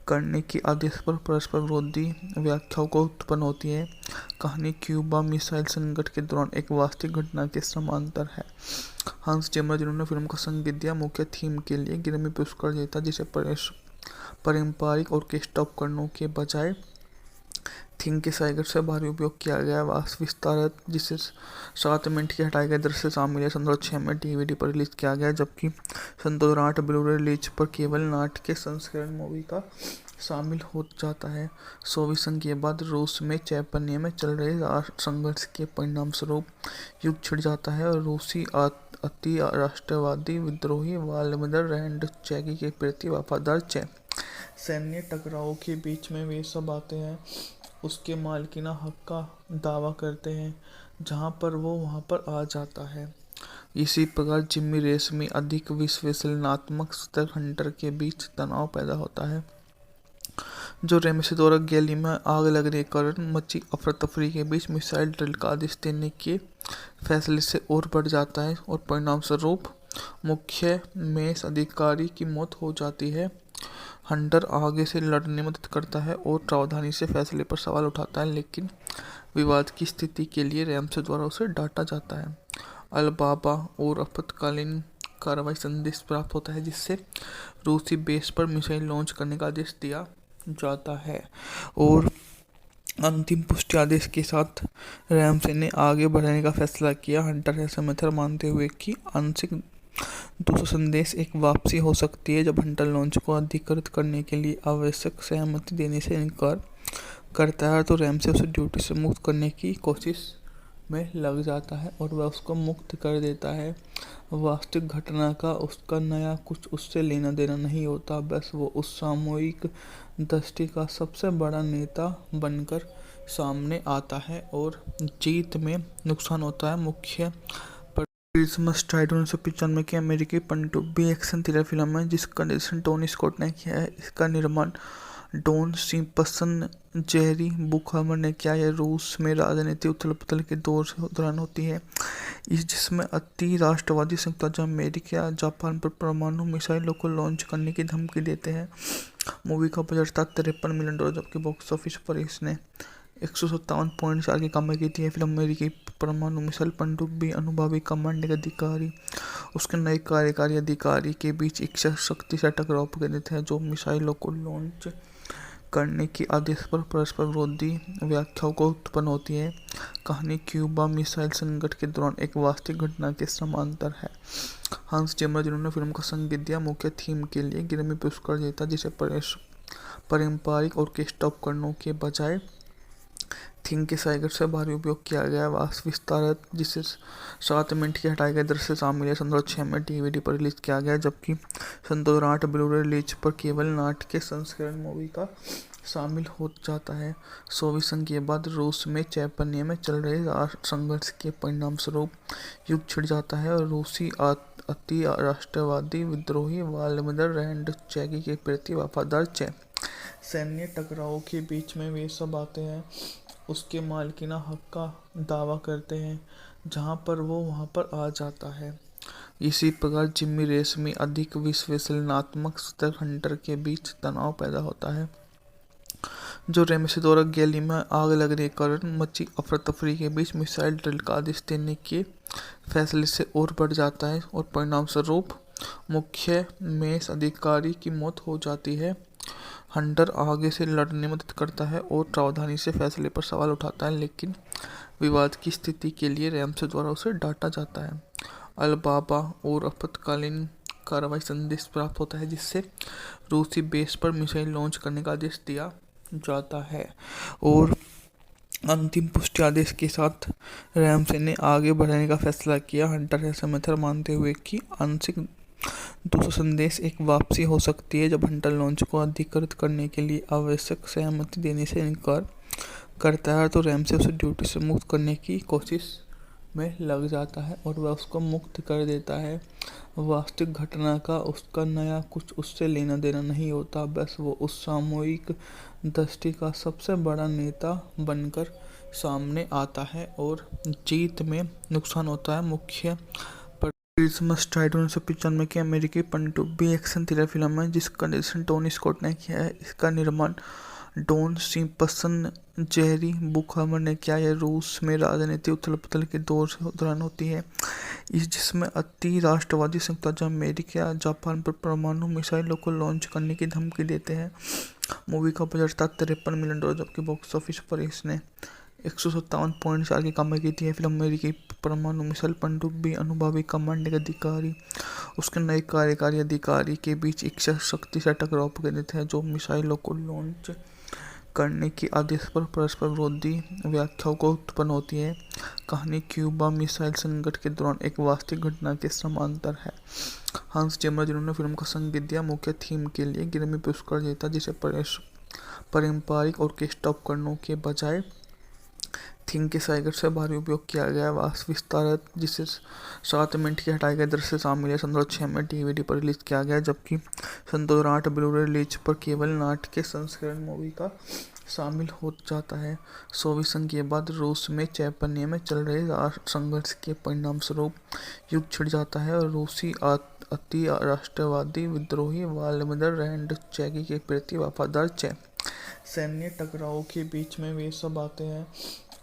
करने के आदेश पर परस्पर विरोधी व्याख्याओं को उत्पन्न होती है। कहानी क्यूबा मिसाइल संकट के दौरान एक वास्तविक घटना के समांतर है। हंस जिमर, जिन्होंने फिल्म का संगीत दिया, मुख्य थीम के लिए ग्रैमी पुरस्कार जीता जिसे पारंपरिक और ऑर्केस्ट्रा उपकरणों के बजाय सिंथेसाइजर से भारी उपयोग किया गया है। वास्तविक विस्तार जिसे 7 मिनट के हटाए गए दृश्य शामिल है 2006 में डीवीडी पर रिलीज किया गया, जबकि 2008 ब्लू-रे रिलीज पर केवल नाट्य के संस्करण मूवी का शामिल हो जाता है। सोवियत संघ के बाद रूस में चैतन्य में चल रहे संघर्ष के परिणाम स्वरूप युद्ध छिड़ जाता है और रूसी अति राष्ट्रवादी विद्रोही व्लादिमीर रेज़निक के प्रति वफादार सैन्य टकराव के बीच में वे सब आते हैं उसके मालिकाना हक का दावा करते हैं जहां पर वो वहां पर आ जाता है। इसी प्रकार जिमी रेशमी अधिक विश्लेषणात्मक स्तर हंटर के बीच तनाव पैदा होता है, जो रेमसी द्वारा गैली में आग लगने के कारण मची अफरा तफरी के बीच मिसाइल ड्रिल का आदेश देने के फैसले से और बढ़ जाता है और परिणाम स्वरूप मुख्य मेष अधिकारी की मौत हो जाती है। हंटर आगे से लड़ने में मदद करता है और सावधानी से फैसले पर सवाल उठाता है, लेकिन विवाद की स्थिति के लिए रैमसे द्वारा उसे डांटा जाता है। अलबाबा और आपातकालीन कार्रवाई संदेश प्राप्त होता है जिससे रूसी बेस पर मिसाइल लॉन्च करने का आदेश दिया जाता है और अंतिम पुष्टि आदेश के साथ रैमसे ने आगे बढ़ने का फैसला किया। हंटर ऐसा मेथड मानते हुए कि आंशिक दूसरा संदेश एक वापसी हो सकती है जब हंटर लॉन्च को अधिकृत करने के लिए आवश्यक सहमति देने से इनकार करता है तो रैमसे उसे ड्यूटी से मुक्त करने की कोशिश में लग जाता है और वह उसको मुक्त कर देता है। वास्तविक घटना का उसका नया कुछ उससे लेना देना नहीं होता, बस वो उस सामूहिक दृष्टि का सबसे बड़ा नेता बनकर सामने आता है और जीत में नुकसान होता है। मुख्य क्रिसमस स्ट्राइड 1995 की अमेरिकी पनडुब्बी एक्शन थ्रिलर फिल्म है जिसका निर्देशन टोनी स्कॉट ने किया है। इसका निर्माण डॉन सिम्पसन जेरी बुकहमर ने किया। यह रूस में राजनीति उथल-पुथल के दौरान होती है, जिसमें अति राष्ट्रवादी संयुक्त राज्य अमेरिका या जापान पर परमाणु मिसाइलों को लॉन्च करने की धमकी देते हैं। मूवी का बजट था $53 मिलियन, जबकि बॉक्स ऑफिस पर इसने 157.4 की कमाई की थी। फिल्म अमेरिकी परमाणु मिसाइल पनडुब्बी अनुभवी कमांडिंग अधिकारी उसके नए कार्यकारी अधिकारी के बीच एक शक्ति से टकराव केंद्रित है, जो मिसाइलों को लॉन्च करने के आदेश पर परस्पर विरोधी व्याख्याओं को उत्पन्न होती है। कहानी क्यूबा मिसाइल संकट के दौरान एक वास्तविक घटना के समांतर है। हंस जिमर, जिन्होंने फिल्म का संगीत दिया, मुख्य थीम के लिए ग्रैमी पुरस्कार जीता, जिसे पारंपरिक ऑर्केस्ट्रा उपकरणों के बजाय थीम के साइगर से भारी उपयोग किया गया। वास्तव विस्तारत, जिसे 7 मिनट के हटाए गए दृश्य शामिल है, 2006 में DVD पर रिलीज किया गया, जबकि 2008 ब्लू-रे रिलीज पर केवल नाट्य के संस्करण मूवी का शामिल हो जाता है। सोवियत संघ के बाद रूस में चैतन्य में चल रहे संघर्ष के परिणाम स्वरूप युद्ध छिड़ जाता है और रूसी अति राष्ट्रवादी विद्रोही व्लादिमीर रेज़निक के प्रति वफादार सैन्य टकराव के बीच में वे सब आते हैं, उसके मालिकाना हक का दावा करते हैं, जहां पर वो वहां पर आ जाता है। इसी प्रकार जिमी रेस में अधिक विश्लेषणात्मक स्तर हंटर के बीच तनाव पैदा होता है, जो रेमसे द्वारा गैली में आग लगने के कारण मची अफरा-तफरी के बीच मिसाइल ड्रिल का आदेश देने के फैसले से और बढ़ जाता है और परिणाम स्वरूप मुख्य मेस अधिकारी की मौत हो जाती है। हंटर आगे से लड़ने में मदद करता है और सावधानी से फैसले पर सवाल उठाता है, लेकिन विवाद की स्थिति के लिए रैमसे द्वारा उसे डांटा जाता है। अलबाबा और आपातकालीन कार्रवाई संदेश प्राप्त होता है, जिससे रूसी बेस पर मिसाइल लॉन्च करने का आदेश दिया जाता है और अंतिम पुष्टि आदेश के साथ रैमसे ने आगे बढ़ने का फैसला किया। हंटर ऐसा मेथड मानते हुए कि आंशिक दूसरा संदेश एक वापसी हो सकती है, जब हंटर लॉन्च को अधिकृत करने के लिए आवश्यक सहमति देने से इनकार करता है, तो रैमसे उसे ड्यूटी से मुक्त करने की कोशिश में लग जाता है और वह उसको मुक्त कर देता है। वास्तविक घटना का उसका नया कुछ उससे लेना देना नहीं होता, बस वो उस सामूहिक दृष्टि का सबसे बड़ा नेता बनकर सामने आता है और जीत में नुकसान होता है। मुख्य क्रिसमस स्ट्राइड 1995 की अमेरिकी पनडुब्बी एक्शन थ्रिलर फिल्म है, जिसका निर्देशन टोनी स्कॉट ने किया है। इसका निर्माण डॉन सिम्पसन जेरी बुकहमर ने किया। यह रूस में राजनीति उथल-पुथल के दौरान होती है, जिसमें अति राष्ट्रवादी संयुक्त राज्य अमेरिका या जापान पर परमाणु मिसाइलों को लॉन्च करने की धमकी देते हैं। मूवी का बजट था $53 मिलियन, जबकि बॉक्स ऑफिस पर इसने 157.4 की कमाई की थी। फिल्म अमेरिकी परमाणु मिसाइल पनडुब्बी अनुभवी कमांडिंग अधिकारी उसके नए कार्यकारी अधिकारी के बीच एक शक्ति से टकराव केंद्रित है, जो मिसाइलों को लॉन्च करने के आदेश पर परस्पर विरोधी व्याख्याओं को उत्पन्न होती है। कहानी क्यूबा मिसाइल संकट के दौरान एक वास्तविक घटना के समांतर है। हंस जिमर, जिन्होंने फिल्म का संगीत दिया, मुख्य थीम के लिए ग्रैमी पुरस्कार जीता, जिसे पारंपरिक ऑर्केस्ट्रा उपकरणों के बजाय थीम के साइगर से भारी उपयोग किया गया। वास्तव विस्तारत, जिसे 7 मिनट के हटाए गए दृश्य शामिल है, 2006 में DVD पर रिलीज किया गया, जबकि 2008 ब्लू-रे रिलीज पर केवल नाट्य के संस्करण मूवी का शामिल हो जाता है। सोवियत संघ के बाद रूस में चैतन्य में चल रहे संघर्ष के परिणाम स्वरूप युद्ध छिड़ जाता है और रूसी अति राष्ट्रवादी विद्रोही व्लादिमीर रेज़निक के प्रति वफादार सैन्य टकराव के बीच में वे सब आते हैं,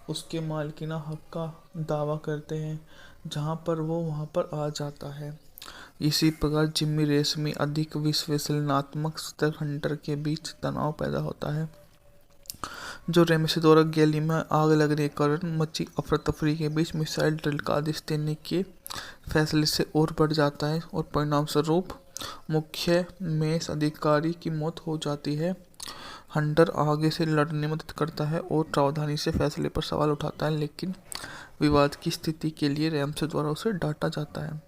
उसके मालिकाना हक का दावा करते हैं, जहां पर वो वहां पर आ जाता है। इसी प्रकार जिमी रेस में अधिक विश्लेषणात्मक स्तर हंटर के बीच तनाव पैदा होता है, जो रेमसे द्वारा गैली में आग लगने के कारण मची अफरा-तफरी के बीच मिसाइल ड्रिल का आदेश देने के फैसले से और बढ़ जाता है और परिणाम स्वरूप मुख्य मेस अधिकारी की मौत हो जाती है। हंटर आगे से लड़ने में मदद करता है और सावधानी से फैसले पर सवाल उठाता है, लेकिन विवाद की स्थिति के लिए रैमसे द्वारा उसे डांटा जाता है।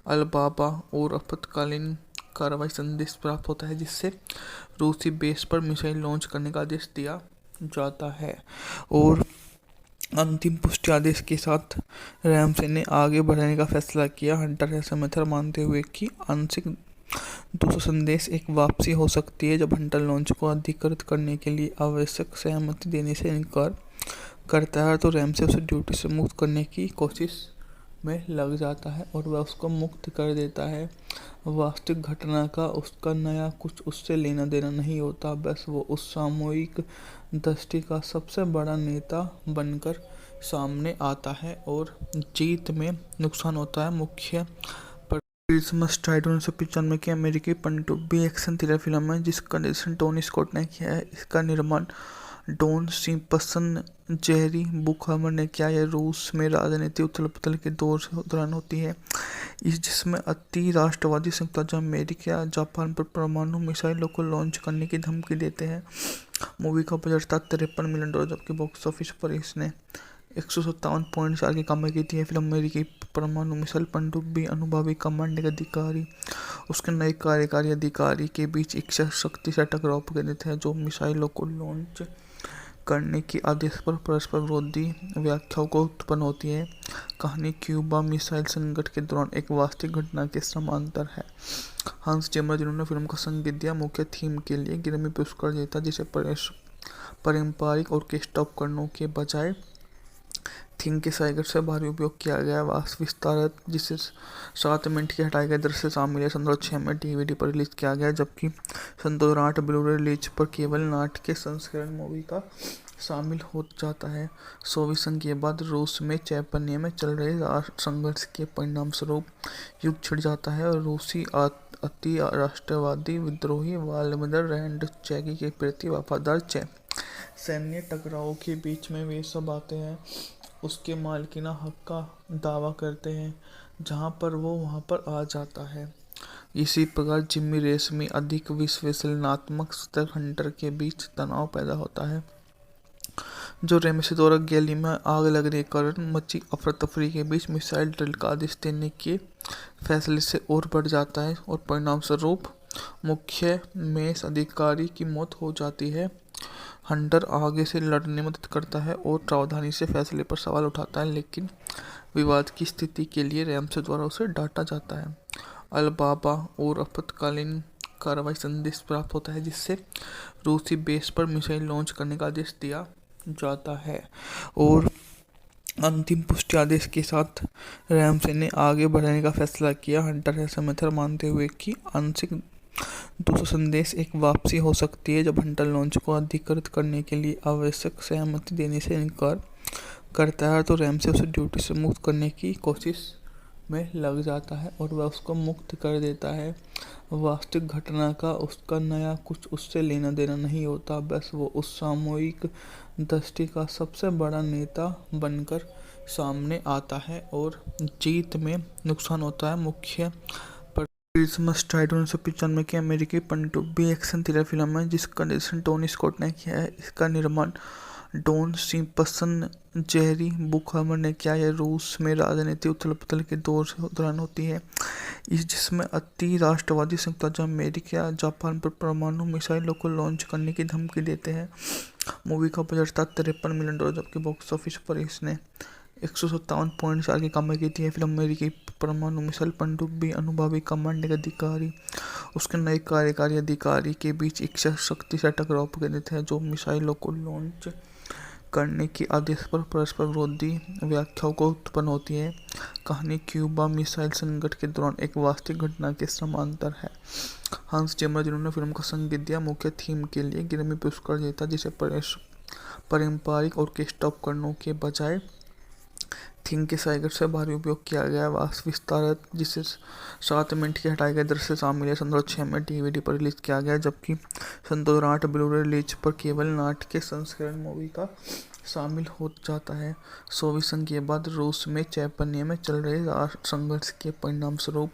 अलबाबा और आपातकालीन कार्रवाई संदेश प्राप्त होता है, जिससे रूसी बेस पर मिसाइल लॉन्च करने का आदेश दिया जाता है और अंतिम पुष्टि आदेश के साथ रैमसे ने आगे बढ़ने का फैसला किया। हंटर ऐसा मेथड मानते हुए कि आंशिक दूसरा संदेश एक वापसी हो सकती है जब हंटर लॉन्च को अधिकृत करने के लिए आवश्यक सहमति देने से इनकार करता है तो रैमसे उसे ड्यूटी से मुक्त करने की कोशिश में लग जाता है और वह उसको मुक्त कर देता है। वास्तविक घटना का उसका नया कुछ उससे लेना देना नहीं होता, बस वो उस सामूहिक दृष्टि का सबसे बड़ा नेता बनकर सामने आता है और जीत में नुकसान होता है। मुख्य क्रिसमस टाइड 1995 की अमेरिकी पनडुब्बी एक्शन थ्रिलर फिल्म है जिसका निर्देशन टोनी स्कॉट ने किया है। इसका निर्माण डॉन सिम्पसन जेरी बुकहमर ने किया है। रूस में राजनीति उथल पुथल के दौरान होती है जिसमें अति राष्ट्रवादी संयुक्त राज्य अमेरिका जापान पर परमाणु मिसाइलों को लॉन्च करने की धमकी देते हैं। मूवी का बजट था $53 मिलियन, जबकि बॉक्स ऑफिस पर इसने 157.4 की कमाई की थी। फिल्म अमेरिकी परमाणु मिसाइल पनडुब्बी अनुभवी कमांडिंग अधिकारी उसके नए कार्यकारी अधिकारी के बीच एक शक्ति से टकराव केंद्रित है जो मिसाइलों को लॉन्च करने के आदेश पर परस्पर विरोधी व्याख्याओं को उत्पन्न होती है। कहानी क्यूबा मिसाइल संकट के दौरान एक वास्तविक घटना के समांतर है। हंस जिमर, जिन्होंने फिल्म का संगीत दिया, मुख्य थीम के लिए ग्रैमी पुरस्कार जीता, जिसे पारंपरिक ऑर्केस्ट्रा उपकरणों के बजाय थीम के साइगर से भारी उपयोग किया गया। वास्तव विस्तार जिसे 7 मिनट के हटाए गए दृश्य शामिल है 2006 में डीवीडी पर रिलीज किया गया, जबकि 2008 ब्लू-रे रिलीज पर केवल नाट्य के संस्करण मूवी का शामिल हो जाता है। सोवियत संघ के बाद रूस में चैतन्य में चल रहे संघर्ष के परिणाम स्वरूप युद्ध छिड़ जाता है और रूसी अति राष्ट्रवादी विद्रोही व्लादिमीर रेज़निक के प्रति वफादार सैन्य टकराव के बीच में वे सब आते हैं उसके मालिकाना हक का दावा करते हैं जहां पर वो वहां पर आ जाता है। इसी प्रकार जिम्मी रेशमी अधिक विश्लेषणात्मक स्तर हंटर के बीच तनाव पैदा होता है जो रेमसे द्वारा गैली में आग लगने के कारण मची अफरा तफरी के बीच मिसाइल ड्रिल का आदेश देने के फैसले से और बढ़ जाता है और परिणाम स्वरूप मुख्य मेष अधिकारी की मौत हो जाती है। हंटर आगे से लड़ने में मदद करता है और सावधानी से फैसले पर सवाल उठाता है, लेकिन विवाद की स्थिति के लिए रैमसे द्वारा उसे डांटा जाता है। अलबाबा और आपातकालीन कार्रवाई संदेश प्राप्त होता है जिससे रूसी बेस पर मिसाइल लॉन्च करने का आदेश दिया जाता है और अंतिम पुष्टि आदेश के साथ रैमसे ने आगे बढ़ने का फैसला किया। हंटर ऐसा मेथड मानते हुए कि आंशिक दूसरा संदेश एक वापसी हो सकती है जब हंटर लॉन्च को अधिकृत करने के लिए आवश्यक सहमति देने से इनकार करता है तो रैमसे उसे ड्यूटी से मुक्त करने की कोशिश में लग जाता है और वह उसको मुक्त कर देता है। वास्तविक घटना का उसका नया कुछ उससे लेना देना नहीं होता, बस वो उस सामूहिक दृष्टि का सबसे बड़ा नेता बनकर सामने आता है और जीत में नुकसान होता है। मुख्य क्रिसमस टाइड 1995 की अमेरिकी पनडुब्बी एक्शन थ्रिलर फिल्म है जिसका निर्देशन टोनी स्कॉट ने किया है। इसका निर्माण डॉन सिम्पसन जेरी बुकहमर ने किया है। रूस में राजनीति उथल पुथल के दौरान होती है जिसमें अति राष्ट्रवादी संयुक्त राज्य अमेरिका जापान पर परमाणु मिसाइलों को लॉन्च करने की धमकी देते हैं। मूवी का बजट था $53 मिलियन, जबकि बॉक्स ऑफिस पर इसने 157.4 की कमाई की थी। फिल्म अमेरिकी परमाणु मिसाइल पनडुब्बी अनुभवी कमांडिंग अधिकारी उसके नए कार्यकारी अधिकारी के बीच एक शक्ति से टकराव केंद्रित है जो मिसाइलों को लॉन्च करने के आदेश पर परस्पर विरोधी व्याख्याओं को उत्पन्न होती है। कहानी क्यूबा मिसाइल संकट के दौरान एक वास्तविक घटना के समांतर है। हंस जिमर, जिन्होंने फिल्म का संगीत दिया, मुख्य थीम के लिए ग्रैमी पुरस्कार जीता, जिसे पारंपरिक ऑर्केस्ट्रा उपकरणों के बजाय थीम के साइगर से भारी उपयोग किया गया। वास्तव विस्तार जिसे 7 मिनट के हटाए गए दृश्य शामिल है 2006 में डीवीडी पर रिलीज किया गया, जबकि 2008 ब्लू-रे रिलीज पर केवल नाट्य के संस्करण मूवी का शामिल हो जाता है। सोवियत संघ के बाद रूस में चैतन्य में चल रहे संघर्ष के परिणाम स्वरूप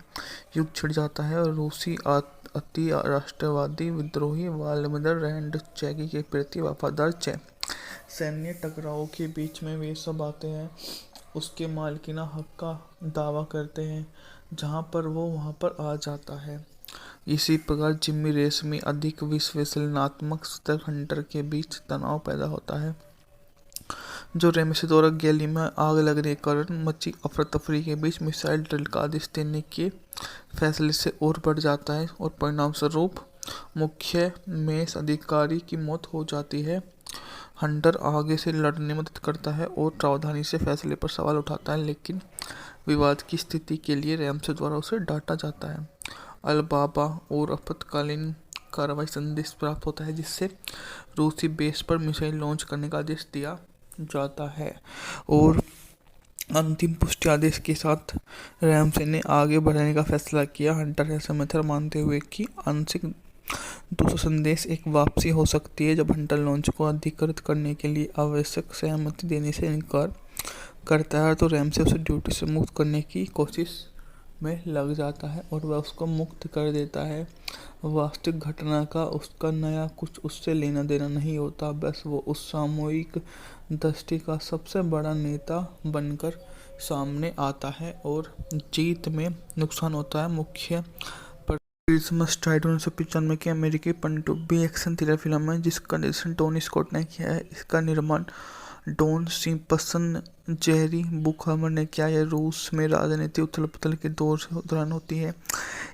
युद्ध छिड़ जाता है और रूसी अति राष्ट्रवादी विद्रोही व्लादिमीर रेज़निक के प्रति वफादार सैन्य टकराव के बीच में वे सब आते हैं उसके मालिकाना हक का दावा करते हैं जहां पर वो वहां पर आ जाता है। इसी प्रकार जिम्मी रेशमी अधिक विश्लेषणात्मक स्तर हंटर के बीच तनाव पैदा होता है जो रेमसिद्दोरा गैली में आग लगने के कारण मची अफरा तफरी के बीच मिसाइल ड्रिल का आदेश देने के फैसले से और बढ़ जाता है और परिणाम स्वरूप मुख्य मेष अधिकारी की मौत हो जाती है। हंटर आगे से लड़ने में मदद करता है और सावधानी से फैसले पर सवाल उठाता है, लेकिन विवाद की स्थिति के लिए रैमसे द्वारा उसे डांटा जाता है। अलबाबा और आपातकालीन कार्रवाई संदेश प्राप्त होता है, जिससे रूसी बेस पर मिसाइल लॉन्च करने का आदेश दिया जाता है और अंतिम पुष्टि आदेश के साथ रैमसे ने आगे बढ़ने का फैसला किया। हंटर ऐसा मेथड मानते हुए कि आंशिक दूसरा संदेश एक वापसी हो सकती है जब हंटर लॉन्च को अधिकृत करने के लिए आवश्यक सहमति देने से इनकार करता है, तो रैमसे उसे ड्यूटी से मुक्त करने की कोशिश में लग जाता है और वह उसको मुक्त कर देता है। वास्तविक घटना का उसका नया कुछ उससे लेना देना नहीं होता, बस वो उस सामूहिक दृष्टि का सबसे बड़ा नेता बनकर सामने आता है और जीत में नुकसान होता है। मुख्य क्रिसमस स्ट्राइड 1995 की अमेरिकी पनडुब्बी एक्शन थ्रिलर फिल्म है जिसका निर्देशन टोनी स्कॉट ने किया है। इसका निर्माण डॉन सिम्पसन जेरी बुकहमर ने किया है। रूस में राजनीति उथल पुथल के दौरान होती है,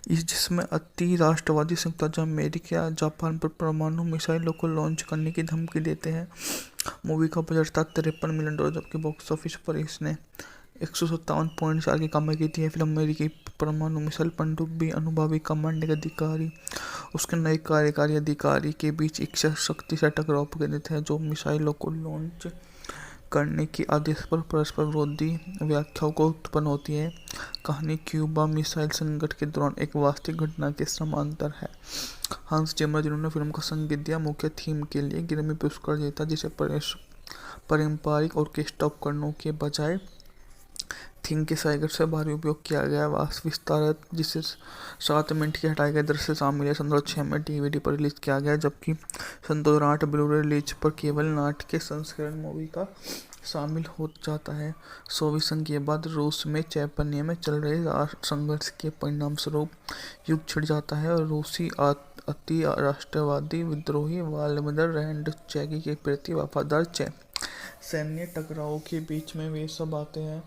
जिसमें अति राष्ट्रवादी संयुक्त राज्य अमेरिका जापान पर परमाणु मिसाइलों को लॉन्च करने की धमकी देते हैं। मूवी का बजट था $53 मिलियन, जबकि बॉक्स ऑफिस पर इसने 157.4 की कमाई की थी। यह फिल्म अमेरिकी परमाणु मिसाइल पनडुब्बी अनुभवी कमांडिंग अधिकारी उसके नए कार्यकारी अधिकारी के बीच एक शक्ति से टकराव पर केंद्रित है, जो मिसाइलों को लॉन्च करने के आदेश पर परस्पर विरोधी व्याख्याओं को उत्पन्न होती है। कहानी क्यूबा मिसाइल संकट के दौरान एक वास्तविक घटना के समांतर है। हांस जिमर, जिन्होंने फिल्म को संगीत दिया, मुख्य थीम के लिए ग्रैमी पुरस्कार जीता, जिसे पारंपरिक ऑर्केस्ट्रा उपकरणों के बजाय थीम के साइगर से भारी उपयोग किया गया है। विस्तारित, जिसे 7 मिनट के हटाए गए दृश्य शामिल है, सन 2006 में DVD पर रिलीज किया गया, जबकि सन 2008 ब्लू-रे रिलीज पर केवल नाट्य के संस्करण मूवी का शामिल हो जाता है। सोवियत संघ के बाद रूस में चैतन्य में चल रहे संघर्ष के परिणाम स्वरूप युद्ध छिड़ जाता है और रूसी अति राष्ट्रवादी विद्रोही व्लादिमीर रेडनिचकी के प्रति वफादार सैन्य टकराव के बीच में वे सब आते हैं,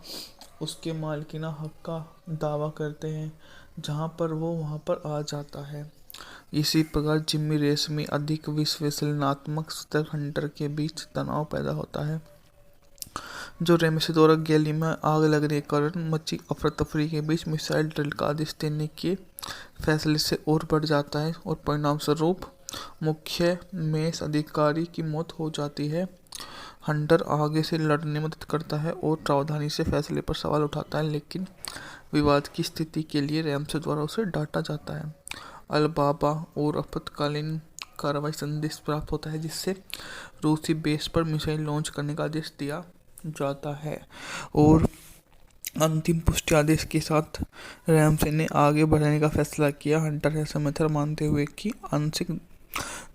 उसके मालिकाना हक का दावा करते हैं, जहां पर वो वहां पर आ जाता है। इसी प्रकार जिम्मी रेशमी अधिक विश्लेषणात्मक स्तर हंटर के बीच तनाव पैदा होता है, जो रेमसिद्दोरा गैली में आग लगने के कारण मची अफरा तफरी के बीच मिसाइल ड्रिल का आदेश देने के फैसले से और बढ़ जाता है और परिणाम स्वरूप मुख्य मेष अधिकारी की मौत हो जाती है। हंटर आगे से लड़ने में मदद करता है और सावधानी से फैसले पर सवाल उठाता है, लेकिन विवाद की स्थिति के लिए रैमसे द्वारा उसे डांटा जाता है। अलबाबा और आपातकालीन कार्रवाई संदेश प्राप्त होता है, जिससे रूसी बेस पर मिसाइल लॉन्च करने का आदेश दिया जाता है और अंतिम पुष्टि आदेश के साथ रैमसे ने आगे बढ़ने का फैसला किया। हंटर ऐसा मेथड मानते हुए कि आंशिक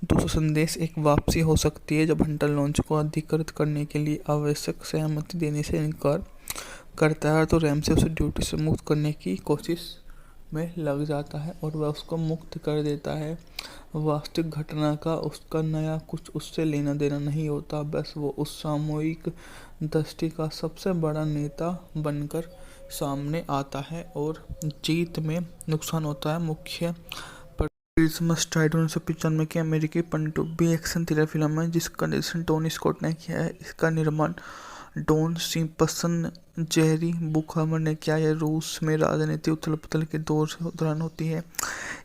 दूसरा संदेश एक वापसी हो सकती है जब हंटर लॉन्च को अधिकृत करने के लिए आवश्यक सहमति देने से इनकार करता है, तो रैमसे उसे ड्यूटी से मुक्त करने की कोशिश में लग जाता है और वह उसको मुक्त कर देता है। वास्तविक घटना का उसका नया कुछ उससे लेना देना नहीं होता, बस वो उस सामूहिक दृष्टि का सबसे बड़ा नेता बनकर सामने आता है और जीत में नुकसान होता है। मुख्य क्रिसमस स्ट्राइड 1995 की अमेरिकी पनडुब्बी एक्शन थ्रिलर फिल्म है जिसका निर्देशन टोनी स्कॉट ने किया है। इसका निर्माण डॉन सिम्पसन जेरी बुकहमर ने किया है। रूस में राजनीति उथल पुथल के दौरान होती है,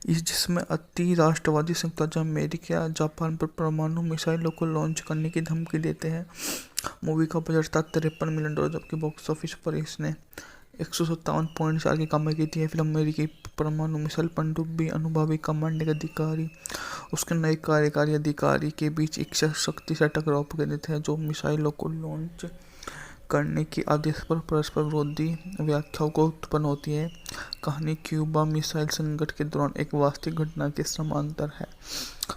जिसमें अति राष्ट्रवादी संयुक्त राज्य अमेरिका जापान पर परमाणु मिसाइलों को लॉन्च करने की धमकी देते हैं। मूवी का बजट था $53 मिलियन, जबकि बॉक्स ऑफिस पर इसने 157.4 की कमाई की थी। यह फिल्म अमेरिकी परमाणु मिसाइल पनडुब्बी अनुभवी कमांडिंग अधिकारी उसके नए कार्यकारी अधिकारी के बीच एक शक्ति से टकराव पर केंद्रित है, जो मिसाइलों को लॉन्च करने के आदेश पर परस्पर विरोधी व्याख्याओं को उत्पन्न होती है। कहानी क्यूबा मिसाइल संकट के दौरान एक वास्तविक घटना के समांतर है।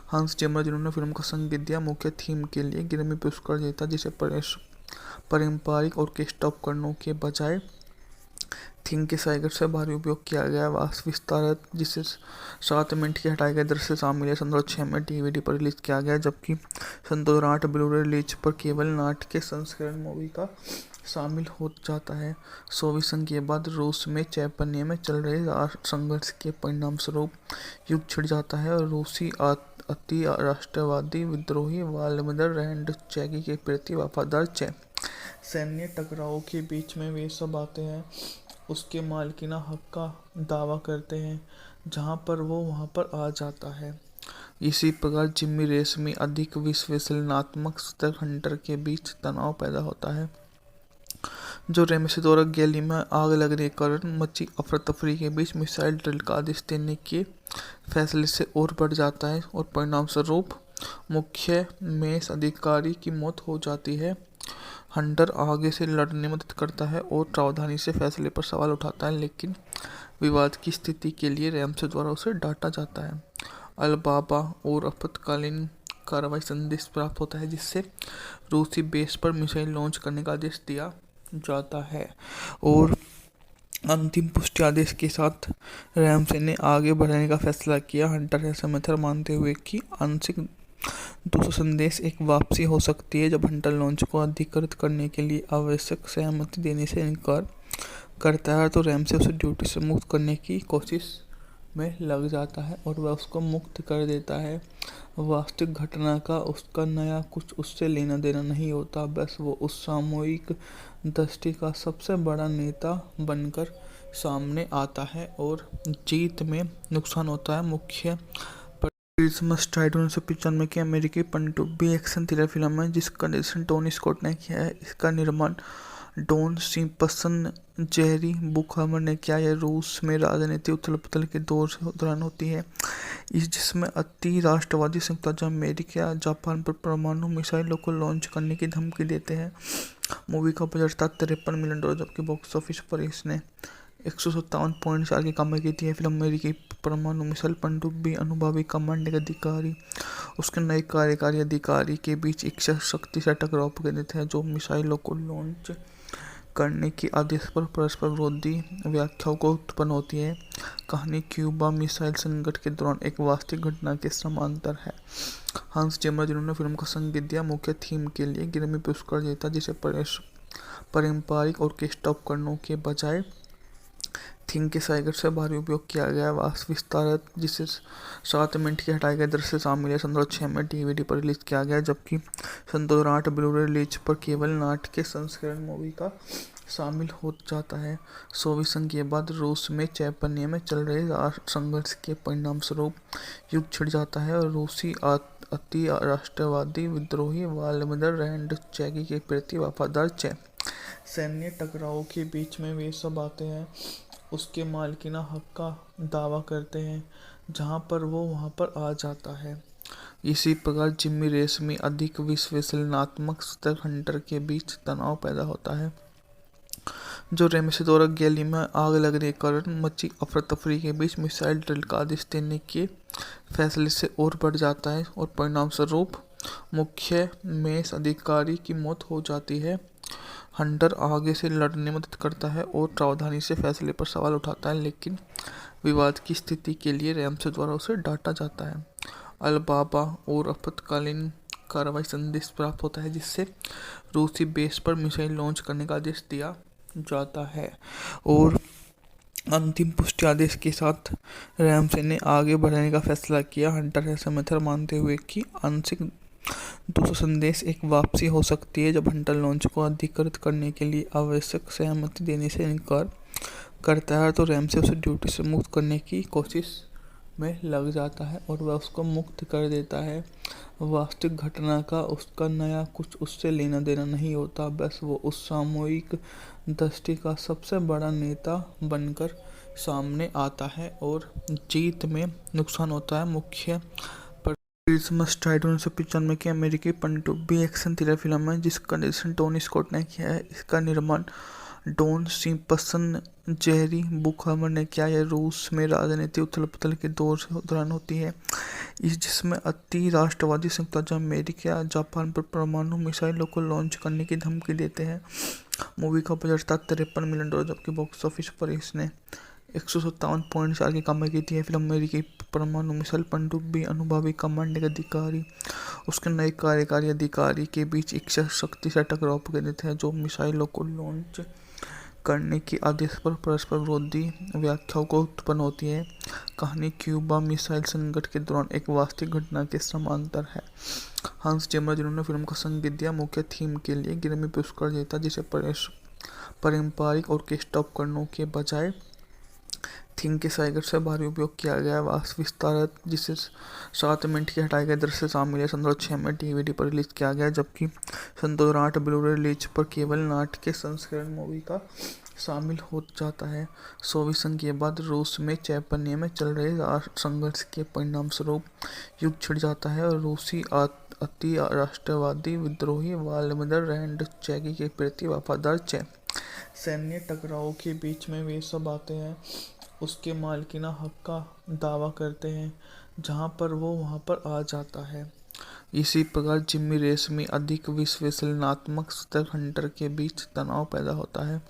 हांस जिमर, जिन्होंने फिल्म को संगीत दिया, मुख्य थीम के लिए ग्रैमी पुरस्कार जीता, जिसे पारंपरिक ऑर्केस्ट्रा उपकरणों के बजाय थिंग के साइगर से भारी उपयोग किया गया वास्तव विस्तारक जिसे 7 मिनट की हटाए गए दृश्य शामिल है। सन 2006 में डीवीडी पर रिलीज किया गया, जबकि सन 2008 ब्लू-रे रिलीज पर केवल नाट्य संस्करण मूवी का शामिल हो जाता है। सोवियत संघ के बाद रूस में चैतन्य में चल रहे संघर्ष के परिणाम स्वरूप युद्ध छिड़ जाता है और रूसी अति राष्ट्रवादी विद्रोही व्लादिमीर रेज़निक के प्रति वफादार सैन्य टकराव के बीच में वे सब आते हैं उसके मालिकाना हक का दावा करते हैं, जहां पर वो वहां पर आ जाता है। इसी प्रकार जिम्मी रेस में अधिक विश्लेषणात्मक स्तर हंटर के बीच तनाव पैदा होता है, जो रेमसे द्वारा गैली में आग लगने के कारण मची अफरा-तफरी के बीच मिसाइल ड्रिल का आदेश देने के फैसले से और बढ़ जाता है और परिणाम स्वरूप मुख्य मेष अधिकारी की मौत हो जाती है। हंटर आगे से लड़ने में मदद करता है और सावधानी से फैसले पर सवाल उठाता है, लेकिन विवाद की स्थिति के लिए रेमसे द्वारा उसे डांटा जाता है। अल-बाबा और आपातकालीन कार्रवाई संदेश प्राप्त होता है, जिससे रूसी बेस पर मिसाइल लॉन्च करने का आदेश दिया जाता है और अंतिम पुष्टि आदेश के साथ रेमसे ने आगे बढ़ने का फैसला किया। हंटर ऐसा मेथड मानते हुए कि आंशिक दूसरा संदेश एक वापसी हो सकती है जब हंटर लॉन्च को अधिकृत करने के लिए आवश्यक सहमति देने से इनकार करता है, तो रेमसे उसे ड्यूटी से मुक्त करने की कोशिश में लग जाता है और वह उसको मुक्त कर देता है। वास्तविक घटना का उसका नया कुछ उससे लेना देना नहीं होता, बस वो उस सामूहिक दृष्टि का सबसे बड़ा नेता बनकर सामने आता है और जीत में नुकसान होता है। मुख्य क्रिसमस टाइड 1995 की अमेरिकी पनडुब्बी एक्शन थ्रिलर फिल्म है जिसका निर्देशन टोनी स्कॉट ने किया है। इसका निर्माण डॉन सिम्पसन जेरी बुकहमर ने किया। यह रूस में राजनीति उथल-पुथल के दौरान होती है, जिसमें अति राष्ट्रवादी संयुक्त राज्य अमेरिका जापान पर परमाणु मिसाइलों को लॉन्च करने की धमकी देते हैं। मूवी का बजट था $53 मिलियन, जबकि बॉक्स ऑफिस पर इसने 157.4 की कमाई की थी। फिल्म अमेरिकी परमाणु मिसाइल पनडुब्बी अनुभवी कमांडिंग अधिकारी उसके नए कार्यकारी अधिकारी के बीच एक शक्ति से टकराव केंद्रित है, जो मिसाइलों को लॉन्च करने के आदेश पर परस्पर विरोधी व्याख्याओं को उत्पन्न होती है। कहानी क्यूबा मिसाइल संकट के दौरान एक वास्तविक घटना के समांतर है। हंस जिमर, जिन्होंने फिल्म को संगीत दिया, मुख्य थीम के लिए ग्रैमी पुरस्कार जीता, जिसे पारंपरिक ऑर्केस्ट्रा उपकरणों के बजाय थिंग के साइगर से भारी उपयोग किया गया वास्तव विस्तारक जिसे 7 मिनट की हटाए गए दृश्य शामिल है। सन 2006 में डीवीडी पर रिलीज किया गया, जबकि सन 2008 ब्लू-रे रिलीज पर केवल नाट्य संस्करण मूवी का शामिल हो जाता है। सोवियत संघ के बाद रूस में चैतन्य में चल रहे संघर्ष के परिणाम स्वरूप युद्ध छिड़ जाता है और रूसी अति राष्ट्रवादी विद्रोही व्लादिमीर रेज़निक के प्रति वफादार सैन्य टकराव के बीच में वे सब आते हैं उसके मालिकाना हक का दावा करते हैं, जहां पर वो वहां पर आ जाता है। इसी प्रकार जिम्मी रेस में अधिक विश्लेषणात्मक स्तर हंटर के बीच तनाव पैदा होता है, जो रेमसे द्वारा गैली में आग लगने के कारण मची अफरा-तफरी के बीच मिसाइल ड्रिल का आदेश देने के फैसले से और बढ़ जाता है और परिणाम स्वरूप मुख्य मेष अधिकारी की मौत हो जाती है। हंटर आगे से लड़ने में मदद करता है और सावधानी से फैसले पर सवाल उठाता है, लेकिन विवाद की स्थिति के लिए रेमसे द्वारा उसे डांटा जाता है। अल-बाबा और आपातकालीन कार्रवाई संदेश प्राप्त होता है, जिससे रूसी बेस पर मिसाइल लॉन्च करने का आदेश दिया जाता है और अंतिम पुष्टि आदेश के साथ रेमसे ने आगे बढ़ने का फैसला किया। हंटर ऐसा मेथड मानते हुए कि आंशिक दूसरा संदेश एक वापसी हो सकती है जब हंटर लॉन्च को अधिकृत करने के लिए आवश्यक सहमति देने से इनकार करता है, तो रेमसे उसे ड्यूटी से मुक्त करने की कोशिश में लग जाता है और वह उसको मुक्त कर देता है। वास्तविक घटना का उसका नया कुछ उससे लेना देना नहीं होता, बस वो उस सामूहिक दृष्टि का सबसे बड़ा नेता बनकर सामने आता है और जीत में नुकसान होता है। मुख्य क्रिसमस टाइड 1995 की अमेरिकी पनडुब्बी एक्शन थ्रिलर फिल्म है जिसका निर्देशन टोनी स्कॉट ने किया है। इसका निर्माण डॉन सिम्पसन जेरी बुकहमर ने किया। यह रूस में राजनीति उथल-पुथल के दौरान होती है, जिसमें अति राष्ट्रवादी संयुक्त राज्य अमेरिका जापान पर परमाणु मिसाइलों को लॉन्च करने की धमकी देते हैं। मूवी का बजट था $53 मिलियन, जबकि बॉक्स ऑफिस पर इसने 157.4 की कमाई की थी। फिल्म अमेरिकी परमाणु मिसाइल पनडुब्बी अनुभवी कमांडिंग अधिकारी उसके नए कार्यकारी अधिकारी के बीच एक शक्ति से टकराव केंद्रित है, जो मिसाइलों को लॉन्च करने के आदेश पर परस्पर विरोधी व्याख्याओं को उत्पन्न होती है। कहानी क्यूबा मिसाइल संकट के दौरान एक वास्तविक घटना के समांतर है। हंस जिमर, जिन्होंने फिल्म का संगीत दिया, मुख्य थीम के लिए ग्रैमी पुरस्कार जीता, जिसे पारंपरिक ऑर्केस्ट्रा उपकरणों के बजाय थीम के साइगर से भारी उपयोग किया गया है। विस्तारित, जिसे 7 मिनट के हटाए गए दृश्य शामिल है, 2006 में डीवीडी पर रिलीज किया गया, जबकि 2008 ब्लू-रे रिलीज पर केवल नाट्य के संस्करण मूवी का शामिल हो जाता है। सोवियत संघ के बाद रूस में चैतन्य में चल रहे संघर्ष के परिणाम स्वरूप युद्ध छिड़ जाता है और रूसी अति राष्ट्रवादी विद्रोही व्लादिमीर रेज़निक के प्रति वफादार सैन्य टकराव के बीच में वे सब आते हैं, उसके मालिकाना हक का दावा करते हैं, जहां पर वो वहां पर आ जाता है। इसी प्रकार जिमी रेशमी अधिक विश्लेषणात्मक स्तर हंटर के बीच तनाव पैदा होता है,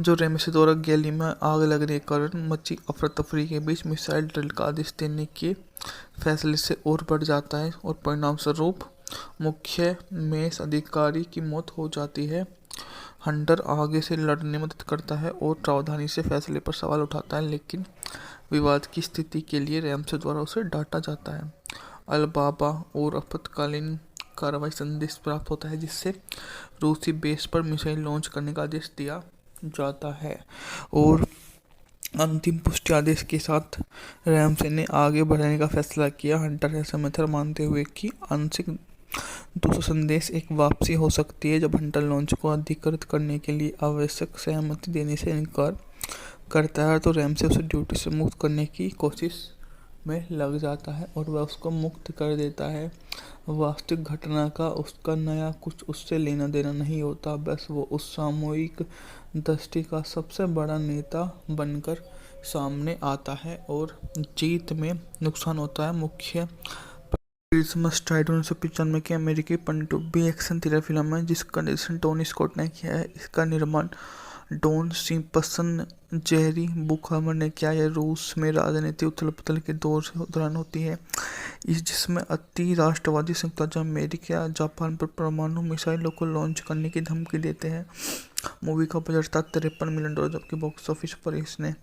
जो रेमसी द्वारा गैली में आग लगने के कारण मची अफरा-तफरी के बीच मिसाइल ड्रिल का आदेश देने के फैसले से और बढ़ जाता है और परिणाम स्वरूप मुख्य मेष अधिकारी की मौत हो जाती है। हंटर आगे से लड़ने में मदद करता है और सावधानी से फैसले पर सवाल उठाता है, लेकिन विवाद की स्थिति के लिए रैमसे द्वारा उसे डांटा जाता है। अलबाबा और आपातकालीन कार्रवाई संदेश प्राप्त होता है, जिससे रूसी बेस पर मिसाइल लॉन्च करने का आदेश दिया जाता है और अंतिम पुष्टि आदेश के साथ रैमसे ने आगे बढ़ने का फैसला किया। हंटर ऐसा मेथड मानते हुए कि आंशिक दूसरा संदेश एक वापसी हो सकती है, जब हंटर लॉन्च को अधिकृत करने के लिए आवश्यक सहमति देने से इनकार करता है, तो रैमसे उसे ड्यूटी से मुक्त करने की कोशिश में लग जाता है और वह उसको मुक्त कर देता है। वास्तविक घटना का उसका नया कुछ उससे लेना देना नहीं होता, बस वो उस सामूहिक दृष्टि का सबसे बड़ा नेता बनकर सामने आता है और जीत में नुकसान होता है। मुख्य क्रिसमस स्ट्राइड 1995 की अमेरिकी पनडुब्बी एक्शन थ्रिलर फिल्म है, जिसका निर्देशन टोनी स्कॉट ने किया है। इसका निर्माण डॉन सिम्पसन जेरी बुकहमर ने किया। यह रूस में राजनीति उथल-पुथल के दौरान होती है, जिसमें अति राष्ट्रवादी संयुक्त राज्य अमेरिका जापान पर परमाणु मिसाइलों को लॉन्च करने की धमकी देते हैं। मूवी का बजट था $53 मिलियन, जबकि बॉक्स ऑफिस पर इसने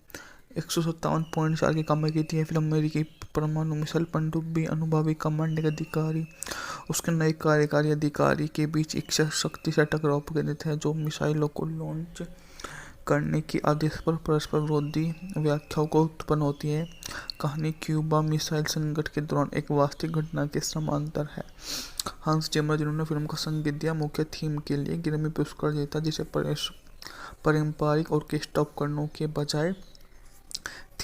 157.4 की कमाई की थी। फिल्म अमेरिकी परमाणु मिसाइल पनडुब्बी अनुभवी कमांडिंग अधिकारी उसके नए कार्यकारी अधिकारी के बीच एक शक्ति से टकराव केंद्रित है, जो मिसाइलों को लॉन्च करने के आदेश पर परस्पर विरोधी व्याख्याओं को उत्पन्न होती है। कहानी क्यूबा मिसाइल संकट के दौरान एक वास्तविक घटना के समांतर है। हंस जिमर, जिन्होंने फिल्म का संगीत दिया, मुख्य थीम के लिए ग्रैमी पुरस्कार जीता, जिसे पारंपरिक ऑर्केस्ट्रा उपकरणों के बजाय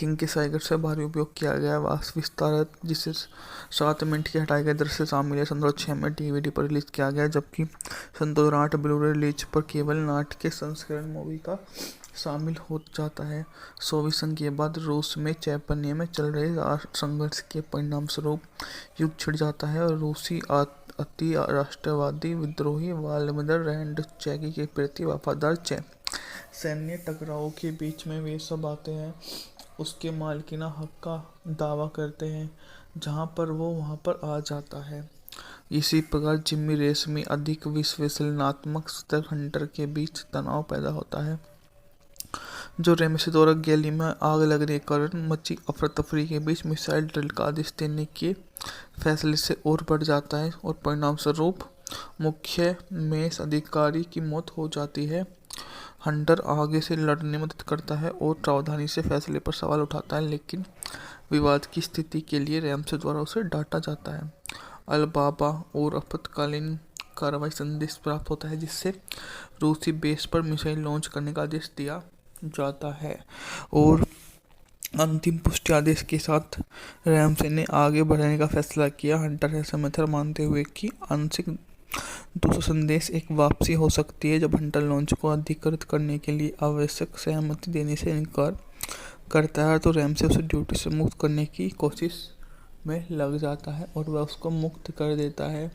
थीम के साइगर से भारी उपयोग किया गया है। विस्तारित, जिसे 7 मिनट के हटाए गए दृश्य शामिल है, 2006 में डीवीडी पर रिलीज किया गया, जबकि 2008 ब्लू-रे रिलीज पर केवल नाट्य के संस्करण मूवी का शामिल हो जाता है। सोवियत संघ के बाद रूस में चैतन्य में चल रहे संघर्ष के परिणाम स्वरूप युद्ध छिड़ जाता है और रूसी अति राष्ट्रवादी विद्रोही व्लादिमीर रेज़निक के प्रति वफादार सैन्य टकराव के बीच में वे सब आते हैं, उसके मालिकाना हक का दावा करते हैं, जहां पर वो वहां पर आ जाता है। इसी प्रकार जिमी रेशमी अधिक विश्लेषणात्मक स्तर हंटर के बीच तनाव पैदा होता है, जो रेमसी द्वारा गैली में आग लगने के कारण मची अफरा-तफरी के बीच मिसाइल ड्रिल का आदेश देने के फैसले से और बढ़ जाता है और परिणाम स्वरूप मुख्य मेष अधिकारी की मौत हो जाती है। हंटर आगे से लड़ने में मदद करता है और सावधानी से फैसले पर सवाल उठाता है, लेकिन विवाद की स्थिति के लिए रैमसे द्वारा उसे डांटा जाता है। अलबाबा और आपातकालीन कार्रवाई संदेश प्राप्त होता है, जिससे रूसी बेस पर मिसाइल लॉन्च करने का आदेश दिया जाता है और अंतिम पुष्टि आदेश के साथ रैमसे ने आगे बढ़ने का फैसला किया। हंटर ऐसा मेथड मानते हुए कि आंशिक दूसरा संदेश एक वापसी हो सकती है जब हंटर लॉन्च को अधिकृत करने के लिए आवश्यक सहमति देने से इनकार करता है तो रैमसे उसे ड्यूटी से मुक्त करने की कोशिश में लग जाता है और वह उसको मुक्त कर देता है।